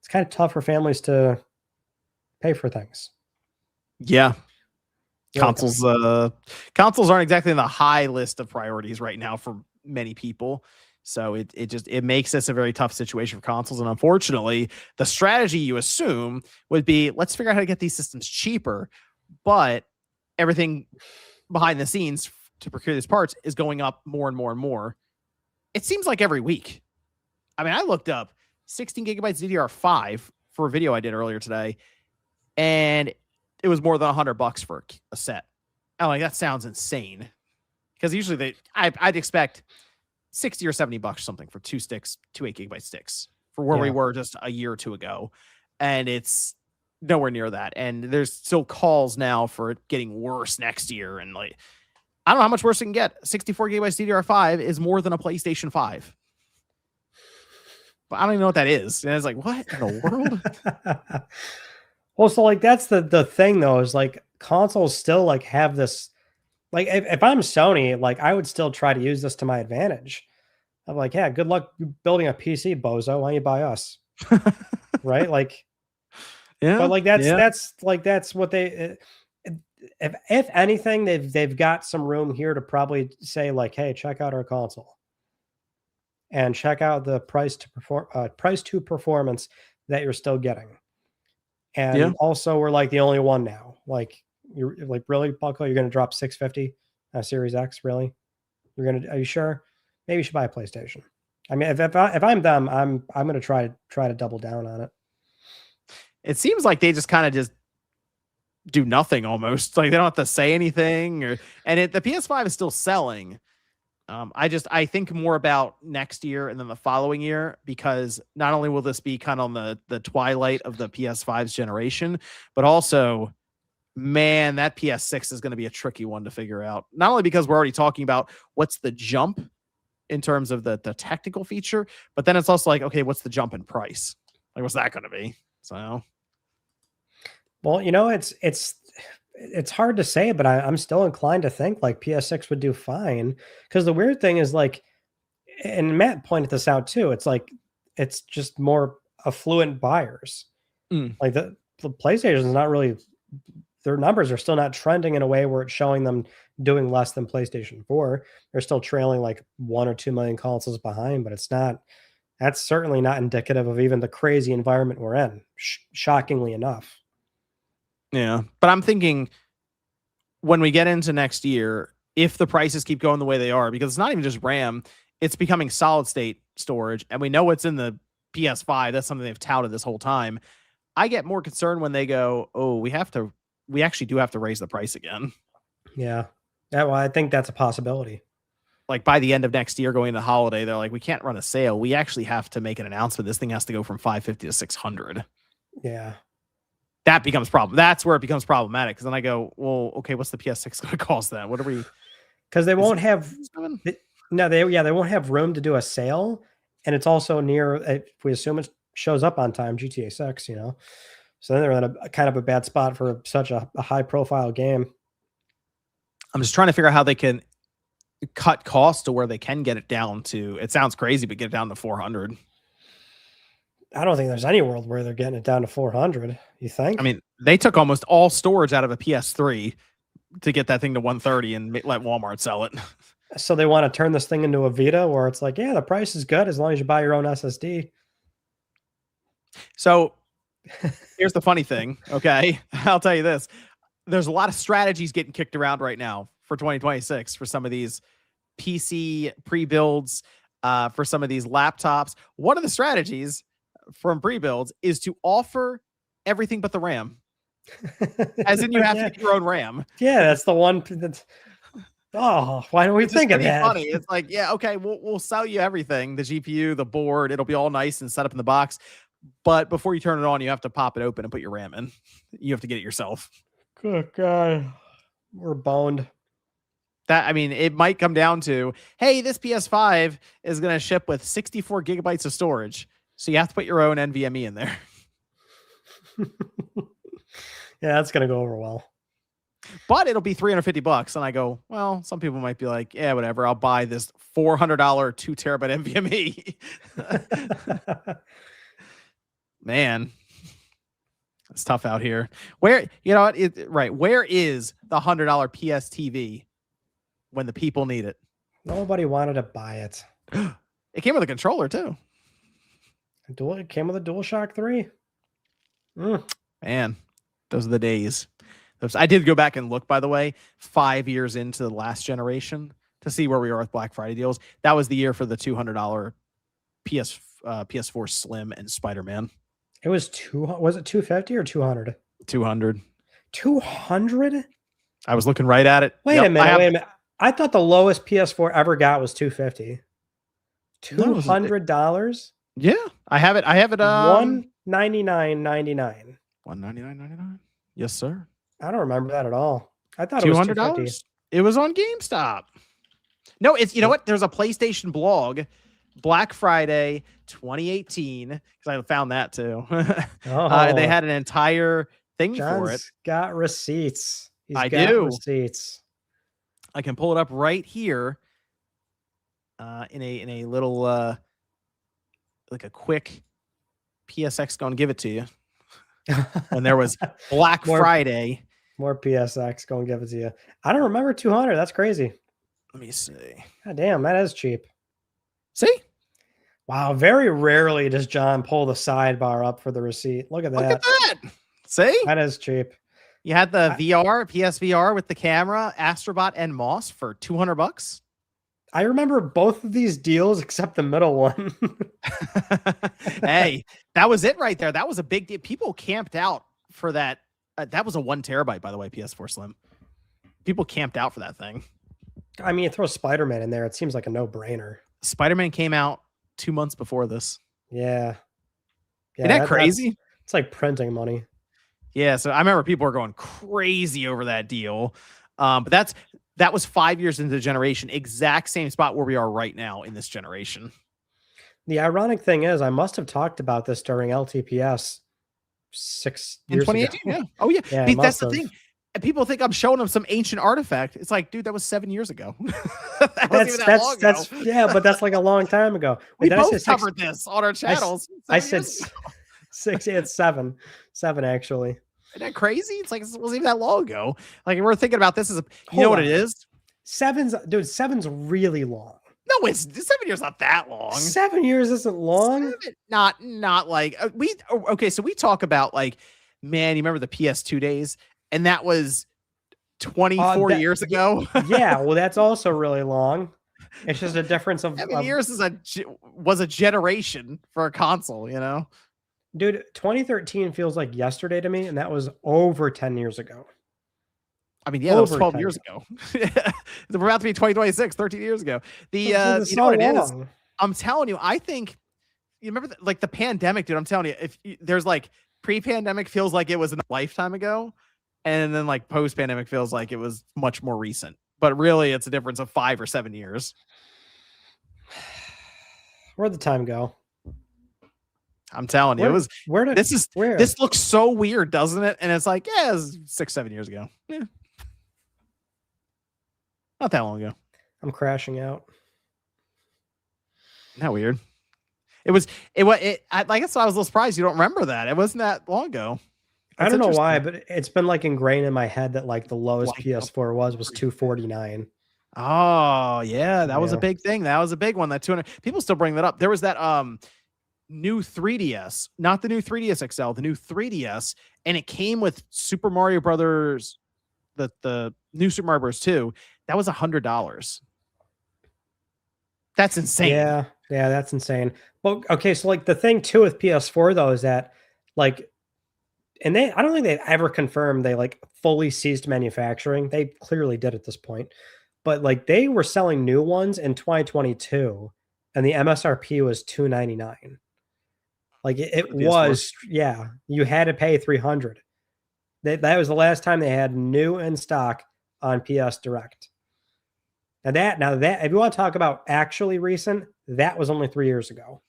kind of tough for families to pay for things. Yeah. Consoles aren't exactly on the high list of priorities right now for many people. So it makes this a very tough situation for consoles. And unfortunately, the strategy you assume would be, let's figure out how to get these systems cheaper. But everything behind the scenes to procure these parts is going up more and more and more. It seems like every week. I mean, I looked up 16 gigabytes DDR5 for a video I did earlier today, and it was more than $100 for a set. I'm like, that sounds insane. Because usually I'd expect 60 or $70 something for 2 sticks, 2 8 GB sticks for where we were just a year or two ago. And it's nowhere near that. And there's still calls now for it getting worse next year. And like, I don't know how much worse it can get. 64 gigabytes DDR5 is more than a PlayStation 5. But I don't even know what that is. And it's like, what in the world? Well, so like that's the thing though, is like consoles still like have this, like if I'm Sony, like I would still try to use this to my advantage. I'm like, yeah, good luck building a PC, bozo. Why don't you buy us? Right? Like, yeah. But like that's what they. If anything, they've got some room here to probably say like, hey, check out our console, and check out the price to performance that you're still getting. And also, we're like the only one now. Like, you're like, really, Bucko, you're going to drop $650 Series X? Really? Are you sure? Maybe you should buy a PlayStation. I mean, if I'm them, I'm going to try to double down on it. It seems like they just kind of just do nothing almost. Like they don't have to say anything, the PS5 is still selling. I think more about next year and then the following year, because not only will this be kind of on the twilight of the PS5's generation, but also, man, that PS6 is going to be a tricky one to figure out. Not only because we're already talking about what's the jump in terms of the technical feature, but then it's also like, okay, what's the jump in price? Like, what's that going to be? So, well, you know, it's hard to say, but I'm still inclined to think like PS6 would do fine. Because the weird thing is like, and Matt pointed this out too, it's like, it's just more affluent buyers. Like the PlayStation is not really, their numbers are still not trending in a way where it's showing them doing less than PlayStation 4. They're still trailing like 1 or 2 million consoles behind, but that's certainly not indicative of even the crazy environment we're in, shockingly enough. Yeah, but I'm thinking when we get into next year, if the prices keep going the way they are, because it's not even just RAM, it's becoming solid state storage, and we know what's in the PS5. That's something they've touted this whole time. I get more concerned when they go, oh, we actually do have to raise the price again. Yeah. Well, I think that's a possibility. Like by the end of next year, going into holiday, they're like, we can't run a sale. We actually have to make an announcement. This thing has to go from $550 to $600. Yeah. That becomes problem. That's where it becomes problematic. Because then I go, well, okay, what's the PS6 going to cost then? What are we? Because they won't have. They won't have room to do a sale, and it's also near. If we assume it shows up on time, GTA 6, you know, so then they're in a kind of a bad spot for such a high profile game. I'm just trying to figure out how they can cut costs to where they can get it down to. It sounds crazy, but get it down to 400. I don't think there's any world where they're getting it down to 400. You think? I mean, they took almost all storage out of a PS3 to get that thing to 130 and let Walmart sell it. So they want to turn this thing into a Vita where it's like, yeah, the price is good as long as you buy your own SSD. So here's the funny thing. Okay. I'll tell you this. There's a lot of strategies getting kicked around right now for 2026 for some of these PC pre-builds, for some of these laptops. One of the strategies from pre-builds is to offer everything but the RAM. As in you have to get your own RAM. Yeah, that's the one that's why don't we think of that? Funny. It's like, yeah, okay, we'll sell you everything, the GPU, the board, it'll be all nice and set up in the box. But before you turn it on, you have to pop it open and put your RAM in. You have to get it yourself. Good God. We're boned. I mean, it might come down to, hey, this PS5 is going to ship with 64 gigabytes of storage. So you have to put your own NVMe in there. Yeah, that's going to go over well. But it'll be $350. And I go, well, some people might be like, yeah, whatever. I'll buy this $400 2 terabyte NVMe. Man, it's tough out here. Where, you know what? Right. Where is the $100 PS TV when the people need it? Nobody wanted to buy it. It came with a controller too. It came with a DualShock 3. Man, those are the days. I did go back and look, by the way, 5 years into the last generation to see where we are with Black Friday deals. That was the year for the $200 PS4 Slim and Spider-Man. It was was it 250 or 200? 200. 200? I was looking right at it. Wait a minute. I thought the lowest PS4 ever got was 250. $200? Yeah, I have it. $199.99. $199.99. Yes, sir. I don't remember that at all. I thought it was $200. It was on GameStop. No, it's, you know what? There's a PlayStation blog, Black Friday 2018, because I found that too. They had an entire thing for it. Got receipts. I do. Receipts. I can pull it up right here. In a little like a quick PSX going to give it to you. When there was Black Friday. More PSX going to give it to you. I don't remember 200. That's crazy. Let me see. God damn, that is cheap. See? Wow, very rarely does John pull the sidebar up for the receipt. Look at that. Look at that. See? That is cheap. You had the PSVR with the camera, Astrobot and Moss for $200. I remember both of these deals except the middle one. Hey, that was it right there. That was a big deal. People camped out for that. That was a 1 terabyte, by the way, PS4 Slim. People camped out for that thing. I mean, you throw Spider-Man in there, it seems like a no-brainer. Spider-Man came out 2 months before this. Yeah. Isn't that crazy? It's like printing money. Yeah, so I remember people were going crazy over that deal. But that was 5 years into the generation, exact same spot where we are right now in this generation. The ironic thing is, I must have talked about this during LTPS 6 years ago. 2018, yeah. Oh, yeah. That's the thing. People think I'm showing them some ancient artifact. It's like, dude, that was 7 years ago. Yeah, but that's like a long time ago. We both covered this on our channels. I said 6. It's 7. 7, actually. Isn't that crazy? It's like, it wasn't even that long ago. Like, we're thinking about this as you know what it is? 7's really long. No, 7 years not that long. 7 years isn't long. Not like okay. So we talk about like, man, you remember the PS2 days, and that was 24 years ago. Yeah, well, that's also really long. It's just a difference of 7 years was a generation for a console, you know. Dude, 2013 feels like yesterday to me, and that was over 10 years ago. I mean, yeah, that was 12 years ago. We're about to be 2026, 13 years ago. You know what it is? I'm telling you, I think, you remember like the pandemic, dude, I'm telling you, if there's like pre-pandemic feels like it was a lifetime ago, and then like post-pandemic feels like it was much more recent. But really, it's a difference of 5 or 7 years. Where'd the time go? I'm telling you, this looks so weird, doesn't it? And it's like, yeah, it was 6, 7 years ago. Yeah. Not that long ago. I'm crashing out. Isn't that weird? I guess I was a little surprised you don't remember that. It wasn't that long ago. I don't know why, but it's been like ingrained in my head that like the lowest PS4 was $249. Oh yeah, that was a big thing. That was a big one. That 200 people still bring that up. There was that new 3DS, not the new 3DS XL, the new 3DS, and it came with Super Mario Brothers, the new Super Mario Bros. 2. That was $100. That's insane. Yeah, that's insane. Well, okay, so like the thing too with PS4 though is that like, and I don't think they ever confirmed they like fully ceased manufacturing. They clearly did at this point, but like they were selling new ones in 2022, and the MSRP was $299. Like it was, yeah, you had to pay $300. That was the last time they had new in stock on PS Direct. Now that if you want to talk about actually recent, that was only 3 years ago.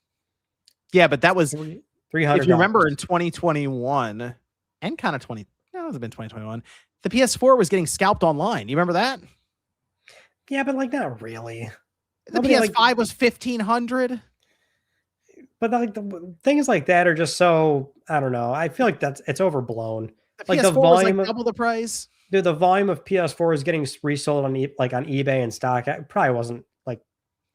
Yeah, but that was $300. If you remember in 2021 and kind of it was been 2021, the PS4 was getting scalped online. You remember that? Yeah, but like not really. The PS5 was $1,500. But like the things like that are just so, I don't know. I feel like it's overblown. The like PS4 the volume was like double the price. Dude, the volume of PS4 is getting resold on eBay and stock. It probably wasn't like,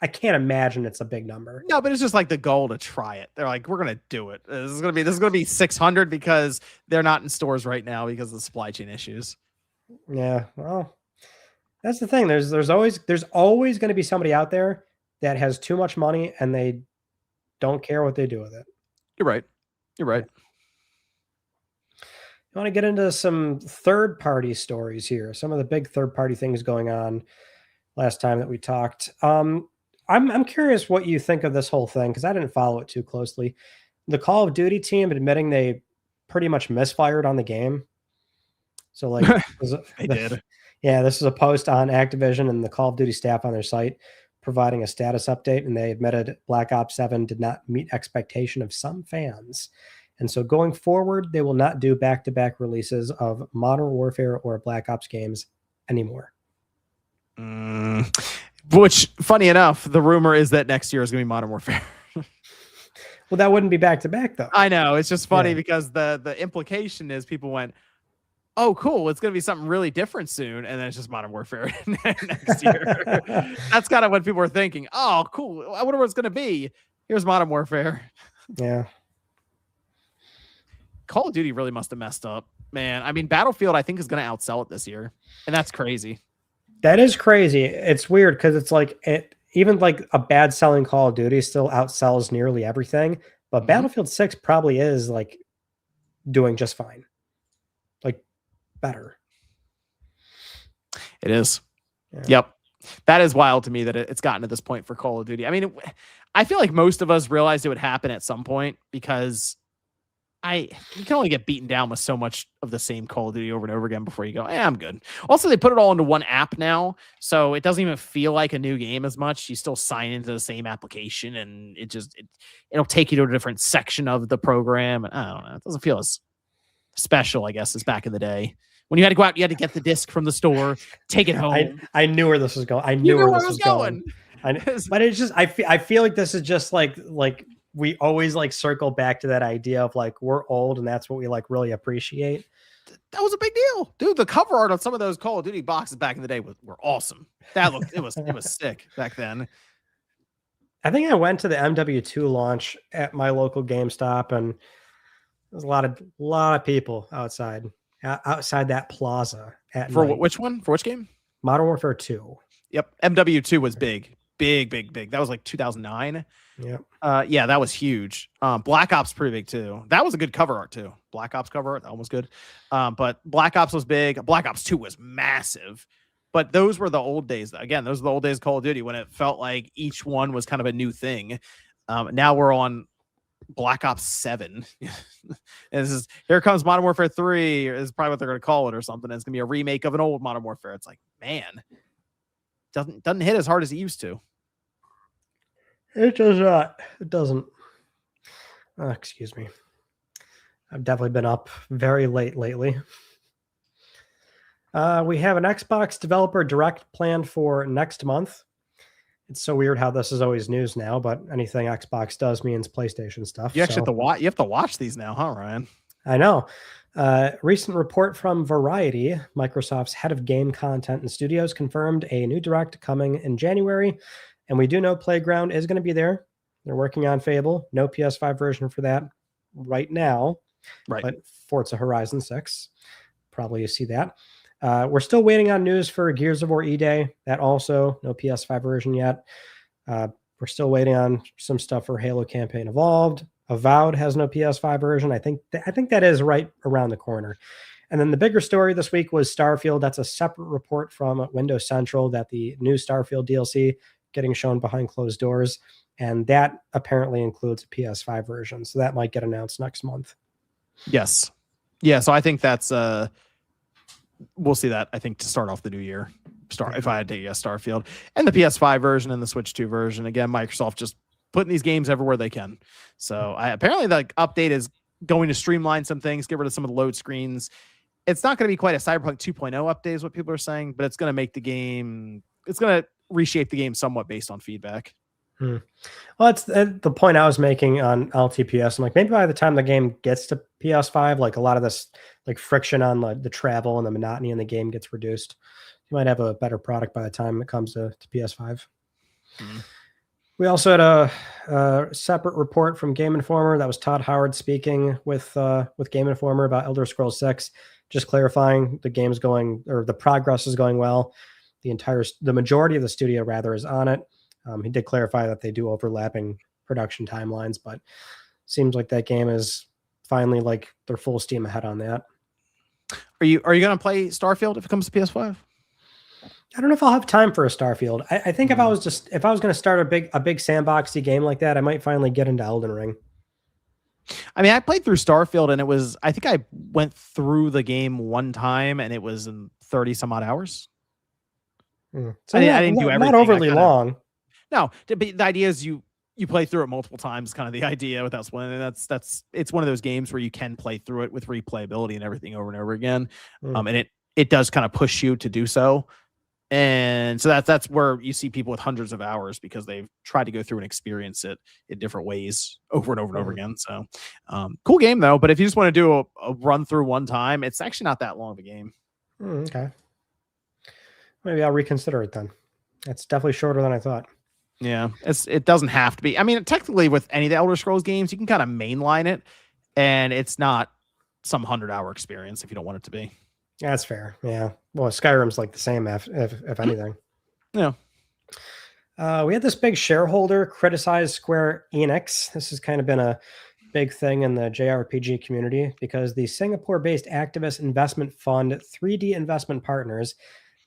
I can't imagine it's a big number. No, but it's just like the goal to try it. They're like, we're gonna do it. This is gonna be 600 because they're not in stores right now because of the supply chain issues. Yeah, well, that's the thing. There's always going to be somebody out there that has too much money and they don't care what they do with it. You're right. You're right. You want to get into some third-party stories here. Some of the big third-party things going on last time that we talked. I'm curious what you think of this whole thing because I didn't follow it too closely. The Call of Duty team admitting they pretty much misfired on the game. So like They did. Yeah, this is a post on Activision and the Call of Duty staff on their site providing a status update, and they admitted Black Ops 7 did not meet expectation of some fans. And so going forward, they will not do back-to-back releases of Modern Warfare or Black Ops games anymore. Which, funny enough, the rumor is that next year is going to be Modern Warfare. Well, that wouldn't be back-to-back, though. I know. It's just funny because the implication is people went, oh, cool, it's going to be something really different soon. And then it's just Modern Warfare next year. That's kind of what people were thinking. Oh, cool. I wonder what it's going to be. Here's Modern Warfare. Yeah. Call of Duty really must have messed up, man. I mean, Battlefield, I think, is going to outsell it this year. And that's crazy. That is crazy. It's weird because it's like even like a bad selling Call of Duty still outsells nearly everything. But Battlefield 6 probably is like doing just fine. Like better. It is. Yeah. Yep. That is wild to me that it's gotten to this point for Call of Duty. I mean, I feel like most of us realized it would happen at some point because you can only get beaten down with so much of the same Call of Duty over and over again before you go, I'm good. Also, they put it all into one app now, so it doesn't even feel like a new game as much. You still sign into the same application, and it'll take you to a different section of the program. And I don't know, it doesn't feel as special, I guess, as back in the day. When you had to go out, you had to get the disc from the store, take it home. I knew where this was going. I knew where this was going. But it's just, I feel like this is just like we always like circle back to that idea of like we're old and that's what we like really appreciate. That was a big deal, dude. The cover art on some of those Call of Duty boxes back in the day were awesome. It was sick back then. I think I went to the MW2 launch at my local GameStop, and there's a lot of people outside that plaza at night. Which one? For which game? Modern Warfare 2. Yep, MW2 was big. That was like 2009. Yep. Yeah, that was huge. Black Ops pretty big too. That was a good cover art too. Black Ops cover art, that one was good. But Black Ops was big. Black Ops 2 was massive. But those were the old days. Again, those are the old days of Call of Duty when it felt like each one was kind of a new thing. Now we're on Black Ops 7. And here comes Modern Warfare 3 is probably what they're going to call it or something. It's going to be a remake of an old Modern Warfare. It's like, man, doesn't hit as hard as it used to. It does not. It doesn't. Excuse me. I've definitely been up very late lately. We have an Xbox Developer Direct planned for next month. It's so weird how this is always news now, but anything Xbox does means PlayStation stuff. You actually have to watch these now, huh, Ryan? I know. Recent report from Variety, Microsoft's head of game content and studios, confirmed a new Direct coming in January. And we do know Playground is going to be there. They're working on Fable. No PS5 version for that right now. Right. But Forza Horizon 6. Probably you see that. We're still waiting on news for Gears of War E-Day. That also, no PS5 version yet. We're still waiting on some stuff for Halo Campaign Evolved. Avowed has no PS5 version. I think that is right around the corner. And then the bigger story this week was Starfield. That's a separate report from Windows Central that the new Starfield DLC getting shown behind closed doors, and that apparently includes a PS5 version, so that might get announced next month. Yes. Yeah, so I think that's we'll see that, I think, to start off the new year. If I had to guess, Starfield and the PS5 version and the Switch 2 version. Again, Microsoft just putting these games everywhere they can. So apparently the update is going to streamline some things, get rid of some of the load screens. It's not going to be quite a Cyberpunk 2.0 update is what people are saying, but it's going to make the game, it's going to reshape the game somewhat based on feedback. Well, that's the point I was making on LTPS. I'm like, maybe by the time the game gets to PS5, like a lot of this like friction on the travel and the monotony in the game gets reduced. You might have a better product by the time it comes to PS5. We also had a separate report from Game Informer. That was Todd Howard speaking with Game Informer about Elder Scrolls 6. just clarifying the game's going, or the progress is going well. The majority of the studio rather is on it. He did clarify that they do overlapping production timelines, but seems like that game is finally like they're full steam ahead on that. Are you going to play Starfield if it comes to PS5? I don't know if I'll have time for a Starfield. I think if I was going to start a big sandboxy game like that, I might finally get into Elden Ring. I mean, I played through Starfield and I think I went through the game one time and it was in 30 some odd hours. So I didn't do everything. Not overly long. No, but the idea is you play through it multiple times, kind of the idea without spoiling. It's one of those games where you can play through it with replayability and everything over and over again. And it does kind of push you to do so. And so that's where you see people with hundreds of hours because they've tried to go through and experience it in different ways over and over and over again. So cool game though. But if you just want to do a run through one time, it's actually not that long of a game. Okay. Maybe I'll reconsider it then. It's definitely shorter than I thought. Yeah, it doesn't have to be. I mean, technically with any of the Elder Scrolls games, you can kind of mainline it and it's not some 100-hour experience if you don't want it to be. That's fair. Yeah. Well, Skyrim's like the same, if anything. Yeah. We had this big shareholder criticize Square Enix. This has kind of been a big thing in the JRPG community because the Singapore-based activist investment fund 3D Investment Partners,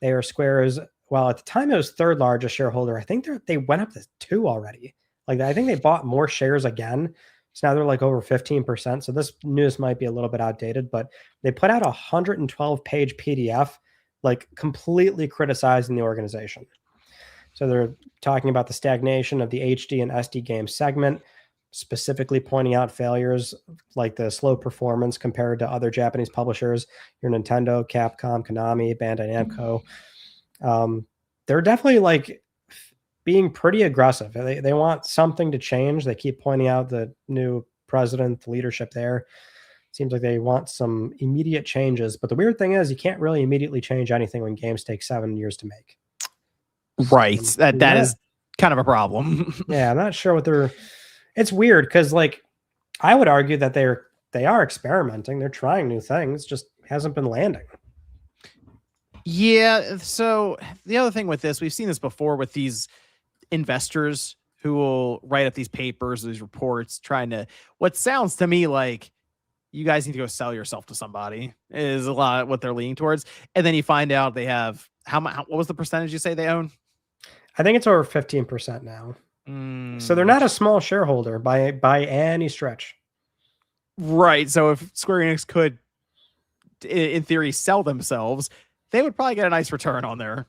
they are Square's, well, at the time it was third largest shareholder. I think they went up to 2 already. Like I think they bought more shares again. So now they're like over 15%. So this news might be a little bit outdated, but they put out a 112-page PDF, like completely criticizing the organization. So they're talking about the stagnation of the HD and SD game segment, specifically pointing out failures like the slow performance compared to other Japanese publishers, your Nintendo, Capcom, Konami, Bandai Namco. They're definitely like being pretty aggressive. They want something to change. They keep pointing out the new president, the leadership there. Seems like they want some immediate changes. But the weird thing is you can't really immediately change anything when games take 7 years to make. Right. That is kind of a problem. Yeah, I'm not sure what it's weird because like I would argue that they are experimenting. They're trying new things, just hasn't been landing. Yeah. So the other thing with this, we've seen this before with these investors who will write up these papers, these reports, trying to, what sounds to me like you guys need to go sell yourself to somebody is a lot what they're leaning towards. And then you find out they have what was the percentage you say they own? I think it's over 15% now. So they're not a small shareholder by any stretch. Right. So if Square Enix could, in theory, sell themselves, they would probably get a nice return on their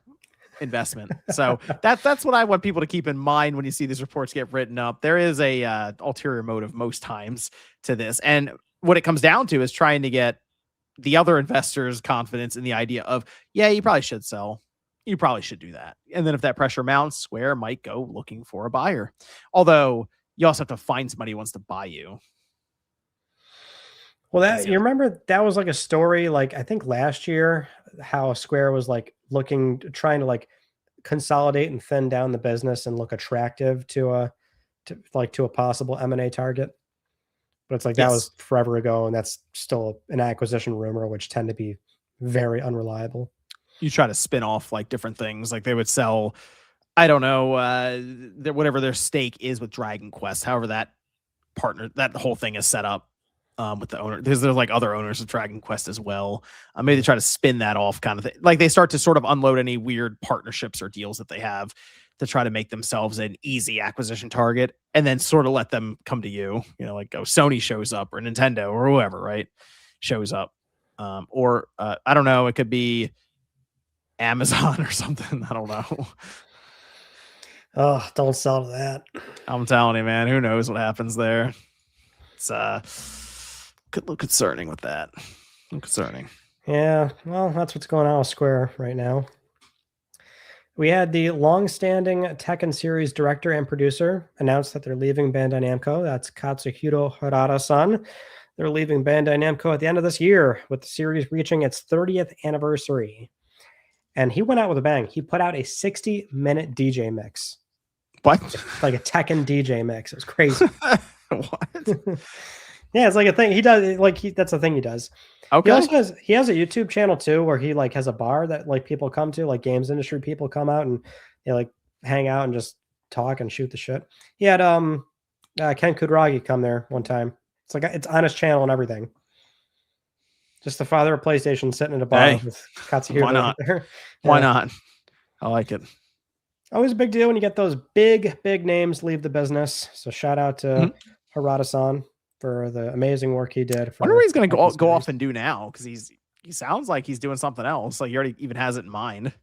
investment. So that's what I want people to keep in mind when you see these reports get written up. There is a ulterior motive most times to this, and what it comes down to is trying to get the other investors' confidence in the idea of, yeah, you probably should sell. You probably should do that. And then if that pressure mounts, Square might go looking for a buyer. Although you also have to find somebody who wants to buy you. Well, you remember that was like a story, like I think last year, how Square was like trying to like consolidate and thin down the business and look attractive to a possible M&A target. But it's like that was forever ago, and that's still an acquisition rumor, which tend to be very unreliable. You try to spin off like different things, like they would sell, I don't know, whatever their stake is with Dragon Quest, however that whole thing is set up. With the owner, there's like other owners of Dragon Quest as well. Maybe they try to spin that off, kind of thing. Like they start to sort of unload any weird partnerships or deals that they have to try to make themselves an easy acquisition target, and then sort of let them come to you. You know, like Sony shows up or Nintendo or whoever, right? Shows up, or I don't know. It could be Amazon or something. I don't know. Oh, don't sell to that. I'm telling you, man. Who knows what happens there? It's could look concerning with that. Concerning. Yeah, well, that's what's going on with Square right now. We had the long-standing Tekken series director and producer announce that they're leaving Bandai Namco. That's Katsuhiro Harada-san. They're leaving Bandai Namco at the end of this year, with the series reaching its 30th anniversary. And he went out with a bang. He put out a 60-minute DJ mix. What? Like a Tekken DJ mix. It was crazy. What? Yeah, it's like a thing he does. Like that's a thing he does. He Okay. also has a YouTube channel too, where he like has a bar that like people come to, like games industry people come out and they like hang out and just talk and shoot the shit. He had Ken Kudragi come there one time. It's like it's on his channel and everything. Just the father of PlayStation sitting at a bar Hey, with why Katsuhiro not? there. Why Yeah. not? I like it. Always a big deal when you get those big names leave the business. So shout out to Mhm. Harada-san for the amazing work he did Wonder what for he's gonna Tekken go series. off and do now, because he sounds like he's doing something else. Like he already even has it in mind.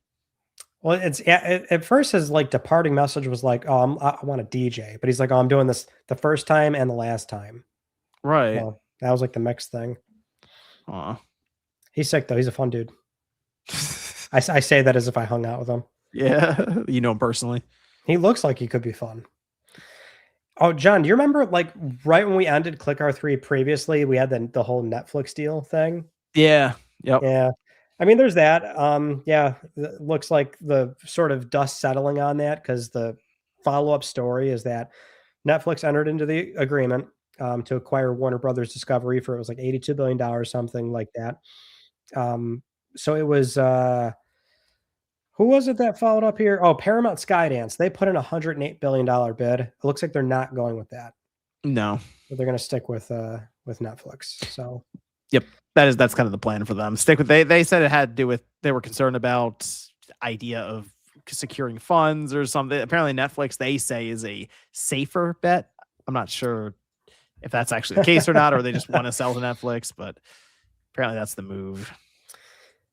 Well, it's at first his like departing message was like, "Oh, I want a DJ," but he's like, "Oh, I'm doing this the first time and the last time." Right. Well, that was like the mixed thing. Aw. He's sick though. He's a fun dude. I say that as if I hung out with him. Yeah, you know him personally. He looks like he could be fun. Oh, John, do you remember like right when we ended Click R3 previously, we had the whole Netflix deal thing? Yeah. Yep. Yeah. I mean, there's that. Yeah, it looks like the sort of dust settling on that because the follow-up story is that Netflix entered into the agreement to acquire Warner Brothers Discovery for it was like $82 billion, something like that. So it was who was it that followed up here? Oh, Paramount Skydance. They put in a $108 billion bid. It looks like they're not going with that. No. But they're going to stick with Netflix. So Yep. That's kind of the plan for them. Stick with they said it had to do with they were concerned about the idea of securing funds or something. Apparently Netflix they say is a safer bet. I'm not sure if that's actually the case or not, or they just want to sell to Netflix, but apparently that's the move.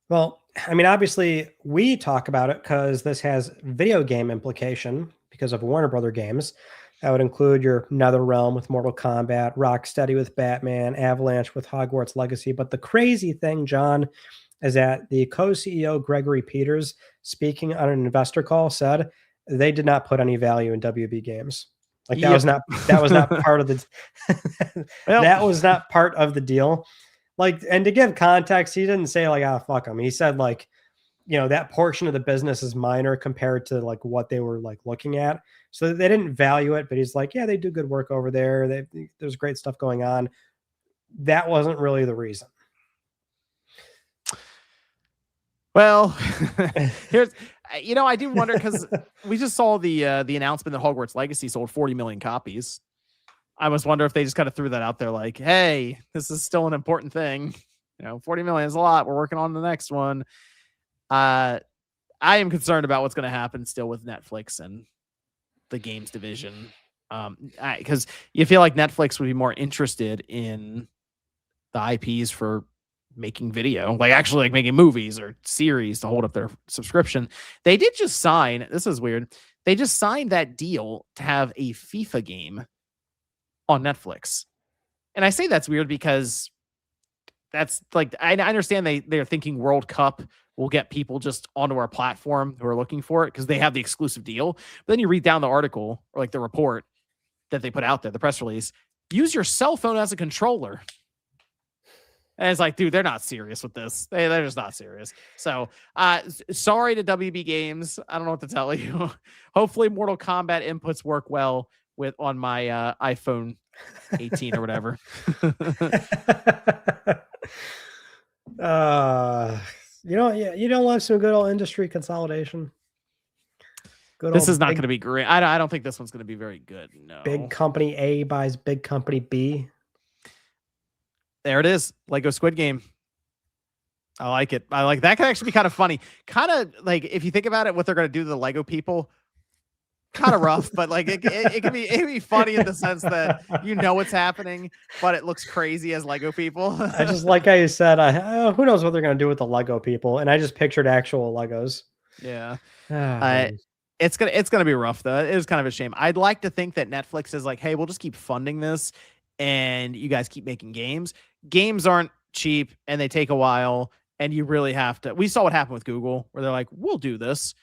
Well, I mean, obviously, we talk about it because this has video game implication because of Warner Brother games. That would include your NetherRealm with Mortal Kombat, Rocksteady with Batman, Avalanche with Hogwarts Legacy. But the crazy thing, John, is that the co-CEO Gregory Peters, speaking on an investor call, said they did not put any value in WB games. Like that was not part of the that was not part of the deal. Like, and to give context, he didn't say like, "Ah, fuck them." He said like, you know, that portion of the business is minor compared to like what they were like looking at. So they didn't value it, but he's like, yeah, they do good work over there. There's great stuff going on. That wasn't really the reason. Well, here's I do wonder because we just saw the announcement that Hogwarts Legacy sold 40 million copies. I must wonder if they just kind of threw that out there like, hey, this is still an important thing. 40 million is a lot. We're working on the next one. I am concerned about what's going to happen still with Netflix and the games division. Because you feel like Netflix would be more interested in the IPs for making video, like actually like making movies or series to hold up their subscription. They did just sign, this is weird. They just signed that deal to have a FIFA game on Netflix. And I say that's weird because that's like, I understand they're thinking World Cup will get people just onto our platform who are looking for it because they have the exclusive deal. But then you read down the article or like the report that they put out there, the press release, use your cell phone as a controller. And it's like, dude, they're not serious with this. They're just not serious. So sorry to WB Games. I don't know what to tell you. Hopefully Mortal Kombat inputs work well on my iPhone 18 or whatever. You don't love some good old industry consolidation. This is not going to be great. I don't think this one's going to be very good. No. Big company A buys big company B. There it is. Lego Squid Game. I like it. I like that. Could actually be kind of funny. Kind of like if you think about it, what they're going to do to the Lego people. Kind of rough, but like it can be funny in the sense that what's happening, but it looks crazy as Lego people. I just like how you said, who knows what they're going to do with the Lego people, and I just pictured actual Legos. Yeah, it's gonna be rough though. It is kind of a shame. I'd like to think that Netflix is like, hey, we'll just keep funding this, and you guys keep making games. Games aren't cheap, and they take a while, and you really have to. We saw what happened with Google, where they're like, we'll do this.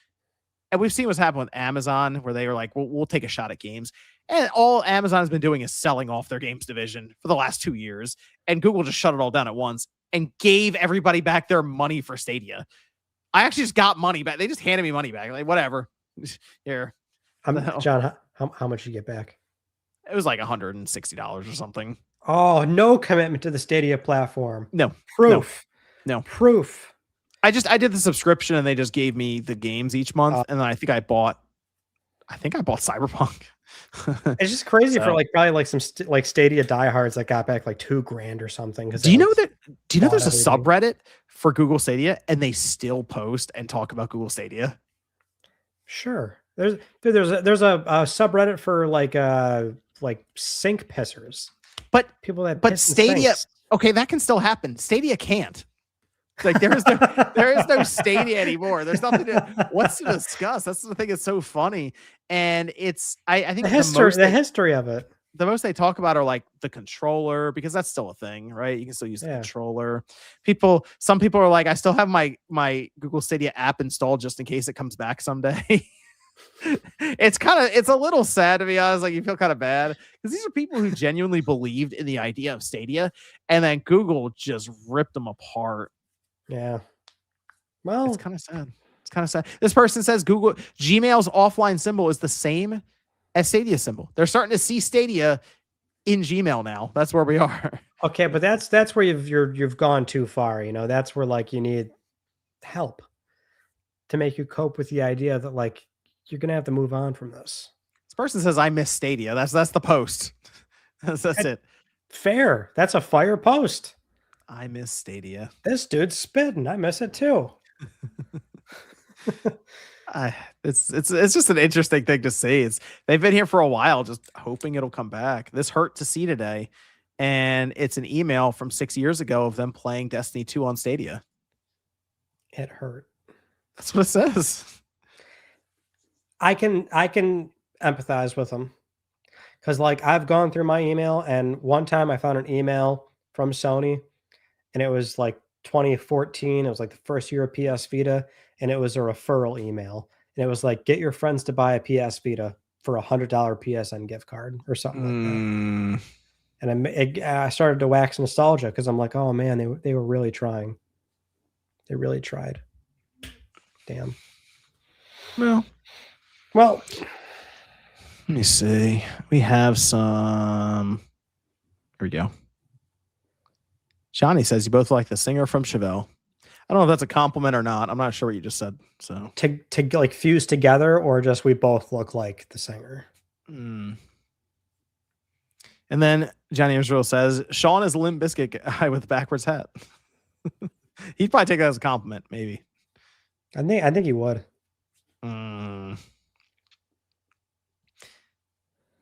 And we've seen what's happened with Amazon, where they were like, we'll take a shot at games. And all Amazon's been doing is selling off their games division for the last 2 years. And Google just shut it all down at once and gave everybody back their money for Stadia. I actually just got money back. They just handed me money back. Like, whatever. Here. John, how much did you get back? It was like $160 or something. Oh, no commitment to the Stadia platform. No, Proof. no. Proof. I did the subscription and they just gave me the games each month, and then I think I bought Cyberpunk. It's just crazy for So- like probably like some like Stadia diehards that got back like $2,000 or something. Do you know there's a everything. subreddit for Google Stadia and they still post and talk about Google Stadia? Sure. There's a subreddit for like sink pissers. But People that but piss in Stadia, sinks. okay, that can still happen. Stadia can't. Like there is no Stadia anymore. There's nothing what's to discuss. That's the thing. It's so funny, and it's I think the history of it. The most they talk about are like the controller, because that's still a thing, right? You can still use the controller. Some people are like, I still have my Google Stadia app installed just in case it comes back someday. It's a little sad, to be honest. Like, you feel kind of bad because these are people who genuinely believed in the idea of Stadia, and then Google just ripped them apart. Yeah. Well, it's kind of sad. This person says Gmail's offline symbol is the same as Stadia symbol. They're starting to see Stadia in Gmail now. That's where we are. Okay, but that's where you've gone too far. You know, that's where like you need help to make you cope with the idea that like you're gonna have to move on from this. This person says I miss Stadia. That's the post. That's it. Fair. That's a fire post. I miss Stadia. This dude's spitting. I miss it too. It's just an interesting thing to see. They've been here for a while, just hoping it'll come back. This hurt to see today, and it's an email from 6 years ago of them playing Destiny 2 on Stadia. It hurt. That's what it says. I can empathize with them because like I've gone through my email, and one time I found an email from Sony, and it was like 2014. It was like the first year of PS Vita, and it was a referral email, and it was like, get your friends to buy a PS Vita for $100 PSN gift card or something like that. And I started to wax nostalgia because I'm like, oh man, they were really trying. They really tried. Damn. Well, let me see. We have some. Here we go. Johnny says you both like the singer from Chevelle. I don't know if that's a compliment or not. I'm not sure what you just said. So to like fuse together, or just we both look like the singer. And then Johnny Israel says Sean is a Limp Bizkit guy with a backwards hat. He'd probably take that as a compliment, maybe. I think he would.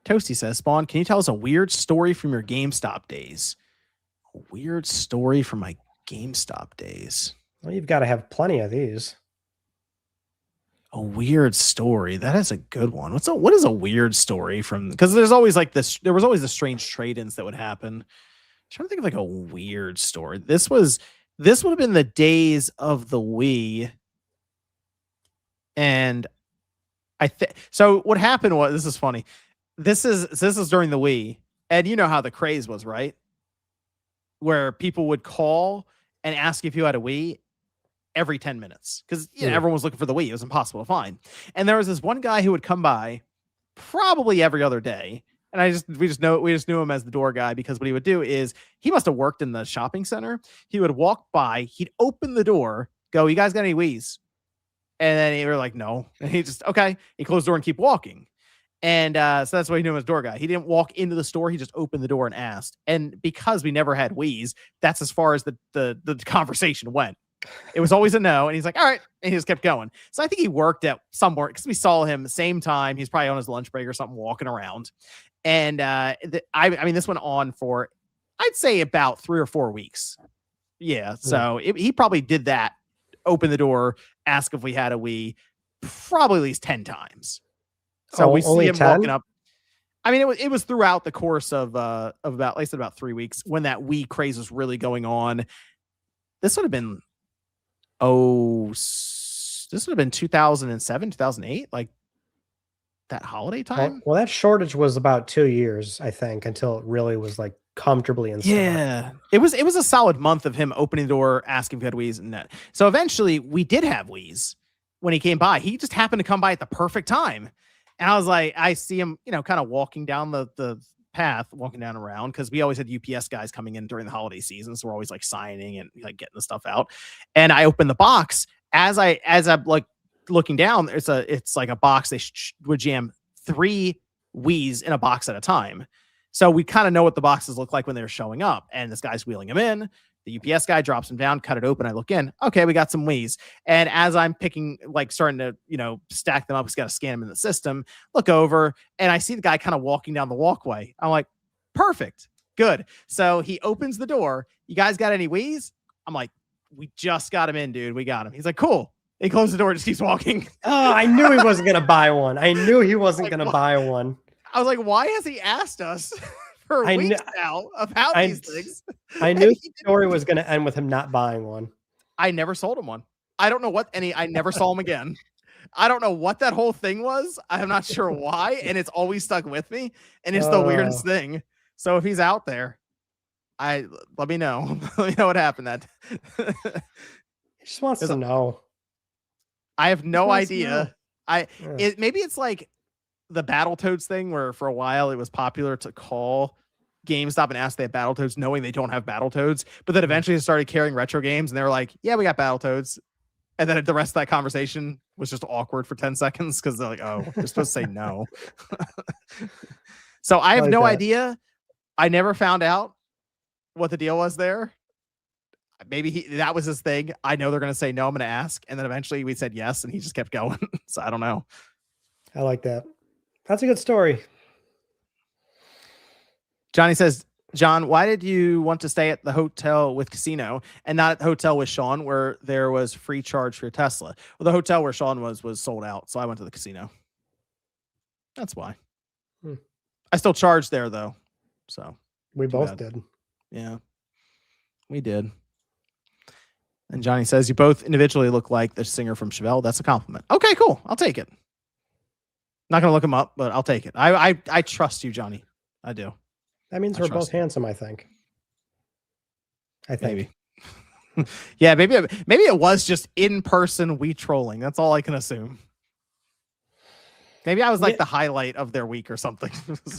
Toasty says, Spawn, can you tell us a weird story from your GameStop days? A weird story from my GameStop days. Well, you've got to have plenty of these. A weird story. That is a good one. What is a weird story from? Because there's always like this. There was always the strange trade-ins that would happen. I'm trying to think of like a weird story. This would have been the days of the Wii. And so what happened was, this is funny. This is during the Wii, and you know how the craze was, right? Where people would call and ask if you had a Wii every 10 minutes because everyone was looking for the Wii. It was impossible to find. And there was this one guy who would come by probably every other day. And we just knew him as the door guy because what he would do is he must have worked in the shopping center. He would walk by, he'd open the door, go, you guys got any Wiis? And then he were like, no. And he just, okay. He closed the door and keep walking. And so that's why he knew him as door guy. He didn't walk into the store. He just opened the door and asked. And because we never had Wiis, that's as far as the conversation went. It was always a no. And he's like, all right. And he just kept going. So I think he worked at somewhere because we saw him the same time. He's probably on his lunch break or something walking around. And I mean, this went on for, I'd say about 3 or 4 weeks. Yeah. So he probably did that. Open the door, ask if we had a Wii, probably at least 10 times. So we see him 10? walking up. I mean, it was throughout the course of about, like I said, about 3 weeks when that Wii craze was really going on. This would have been, 2007, 2008, like that holiday time. Well, that shortage was about 2 years, I think, until it really was like comfortably in stock. Yeah, it was a solid month of him opening the door, asking if he had Wiis, and that. So eventually, we did have Wiis when he came by. He just happened to come by at the perfect time. And I was like, I see him, kind of walking down the path walking down around because we always had UPS guys coming in during the holiday season. So we're always like signing and like getting the stuff out. And I opened the box as I'm like looking down. It's like a box. They would jam 3 Wii's in a box at a time. So we kind of know what the boxes look like when they're showing up. And this guy's wheeling them in. The UPS guy drops them down, cut it open. I look in. Okay, we got some Wii's. And as I'm picking, like starting to, stack them up, he's got to scan them in the system, look over, and I see the guy kind of walking down the walkway. I'm like, perfect. Good. So he opens the door. You guys got any Wii's? I'm like, we just got him in, dude. We got him. He's like, cool. He closed the door and just keeps walking. Oh, I knew he wasn't going to buy one. I knew he wasn't going to buy one. I was like, why has he asked us for weeks now about these things? I knew the story was going to end with him not buying one. I never sold him one. I don't know I never saw him again. I don't know what that whole thing was. I'm not sure why. And it's always stuck with me. And it's the weirdest thing. So if he's out there, let me know. Let me know what happened. He just wants to know. I have no idea. Maybe it's like the Battletoads thing where for a while it was popular to call GameStop and ask they have Battletoads knowing they don't have Battletoads, but then eventually they started carrying retro games and they were like, yeah, we got Battletoads. And then the rest of that conversation was just awkward for 10 seconds because they're like, oh, you're supposed to say no. So I have no idea. I never found out what the deal was there. Maybe that was his thing. I know they're going to say no, I'm going to ask. And then eventually we said yes, and he just kept going. So I don't know. I like that. That's a good story. Johnny says, John, why did you want to stay at the hotel with casino and not at the hotel with Sean where there was free charge for your Tesla? Well, the hotel where Sean was sold out, so I went to the casino. That's why. I still charged there, though. So we both did. Yeah, we did. And Johnny says, you both individually look like the singer from Chevelle. That's a compliment. Okay, cool. I'll take it. Not going to look him up, but I'll take it. I trust you, Johnny. I do. That means we're both handsome, I think. Maybe. Yeah, maybe it was just in-person we trolling. That's all I can assume. Maybe I was like the highlight of their week or something.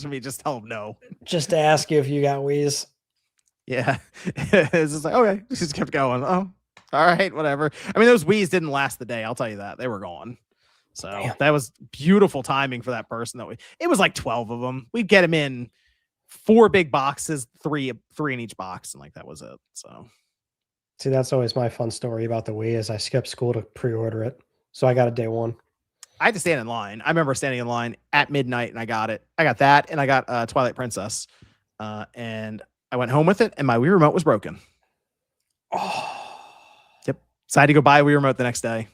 Me just tell them no. Just to ask you if you got Wii's. Yeah. It's just like, okay. Just kept going. Oh, all right, whatever. I mean, those Wii's didn't last the day. I'll tell you that. They were gone. So that was beautiful timing for that person. It was like 12 of them. We'd get them in 4 big boxes, three in each box, and like that was it. So see, that's always my fun story about the Wii is I skipped school to pre-order it. So I got it day one. I had to stand in line. I remember standing in line at midnight and I got it. I got that and I got Twilight Princess. And I went home with it and my Wii remote was broken. Oh. Yep. So I had to go buy a Wii remote the next day.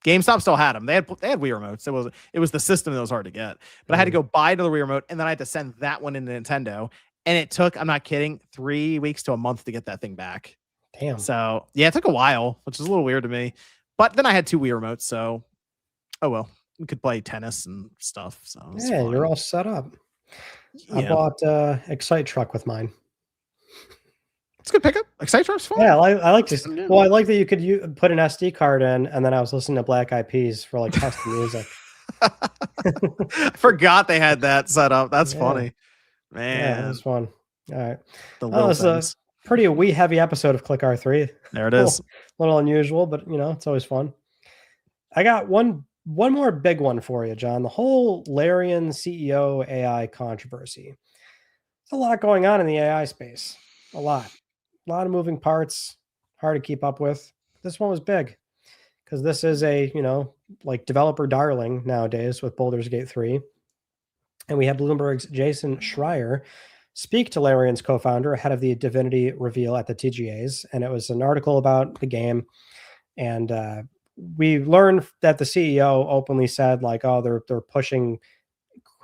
GameStop still had them. They had Wii remotes. It was the system that was hard to get. But I had to go buy another Wii remote and then I had to send that one into Nintendo. And it took, I'm not kidding, 3 weeks to a month to get that thing back. Damn. So yeah, it took a while, which is a little weird to me. But then I had 2 Wii remotes, so oh well. We could play tennis and stuff. So yeah, you're all set up. Yeah. I bought Excite Truck with mine. It's a good pickup. Excite Truck's fun. Yeah, I like this. Well, I like that you could put an SD card in, and then I was listening to Black Eyed Peas for like custom music. I forgot they had that set up. That's funny, man. Yeah, it was fun. All right. The little was a pretty Wii heavy episode of Click R3. There it is. A little unusual, but it's always fun. I got one more big one for you, John. The whole Larian CEO AI controversy. There's a lot going on in the AI space. A lot of moving parts, hard to keep up with. This one was big because this is a, like developer darling nowadays with Baldur's Gate 3. And we had Bloomberg's Jason Schreier speak to Larian's co-founder ahead of the Divinity reveal at the TGAs. And it was an article about the game. And we learned that the CEO openly said like, oh, they're pushing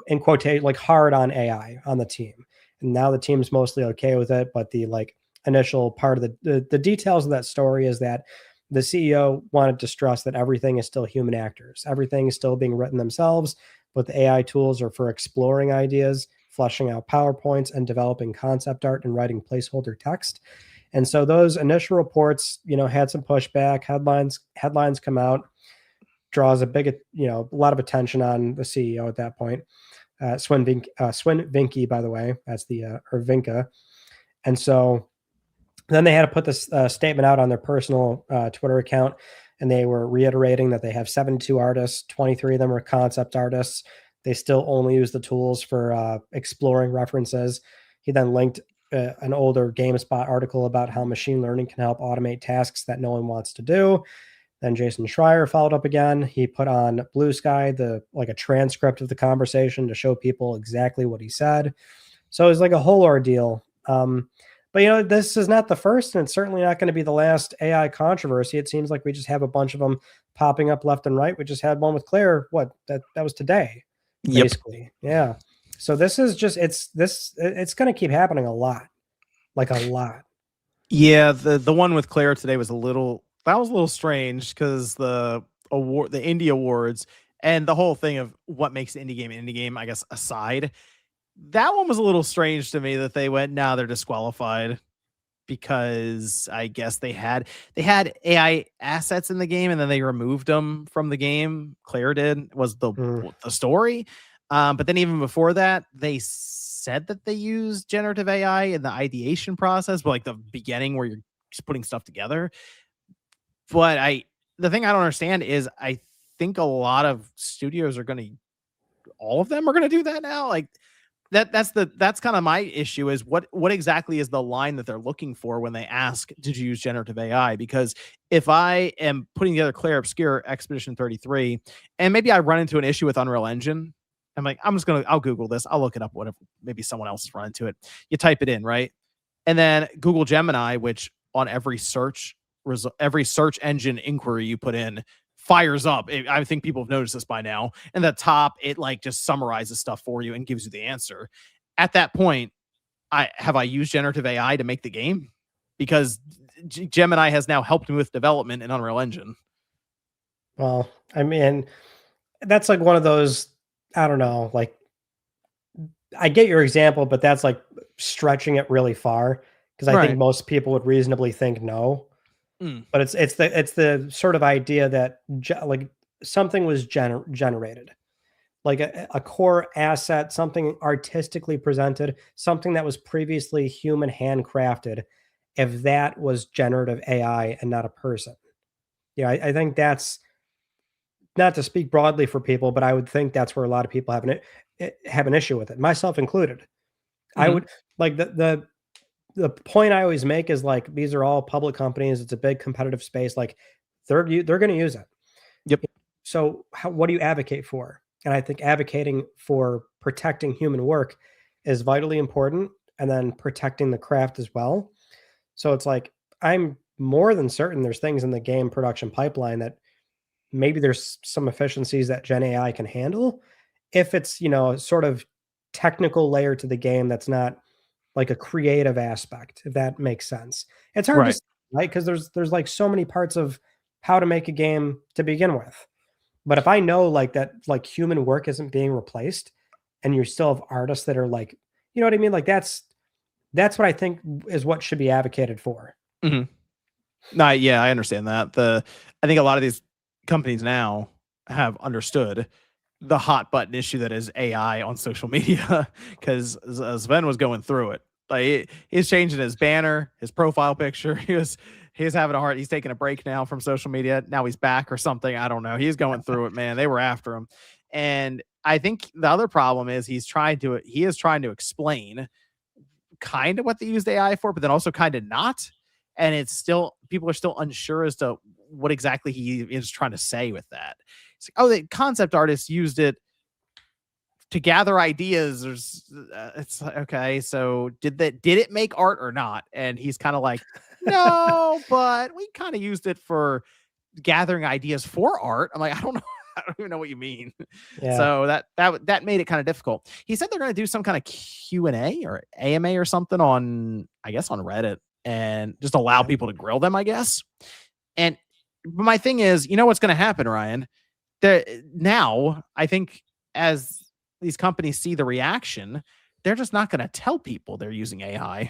in quotation, like hard on AI on the team. And now the team's mostly okay with it. But the like initial part of the details of that story is that the CEO wanted to stress that everything is still human actors. Everything is still being written themselves, but the AI tools are for exploring ideas, fleshing out PowerPoints, and developing concept art and writing placeholder text. And so those initial reports, had some pushback. Headlines come out, draws a big, a lot of attention on the CEO at that point. Swin Vinky, by the way, that's the or Vinka. And so then they had to put this statement out on their personal Twitter account, and they were reiterating that they have 72 artists, 23 of them are concept artists. They still only use the tools for exploring references. He then linked an older GameSpot article about how machine learning can help automate tasks that no one wants to do. Then Jason Schreier followed up again. He put on Blue Sky a transcript of the conversation to show people exactly what he said. So it was like a whole ordeal. But this is not the first, and it's certainly not going to be the last AI controversy. It seems like we just have a bunch of them popping up left and right. We just had one with Claire. That was today, basically. Yep. Yeah. So this is just it's going to keep happening a lot, like a lot. Yeah, the one with Claire today was a little strange because the indie awards and the whole thing of what makes an indie game, I guess, aside. That one was a little strange to me that they went, now they're disqualified because I guess they had AI assets in the game and then they removed them from the game. Claire was the story. But then even before that, they said that they used generative AI in the ideation process, but like the beginning where you're just putting stuff together. But the thing I don't understand is I think a lot of studios all of them are going to do that now. Like, that's kind of my issue is what exactly is the line that they're looking for when they ask, did you use generative AI? Because if I am putting together Claire Obscure Expedition 33 and maybe I run into an issue with Unreal Engine, I'm like, I'll Google this. I'll look it up. Whatever. Maybe someone else has run into it. You type it in, right? And then Google Gemini, which on every search engine inquiry you put in, fires up. I think people have noticed this by now. And the top, it like just summarizes stuff for you and gives you the answer. At that point, I used generative AI to make the game? Because Gemini has now helped me with development in Unreal Engine. Well, I mean, that's like one of those, I don't know, like, I get your example, but that's like stretching it really far because I think most people would reasonably think no. But it's the sort of idea that like something was generated, like a core asset, something artistically presented, something that was previously human handcrafted. If that was generative AI and not a person, I think that's, not to speak broadly for people, but I would think that's where a lot of people have an issue with it, myself included. I would like the point I always make is like, these are all public companies. It's a big competitive space. Like they're going to use it. Yep. So what do you advocate for? And I think advocating for protecting human work is vitally important, and then protecting the craft as well. So it's like, I'm more than certain there's things in the game production pipeline that maybe there's some efficiencies that Gen AI can handle if it's, a sort of technical layer to the game that's not like a creative aspect, if that makes sense. It's hard to say, right? Because there's like so many parts of how to make a game to begin with. But if I know like that, like human work isn't being replaced, and you still have artists that are like, you know what I mean? Like that's what I think is what should be advocated for. No, yeah, I understand that. I think a lot of these companies now have understood the hot button issue that is AI on social media, because Sven was going through it. Like he's changing his banner, his profile picture. He's having a heart. He's taking a break now from social media. Now he's back or something. I don't know. He's going through it, man. They were after him. And I think the other problem is he is trying to explain kind of what they used AI for, but then also kind of not. And it's still, people are still unsure as to what exactly he is trying to say with that. It's like, oh, the concept artists used it to gather ideas. It's like, okay, so did it make art or not? And he's kind of like, no, but we kind of used it for gathering ideas for art. I'm like, I don't know. I don't even know what you mean. Yeah. So that made it kind of difficult. He said they're going to do some kind of Q&A or AMA or something on, I guess, on Reddit, and just allow people to grill them, I guess. And my thing is, you know what's going to happen, Ryan? Now, I think as these companies see the reaction, they're just not going to tell people they're using AI.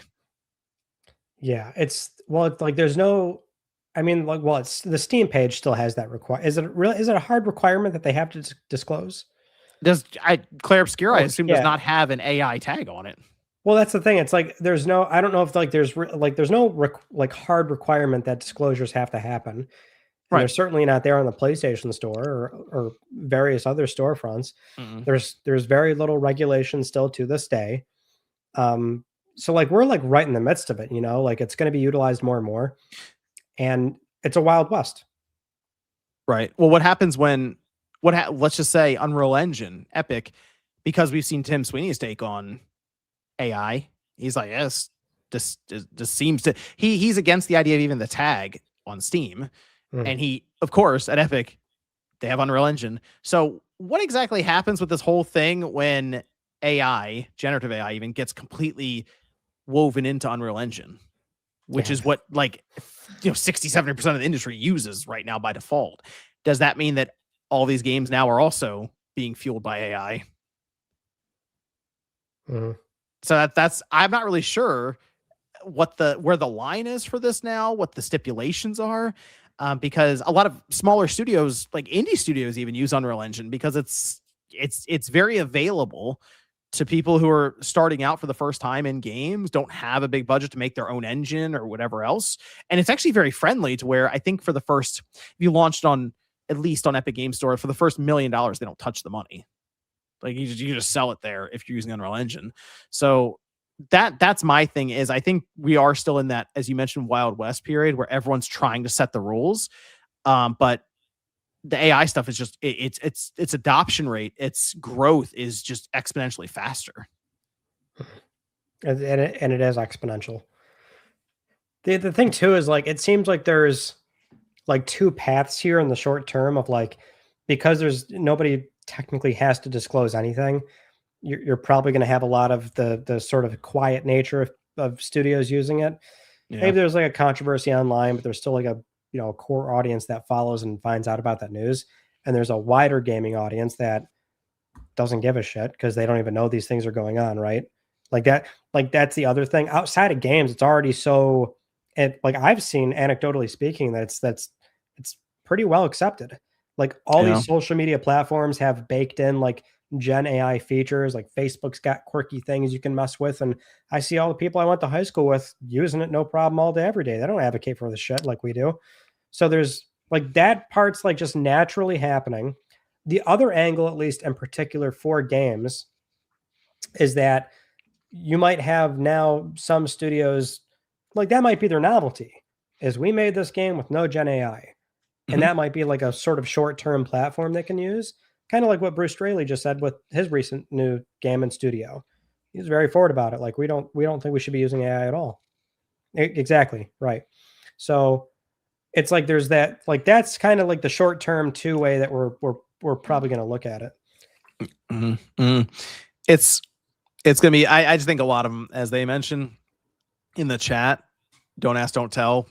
Yeah, it's like there's no, I mean, like, it's the Steam page still has that is it a hard requirement that they have to disclose? Claire Obscura, I assume, does yeah. not have an AI tag on it. Well, that's the thing. It's like there's no. I don't know if like there's no like hard requirement that disclosures have to happen, and Right. they're certainly not there on the PlayStation Store or various other storefronts. Mm-mm. There's very little regulation still to this day. So like we're like right in the midst of it, you know, like it's going to be utilized more and more, and it's a wild west. Right. Well, what happens when let's just say Unreal Engine, Epic, because we've seen Tim Sweeney's take on AI. He's like, yes, this seems to he's against the idea of even the tag on Steam. And he, of course, at Epic, they have Unreal Engine. So what exactly happens with this whole thing when AI, generative AI, even gets completely woven into Unreal Engine, which is what 60-70% of the industry uses right now by default? Does that mean that all these games now are also being fueled by AI? So that's I'm not really sure where the line is for this now, what the stipulations are, because a lot of smaller studios, like indie studios, even use Unreal Engine because it's very available to people who are starting out for the first time in games, don't have a big budget to make their own engine or whatever else, and it's actually very friendly to where I think for the first, if you launched on at least on Epic Game Store for the first $1 million, they don't touch the money. Like you just sell it there if you're using Unreal Engine. So that's my thing is I think we are still in that, as you mentioned, Wild West period where everyone's trying to set the rules. But the AI stuff is just its adoption rate, its growth is just exponentially faster. And it is exponential. The thing too is like it seems like there's like two paths here in the short term of like, because there's nobody technically has to disclose anything, you're probably going to have a lot of the sort of quiet nature of studios using it. Yeah. Maybe there's like a controversy online, but there's still like a core audience that follows and finds out about that news. And there's a wider gaming audience that doesn't give a shit because they don't even know these things are going on, right? Like that's the other thing. Outside of games, it's already so, and like I've seen anecdotally speaking that it's pretty well accepted. Like all these social media platforms have baked in like Gen AI features, like Facebook's got quirky things you can mess with. And I see all the people I went to high school with using it no problem all day, every day. They don't advocate for the shit like we do. So there's like that part's like just naturally happening. The other angle, at least in particular for games, is that you might have now some studios, like that might be their novelty, is we made this game with no Gen AI. And that might be like a sort of short-term platform they can use. Kind of like what Bruce Straley just said with his recent new game in studio. He's very forward about it. Like we don't think we should be using AI at all. Exactly. Right. So it's like there's that, like that's kind of like the short-term two-way that we're probably going to look at it. It's going to be, I just think a lot of them, as they mentioned in the chat, don't ask, don't tell.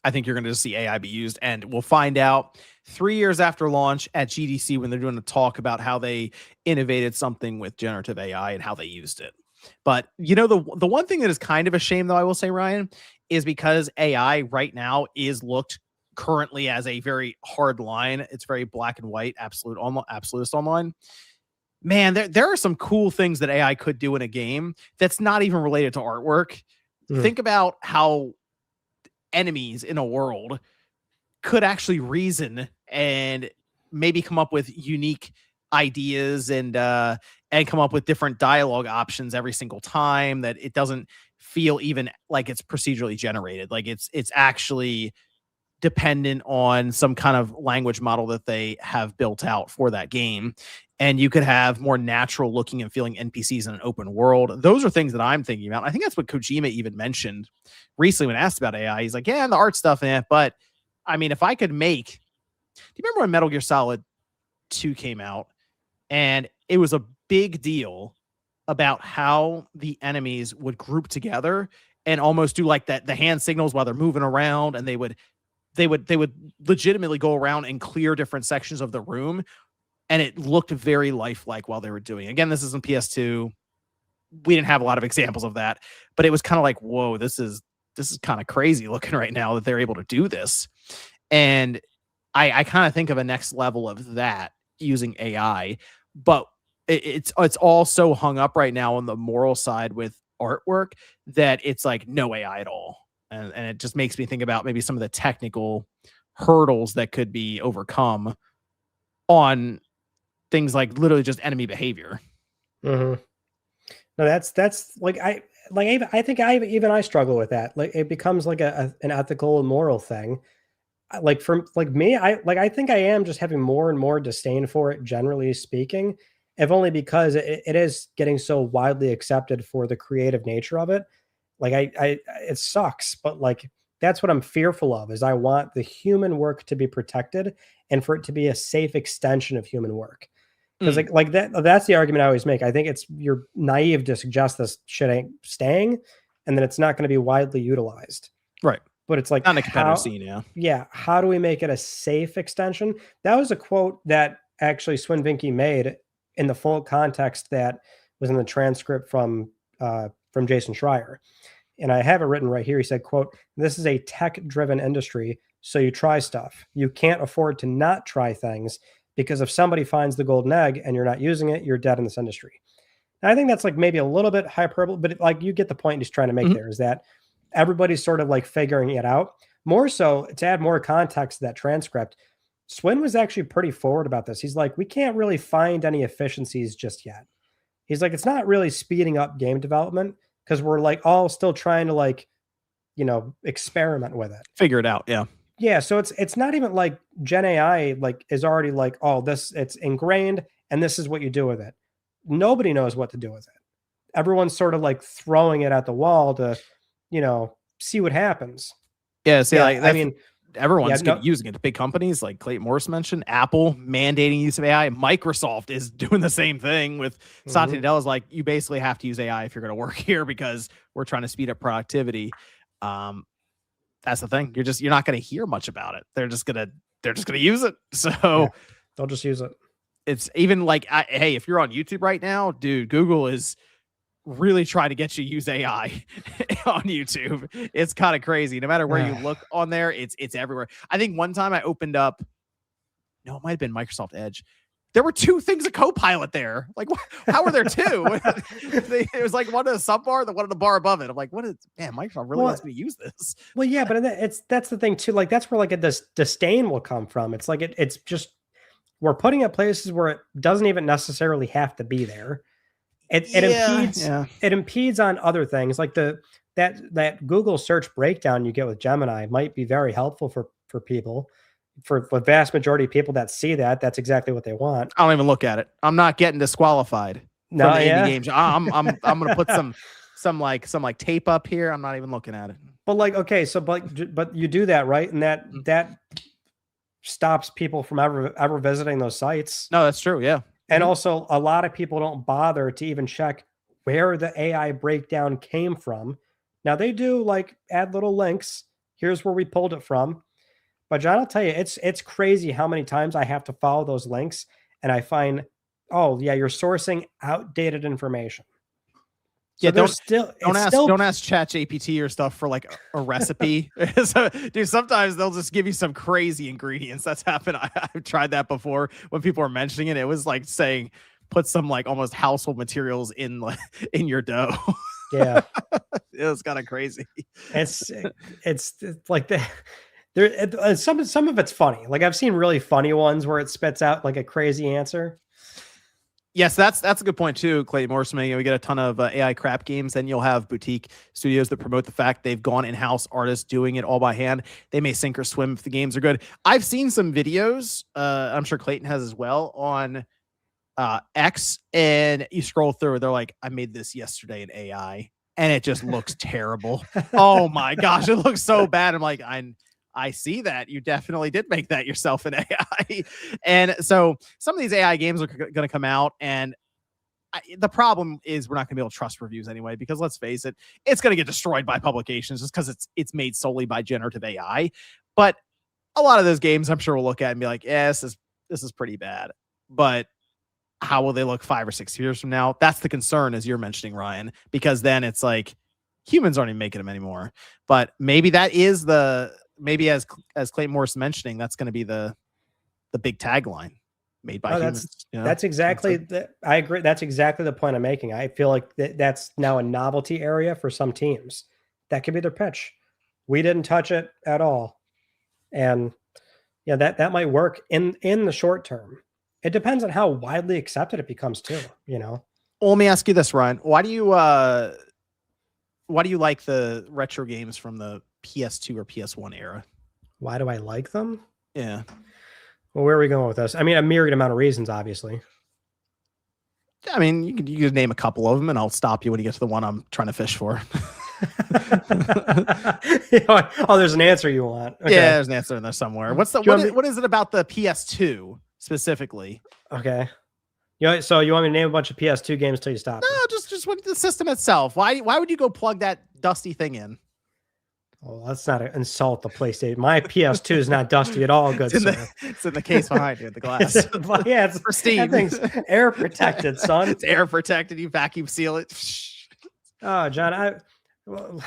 I think you're going to see AI be used, and we'll find out 3 years after launch at GDC when they're doing a talk about how they innovated something with generative AI and how they used it. But the one thing that is kind of a shame, though, I will say, Ryan, is because AI right now is looked currently as a very hard line. It's very black and white, absolutist online. Man, there are some cool things that AI could do in a game that's not even related to artwork. Think about how enemies in a world could actually reason and maybe come up with unique ideas and come up with different dialogue options every single time, that it doesn't feel even like it's procedurally generated. Like it's actually dependent on some kind of language model that they have built out for that game. And you could have more natural looking and feeling NPCs in an open world. Those are things that I'm thinking about. I think that's what Kojima even mentioned recently when asked about AI. He's like, yeah, and the art stuff in it. But I mean, if I could make, do you remember when Metal Gear Solid 2 came out? And it was a big deal about how the enemies would group together and almost do like that, the hand signals while they're moving around. And they would legitimately go around and clear different sections of the room. And it looked very lifelike while they were doing it. Again, this is in PS2. We didn't have a lot of examples of that, but it was kind of like, whoa, this is kind of crazy looking right now that they're able to do this. And I kind of think of a next level of that using AI. But it's all so hung up right now on the moral side with artwork that it's like no AI at all. And it just makes me think about maybe some of the technical hurdles that could be overcome on things like literally just enemy behavior. No, that's like I think even I struggle with that. Like it becomes like an ethical and moral thing. Like from like me, I think I am just having more and more disdain for it, generally speaking, if only because it is getting so widely accepted for the creative nature of it. Like it sucks, but like that's what I'm fearful of is I want the human work to be protected and for it to be a safe extension of human work. Because like that's the argument I always make. I think you're naive to suggest this shit ain't staying and that it's not going to be widely utilized. Right. But it's like not in a competitive scene, yeah. Yeah. How do we make it a safe extension? That was a quote that actually Swin Vinke made in the full context that was in the transcript from Jason Schreier. And I have it written right here. He said, quote, "This is a tech-driven industry, so you try stuff. You can't afford to not try things because if somebody finds the golden egg and you're not using it, you're dead in this industry." And I think that's like maybe a little bit hyperbole, but like you get the point he's trying to make there is that everybody's sort of like figuring it out. More so, to add more context to that transcript, Swin was actually pretty forward about this. He's like, we can't really find any efficiencies just yet. He's like, it's not really speeding up game development because we're like all still trying to like, experiment with it. Figure it out. Yeah. Yeah. So it's not even like Gen AI like is already like, oh, it's ingrained and this is what you do with it. Nobody knows what to do with it. Everyone's sort of like throwing it at the wall to, see what happens. Yeah. See, like, I mean, everyone's using it. The big companies like Clayton Morris mentioned, Apple mandating use of AI. Microsoft is doing the same thing with Satya Nadella is like, you basically have to use AI if you're going to work here because we're trying to speed up productivity. That's the thing. You're not going to hear much about it. They're just going to use it. So they'll just use it. It's even like, hey, if you're on YouTube right now, dude, Google is really trying to get you to use AI on YouTube. It's kind of crazy. No matter where you look on there, it's everywhere. I think one time I opened up, it might have been Microsoft Edge. There were two things of Copilot there. Like, how are there two? It was like one at the sub bar, the one at the bar above it. I'm like, Microsoft really wants me to use this. Well, yeah, but that's the thing too. Like, that's where like this disdain will come from. It's like it's just we're putting it places where it doesn't even necessarily have to be there. It impedes on other things like that Google search breakdown you get with Gemini might be very helpful for people. For the vast majority of people that see that's exactly what they want. I don't even look at it. I'm not getting disqualified from the indie games. I'm gonna put some like tape up here. I'm not even looking at it. But like, okay, so but you do that, right? And that stops people from ever visiting those sites. No, that's true. Yeah. And also a lot of people don't bother to even check where the AI breakdown came from. Now they do like add little links. Here's where we pulled it from. But John, I'll tell you, it's crazy how many times I have to follow those links and I find, oh yeah, you're sourcing outdated information. So yeah, don't ask ChatGPT or stuff for like a recipe. So, dude, sometimes they'll just give you some crazy ingredients. That's happened. I've tried that before when people are mentioning it. It was like saying put some like almost household materials in your dough. Yeah, it was kind of crazy. It's like the. Some of it's funny. Like I've seen really funny ones where it spits out like a crazy answer. Yes, that's a good point too, Clayton Morrison. We get a ton of AI crap games. Then you'll have boutique studios that promote the fact they've gone in-house artists doing it all by hand. They may sink or swim if the games are good. I've seen some videos. I'm sure Clayton has as well on X, and you scroll through. They're like, I made this yesterday in AI, and it just looks terrible. Oh my gosh, it looks so bad. I'm like, I see that you definitely did make that yourself in AI. And so some of these AI games are going to come out, and the problem is we're not going to be able to trust reviews anyway, because let's face it, it's going to get destroyed by publications just because it's made solely by generative AI. But a lot of those games I'm sure we'll look at and be like, yeah, this is pretty bad. But how will they look 5 or 6 years from now? That's the concern, as you're mentioning, Ryan, because then it's like humans aren't even making them anymore. But maybe that is maybe as Clayton Morris mentioning, that's going to be the big tagline. made by humans. That's exactly I agree. That's exactly the point I'm making. I feel like that's now a novelty area for some teams. That could be their pitch. We didn't touch it at all. And yeah, that might work in the short term. It depends on how widely accepted it becomes too, Well, let me ask you this, Ryan. Why do you like the retro games from the PS2 or PS1 era? Why do I like them? Yeah. Well, where are we going with this? I mean, a myriad amount of reasons, obviously. I mean, you could name a couple of them, and I'll stop you when you get to the one I'm trying to fish for. Oh, there's an answer you want. Okay. Yeah, there's an answer in there somewhere. What is it about the PS2 specifically? Okay. So you want me to name a bunch of PS2 games till you stop? No, just what the system itself. Why would you go plug that dusty thing in? Well, let's not insult the PlayStation. My PS2 is not dusty at all, good sir. It's in the case behind you, the glass. It's pristine. That thing's air protected, son. It's air protected. You vacuum seal it. Oh, John,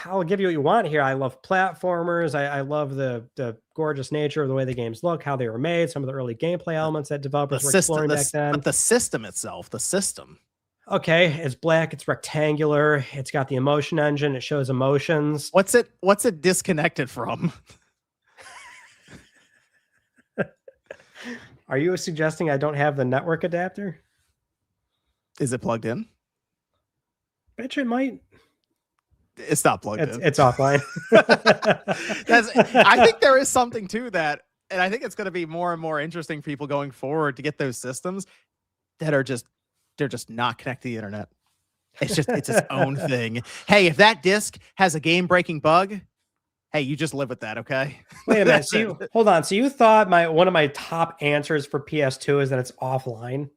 I'll give you what you want here. I love platformers. I love the gorgeous nature of the way the games look, how they were made, some of the early gameplay elements that developers were exploring back then. But the system itself, the system. Okay, it's black, it's rectangular, it's got the emotion engine, it shows emotions. What's it disconnected from? Are you suggesting I don't have the network adapter? Is it plugged in? Bet you it might. It's not plugged in. It's offline. I think there is something to that. And I think it's going to be more and more interesting for people going forward to get those systems that are they're just not connected to the internet. It's its own thing. Hey, if that disc has a game-breaking bug, hey, you just live with that, okay? Wait a minute. Hold on. So you thought one of my top answers for PS2 is that it's offline?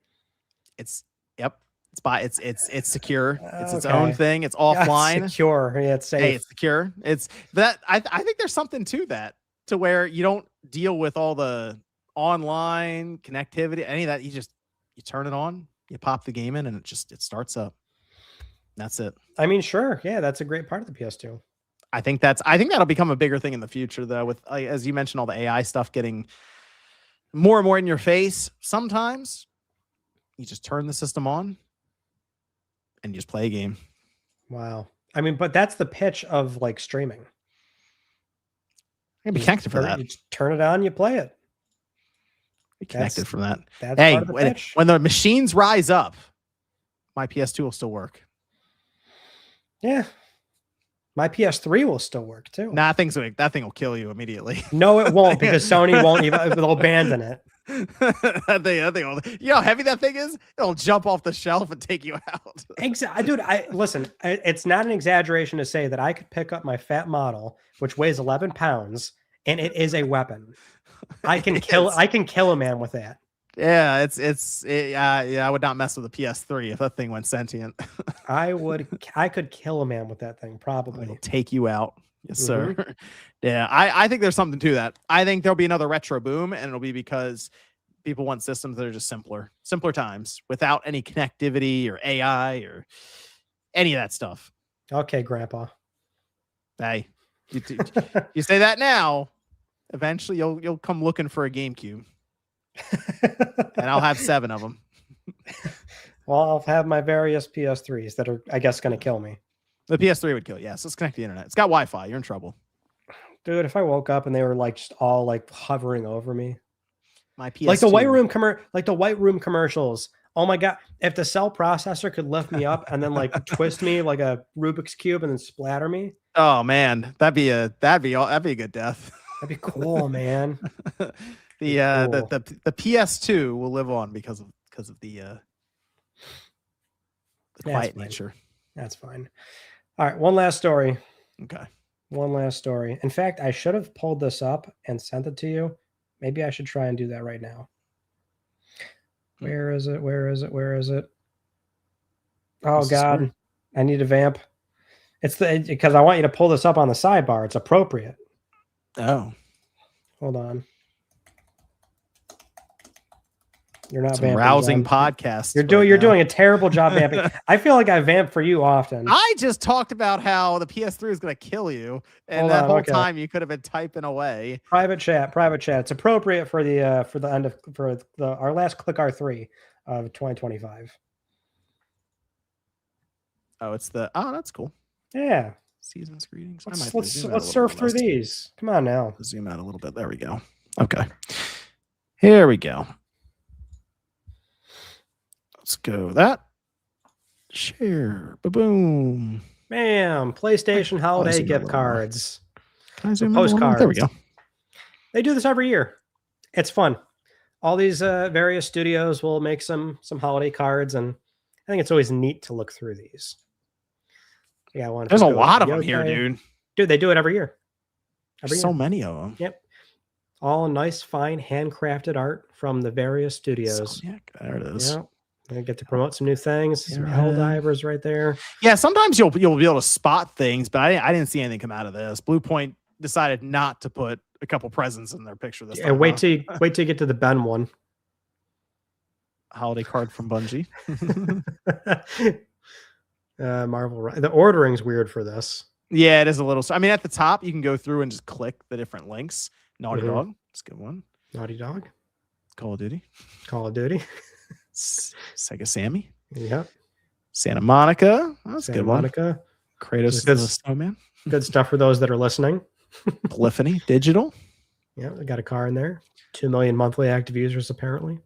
Yep. It's secure. It's its own thing. It's offline. Yeah, it's secure. Yeah, it's safe. Hey, it's secure. It's that I think there's something to that, to where you don't deal with all the online connectivity, any of that. You turn it on, you pop the game in, and it starts up. That's it. I mean, sure. Yeah, that's a great part of the PS2. I think that'll become a bigger thing in the future, though, with as you mentioned, all the AI stuff getting more and more in your face. Sometimes you just turn the system on and you just play a game. Wow. I mean, but that's the pitch of like streaming. You can be connected for that. You turn it on, you play it. Be connected from that. That's hey, part of the pitch. When the machines rise up, my PS2 will still work. Yeah. My PS3 will still work too. Nah, that thing will kill you immediately. No, it won't, because Sony won't even, they'll abandon it. that thing, you know how heavy that thing is? It'll jump off the shelf and take you out. Exactly. Dude, listen, it's not an exaggeration to say that I could pick up my fat model, which weighs 11 pounds, and it is a weapon. I can kill a man with that. Yeah, I would not mess with a PS3 if that thing went sentient. I could kill a man with that thing, probably. It'll take you out. Yes, sir. Yeah, I think there's something to that. I think there'll be another retro boom, and it'll be because people want systems that are just simpler times without any connectivity or AI or any of that stuff. Okay, Grandpa. Hey, you say that now, eventually you'll come looking for a GameCube. And I'll have 7 of them. Well, I'll have my various PS3s that are, I guess, going to kill me. The PS3 would kill you. Yes, let's connect to the internet. It's got Wi-Fi. You're in trouble. Dude, if I woke up and they were like just all like hovering over me. My PS2. Like the White Room commercials. Oh my God. If the cell processor could lift me up and then like twist me like a Rubik's Cube and then splatter me. Oh man, that'd be a good death. That'd be cool, man. The PS2 will live on because of the quiet nature. That's fine. All right, one last story. Okay. One last story. In fact, I should have pulled this up and sent it to you. Maybe I should try and do that right now. Where is it? Oh God, I need a vamp. It's because I want you to pull this up on the sidebar. It's appropriate. Oh. Hold on. You're not Some vamping, rousing John. podcasts. You're doing a terrible job vamping. I feel like I vamp for you often. I just talked about how the PS3 is going to kill you, and whole time you could have been typing away. Private chat. It's appropriate for the end of our last Click R3 of 2025. Oh, that's cool. Yeah. Season's greetings. Let's surf through these. Come on now. Zoom out a little bit. There we go. Okay. Here we go. Let's go that. Share. Boom. Bam. PlayStation holiday gift cards. Postcards. There we go. They do this every year. It's fun. All these various studios will make some holiday cards, and I think it's always neat to look through these. Yeah, there's a lot of them here, dude. Dude, they do it every year. So many of them. Yep. All nice, fine, handcrafted art from the various studios. Sonic. There it is. Yeah. I get to promote some new things. Some Helldivers right there. Yeah, sometimes you'll be able to spot things, but I didn't see anything come out of this. Blue Point decided not to put a couple presents in their picture this time. And wait till you get to the Ben one. Holiday card from Bungie. Marvel. The ordering's weird for this. Yeah, it is a little. I mean, at the top, you can go through and just click the different links. Naughty Dog. That's a good one. Naughty Dog. Call of Duty. Sega Sammy. Yep. Santa Monica. That's a good one. Monica. Kratos the Snowman. Good stuff for those that are listening. Polyphony Digital. Yeah, I got a car in there. 2 million monthly active users, apparently.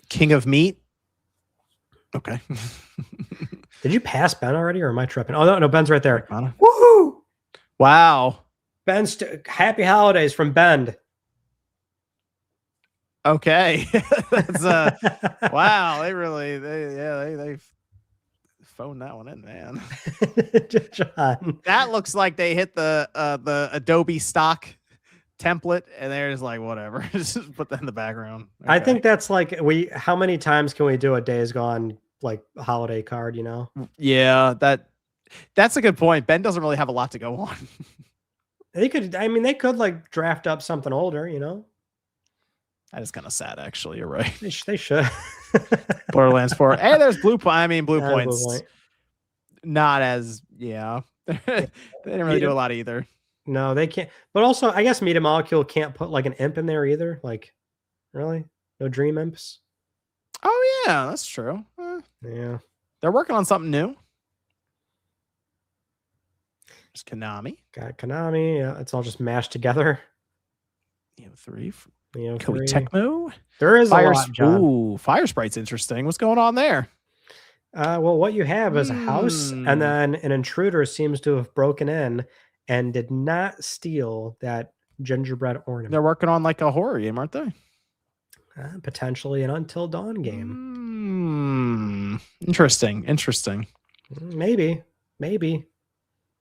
King of Meat. Okay. Did you pass Ben already, or am I tripping? Oh, no, Ben's right there. Woohoo! Wow. Ben's happy holidays from Ben. Okay. That's wow. They phoned that one in, man. John. That looks like they hit the Adobe stock template and they're just like, whatever. Just put that in the background. Okay. I think that's like how many times can we do a Days Gone like holiday card, you know? Yeah, that's a good point. Ben doesn't really have a lot to go on. They could like draft up something older, you know? That is kind of sad, actually. You're right. They should. Borderlands 4. Hey, there's Blue Point. I mean, Blue Point's Blue Point. Not as, yeah. They didn't really do a lot either. No, they can't. But also, I guess Media Molecule can't put like an imp in there either. Like, really? No dream imps? Oh, yeah, that's true. Yeah. They're working on something new. There's Konami. Got Konami. Yeah, it's all just mashed together. Neo3. Koei Tecmo. There is a lot, John. Ooh, Fire Sprite's interesting. What's going on there? Well, what you have is a house, and then an intruder seems to have broken in and did not steal that gingerbread ornament. They're working on like a horror game, aren't they? Potentially an Until Dawn game. Interesting. Maybe.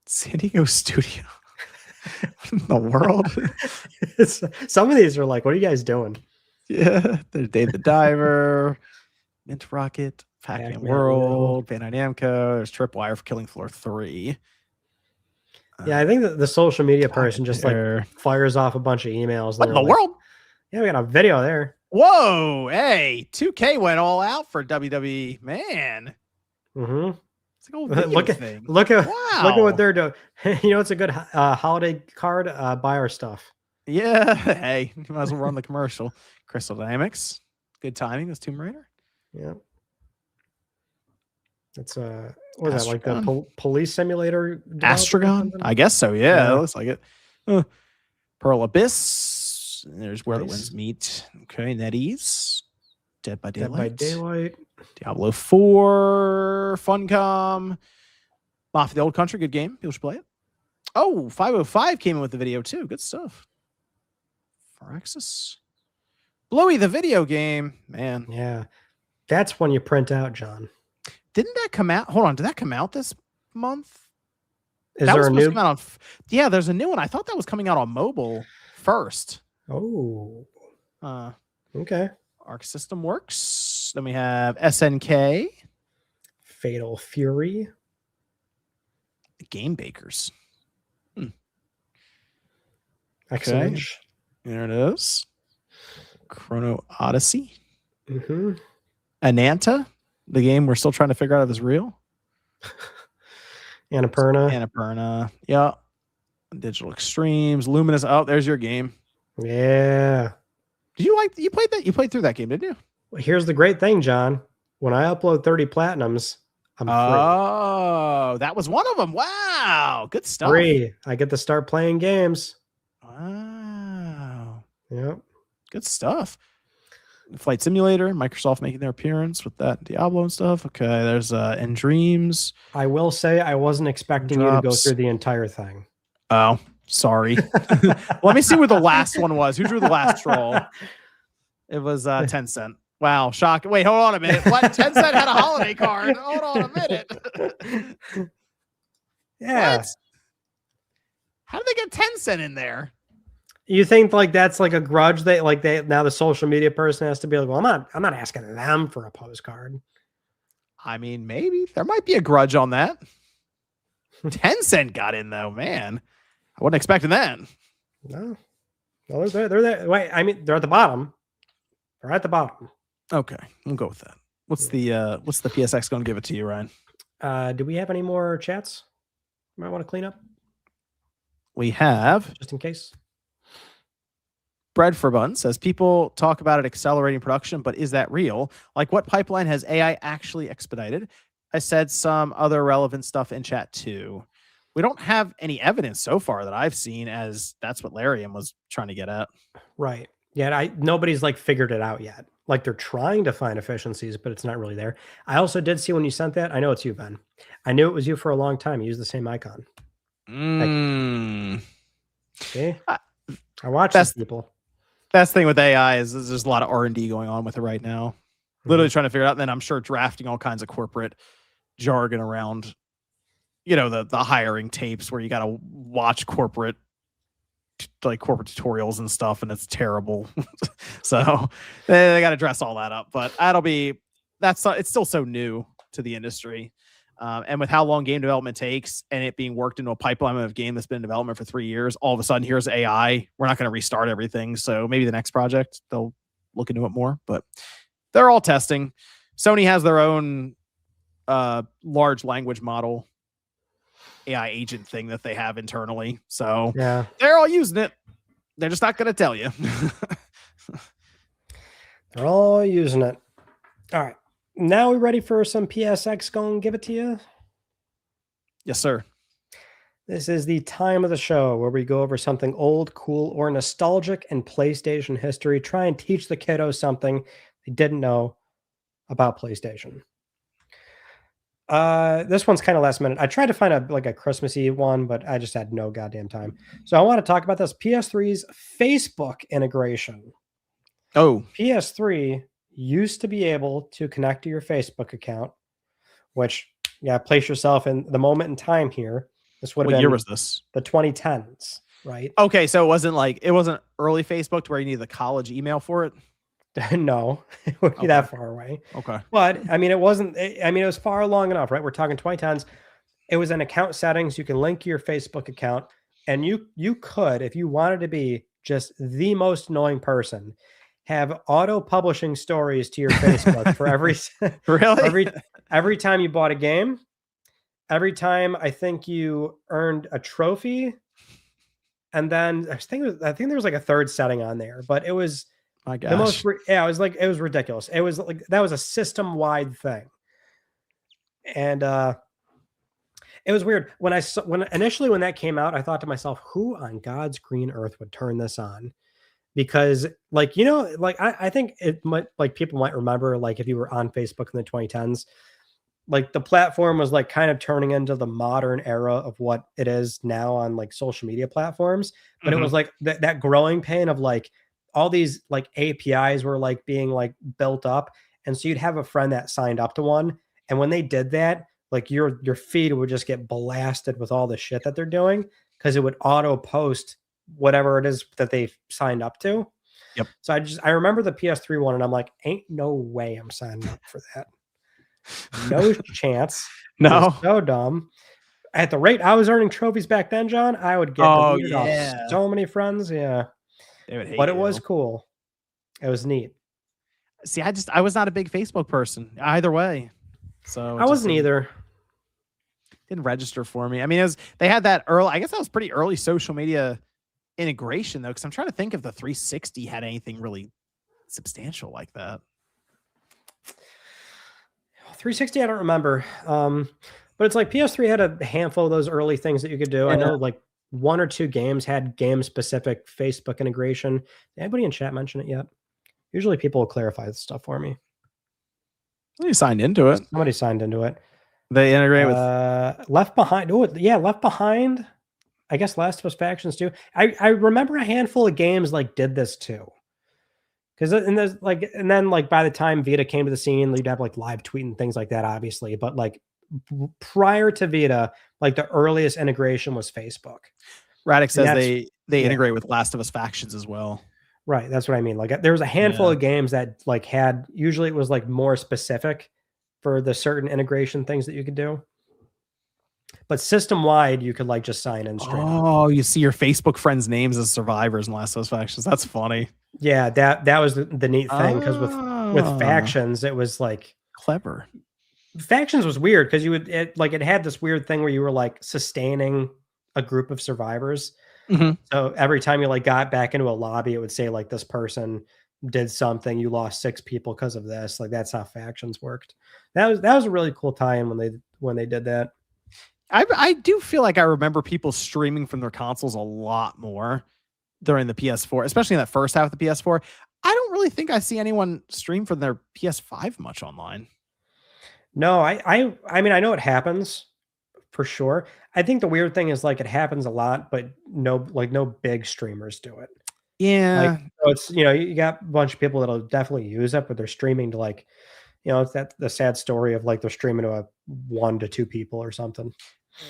San Diego Studio. What in the world? Some of these are like, what are you guys doing? Yeah, there's Dave the Diver, Mint Rocket, Pac-Man World, Bandai Namco. There's Tripwire for Killing Floor 3. Yeah, I think that the social media person just like fires off a bunch of emails. What in the world? Yeah, we got a video there. Whoa, hey, 2K went all out for WWE, man. Mm-hmm. It's like a video thing. Look at what they're doing. You know, it's a good holiday card. Buy our stuff. Yeah, hey, you might as well run the commercial. Crystal Dynamics, good timing. That's Tomb Raider. Yeah, it's what was that, like the police simulator? Astragon, I guess so. Yeah, it looks like it. Pearl Abyss. There's Where the Winds Meet. Okay, NetEase. Dead by Daylight. Diablo 4. Funcom. Mafia the Old Country. Good game. People should play it. Oh, 505 came in with the video too. Good stuff. Phyrexis. Bluey, the video game. Man. Yeah. That's when you print out, John. Didn't that come out? Hold on. Did that come out this month? Is there a new? Yeah, there's a new one. I thought that was coming out on mobile first. Oh. Okay. Arc System Works. Then we have SNK. Fatal Fury. The Game Bakers. Excellent. There it is. Chrono Odyssey. Mm-hmm. Ananta, the game we're still trying to figure out if it's real. Annapurna. Yeah. Digital Extremes, Luminous. Oh, there's your game. Yeah. Did you played that? You played through that game, didn't you? Well, here's the great thing, John. When I upload 30 platinums, I'm free. Oh, that was one of them. Wow. Good stuff. Free. I get to start playing games. Wow. Yep. Good stuff. Flight Simulator, Microsoft making their appearance with that Diablo and stuff. Okay, there's and Dreams. I will say I wasn't expecting you to go through the entire thing. Oh, sorry. Let me see where the last one was. Who drew the last troll? It was Tencent. Wow, shock. Wait, hold on a minute. What? Tencent had a holiday card. Hold on a minute. Yeah. What? How did they get Tencent in there? You think like that's like a grudge that like now the social media person has to be like, well, I'm not asking them for a postcard. I mean, maybe there might be a grudge on that. Tencent got in though, man. I wasn't expecting that. No, they're there. Wait, I mean, they're at the bottom. They're at the bottom. Okay, we'll go with that. What's the PSX going to give it to you, Ryan? Do we have any more chats you might want to clean up? We have, just in case. Bread for Bun says people talk about it accelerating production, but is that real? Like, what pipeline has AI actually expedited? I said some other relevant stuff in chat too. We don't have any evidence so far that I've seen as that's what Larian was trying to get at. Right. Yeah. Nobody's like figured it out yet. Like they're trying to find efficiencies, but it's not really there. I also did see when you sent that. I know it's you, Ben. I knew it was you for a long time. You used the same icon. Okay. I watch these people. That's the thing with AI is there's a lot of R&D going on with it right now. Literally trying to figure it out. And then I'm sure drafting all kinds of corporate jargon around, you know, the hiring tapes where you got to watch corporate tutorials and stuff, and it's terrible. So they got to dress all that up. But it's still so new to the industry. And with how long game development takes and it being worked into a pipeline of game that's been in development for 3 years, all of a sudden here's AI. We're not going to restart everything. So maybe the next project, they'll look into it more, but they're all testing. Sony has their own large language model AI agent thing that they have internally. So yeah, they're all using it. They're just not going to tell you. They're all using it. All right. Now we ready for some PSX? Gonna give it to you? Yes, sir. This is the time of the show where we go over something old, cool, or nostalgic in PlayStation history. Try and teach the kiddos something they didn't know about PlayStation. This one's kind of last minute. I tried to find a Christmassy one, but I just had no goddamn time. So I want to talk about this PS3's Facebook integration. Oh, PS3 used to be able to connect to your Facebook account, which, yeah, place yourself in the moment in time here. This would have been, what year was this? The 2010s, right? Okay, so it wasn't early Facebook to where you need the college email for it? No, it wouldn't be that far away. Okay. But, I mean, it was far along enough, right? We're talking 2010s. It was in account settings. You can link your Facebook account, and you could, if you wanted to be just the most annoying person, have auto publishing stories to your Facebook for every time you bought a game, every time I think you earned a trophy, and then I think there was like a third setting on there, but it was my gosh. the most. It was ridiculous. It was like that was a system wide thing, and it was weird when initially when that came out, I thought to myself, who on God's green earth would turn this on? Because I think it might, people might remember, if you were on Facebook in the 2010s, the platform was kind of turning into the modern era of what it is now on social media platforms. But it was that growing pain of all these APIs were being built up. And so you'd have a friend that signed up to one. And when they did that, your feed would just get blasted with all the shit that they're doing, because it would auto post whatever it is that they signed up to. Yep. So I remember the PS3 one, and I'm like, ain't no way I'm signing up for that. No chance. No. So dumb. At the rate I was earning trophies back then, John, I would get off so many friends. Yeah. They would hate but you. It was cool. It was neat. See, I was not a big Facebook person either way. So I wasn't either. Didn't register for me. I mean, they had that early, I guess that was pretty early social media integration though, because I'm trying to think if the 360 had anything really substantial like that. 360, I don't remember. But it's like PS3 had a handful of those early things that you could do. Yeah. I know like 1 or 2 games had game-specific Facebook integration. Did anybody in chat mention it yet? Usually people will clarify this stuff for me. You signed into it. Somebody signed into it. They integrate with Left Behind. Oh, yeah, Left Behind. I guess Last of Us Factions too. I remember a handful of games like did this too. Because and then by the time Vita came to the scene, you'd have like live tweet and things like that, obviously. But like prior to Vita, like the earliest integration was Facebook. Radix says they integrate with Last of Us Factions as well. Right, that's what I mean. Like there was a handful of games that like had, usually it was like more specific for the certain integration things that you could do. But system wide, you could like just sign in straight up. You see your Facebook friends' names as survivors in Last of Us Factions. That's funny. Yeah, that was the neat thing, because with Factions, it was like clever. Factions was weird because it had this weird thing where you were like sustaining a group of survivors. Mm-hmm. So every time you like got back into a lobby, it would say like this person did something, you lost 6 people because of this. Like that's how Factions worked. That was a really cool tie-in when they did that. I do feel like I remember people streaming from their consoles a lot more during the PS4, especially in that first half of the PS4. I don't really think I see anyone stream from their PS5 much online. No, I mean, I know it happens for sure. I think the weird thing is like it happens a lot, but no big streamers do it. Yeah. So it's, you got a bunch of people that'll definitely use it, but they're streaming to like, it's the sad story of like they're streaming to 1 to 2 people or something.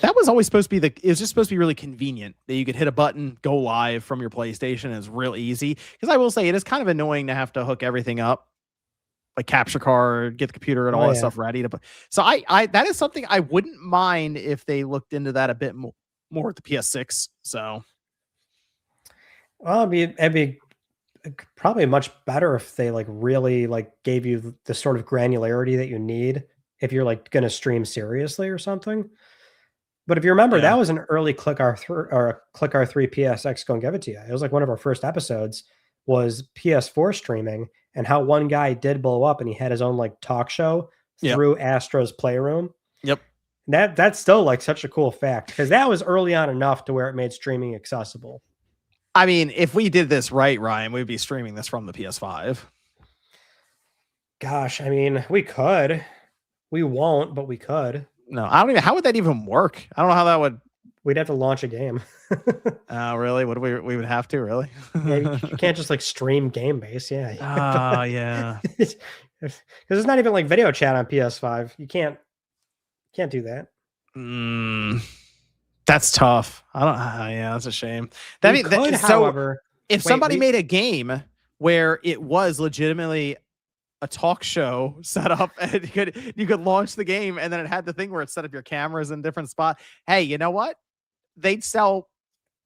That was always supposed to be it was just supposed to be really convenient that you could hit a button, go live from your PlayStation. It's real easy. Because I will say it is kind of annoying to have to hook everything up, like capture card, get the computer and all that stuff ready to put. So I that is something I wouldn't mind if they looked into that a bit more at the PS6. So, well, it'd be probably much better if they like really like gave you the sort of granularity that you need if you're like going to stream seriously or something. But if you remember, that was an early ClickR3 PSX Gonna Give It To You. It was like one of our first episodes was PS4 streaming and how one guy did blow up and he had his own like talk show through Astro's Playroom. Yep. That's still like such a cool fact because that was early on enough to where it made streaming accessible. I mean, if we did this right, Ryan, we'd be streaming this from the PS5. Gosh, I mean, we could. We won't, but we could. No, I don't even. How would that even work? I don't know how that would. We'd have to launch a game. Really? What do we would have to really? Yeah, you can't just like stream game base. Yeah. Oh, yeah. Because it's not even like video chat on PS5. You can't do that. That's tough. I don't. Yeah, that's a shame. However, if somebody made a game where it was legitimately a talk show set up and you could launch the game and then it had the thing where it set up your cameras in different spot. Hey, you know what? They'd sell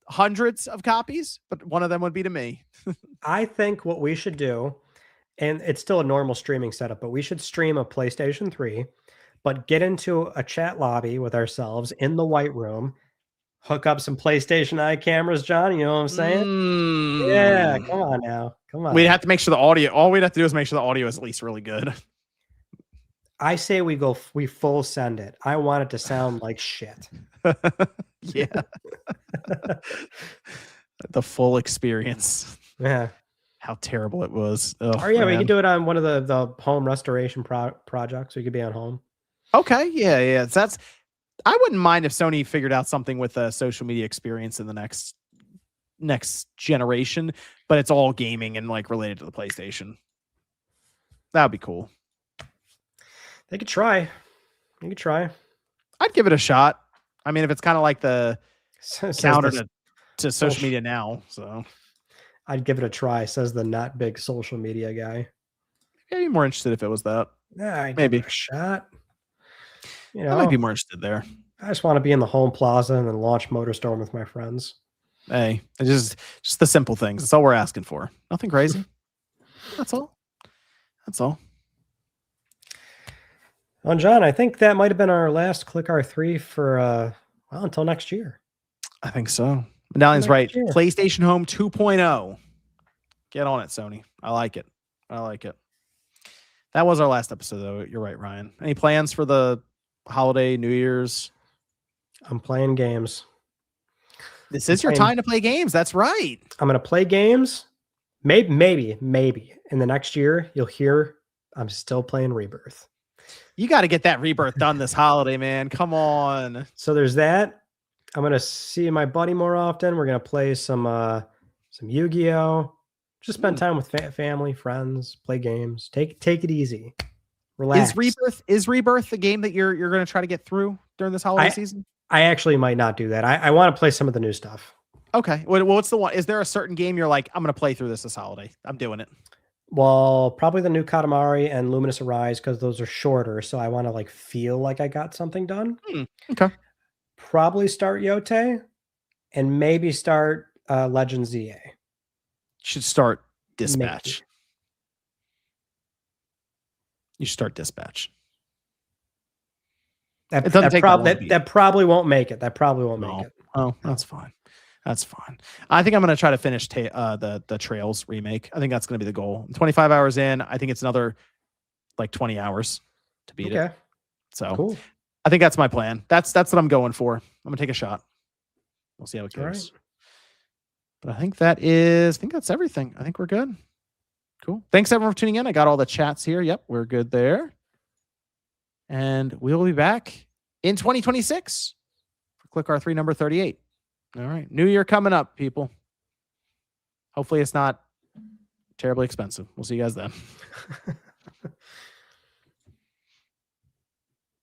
hundreds of copies, but one of them would be to me. I think what we should do, and it's still a normal streaming setup, but we should stream a PlayStation 3, but get into a chat lobby with ourselves in the White Room, hook up some PlayStation Eye cameras, John. You know what I'm saying? Yeah, come on now. Come on. We'd have to make sure the audio, all we'd have to do is make sure the audio is at least really good. I say we full send it. I want it to sound like shit. Yeah. The full experience. Yeah. How terrible it was. Oh, yeah, we could do it on one of the home restoration projects. We could be on home. Okay. Yeah. I wouldn't mind if Sony figured out something with a social media experience in the next generation, but it's all gaming and like related to the PlayStation. That would be cool. They could try. I'd give it a shot. I mean, if it's kind of like the counter to social media now, so I'd give it a try. Says the not big social media guy. I'd be more interested if it was that. Yeah, I'd maybe give it a shot. I might be more interested there. I just want to be in the home plaza and then launch MotorStorm with my friends. Hey, it's just the simple things. That's all we're asking for. Nothing crazy. That's all. That's all. Well, John, I think that might have been our last Click R3 for well, until next year. I think so. Medallion's right. Year. PlayStation Home 2.0. Get on it, Sony. I like it. I like it. That was our last episode, though. You're right, Ryan. Any plans for the holiday, New Year's? I'm playing games. This is your time to play games. That's right. I'm going to play games. Maybe in the next year, you'll hear I'm still playing Rebirth. You got to get that Rebirth done this holiday, man. Come on. So there's that. I'm going to see my buddy more often. We're going to play some Yu-Gi-Oh! Just spend time with family, friends, play games. Take it easy. Relax. Is Rebirth the game that you're going to try to get through during this holiday season? I actually might not do that. I want to play some of the new stuff. Okay. Well, what's the one? Is there a certain game you're like, I'm going to play through this holiday? I'm doing it. Well, probably the new Katamari and Luminous Arise, because those are shorter. So I want to like feel like I got something done. Okay. Probably start Yote and maybe start Legend ZA. Should start Dispatch. Maybe. You should start Dispatch. That probably won't make it. That probably won't make it. Oh, that's fine. That's fine. I think I'm going to try to finish the Trails remake. I think that's going to be the goal. 25 hours in. I think it's another like 20 hours to beat it. So cool. I think that's my plan. That's what I'm going for. I'm going to take a shot. We'll see how it goes. Right. But I think that's everything. I think we're good. Cool. Thanks everyone for tuning in. I got all the chats here. Yep, we're good there. And we will be back in 2026 for Click R3 number 38. All right. New year coming up, people. Hopefully it's not terribly expensive. We'll see you guys then.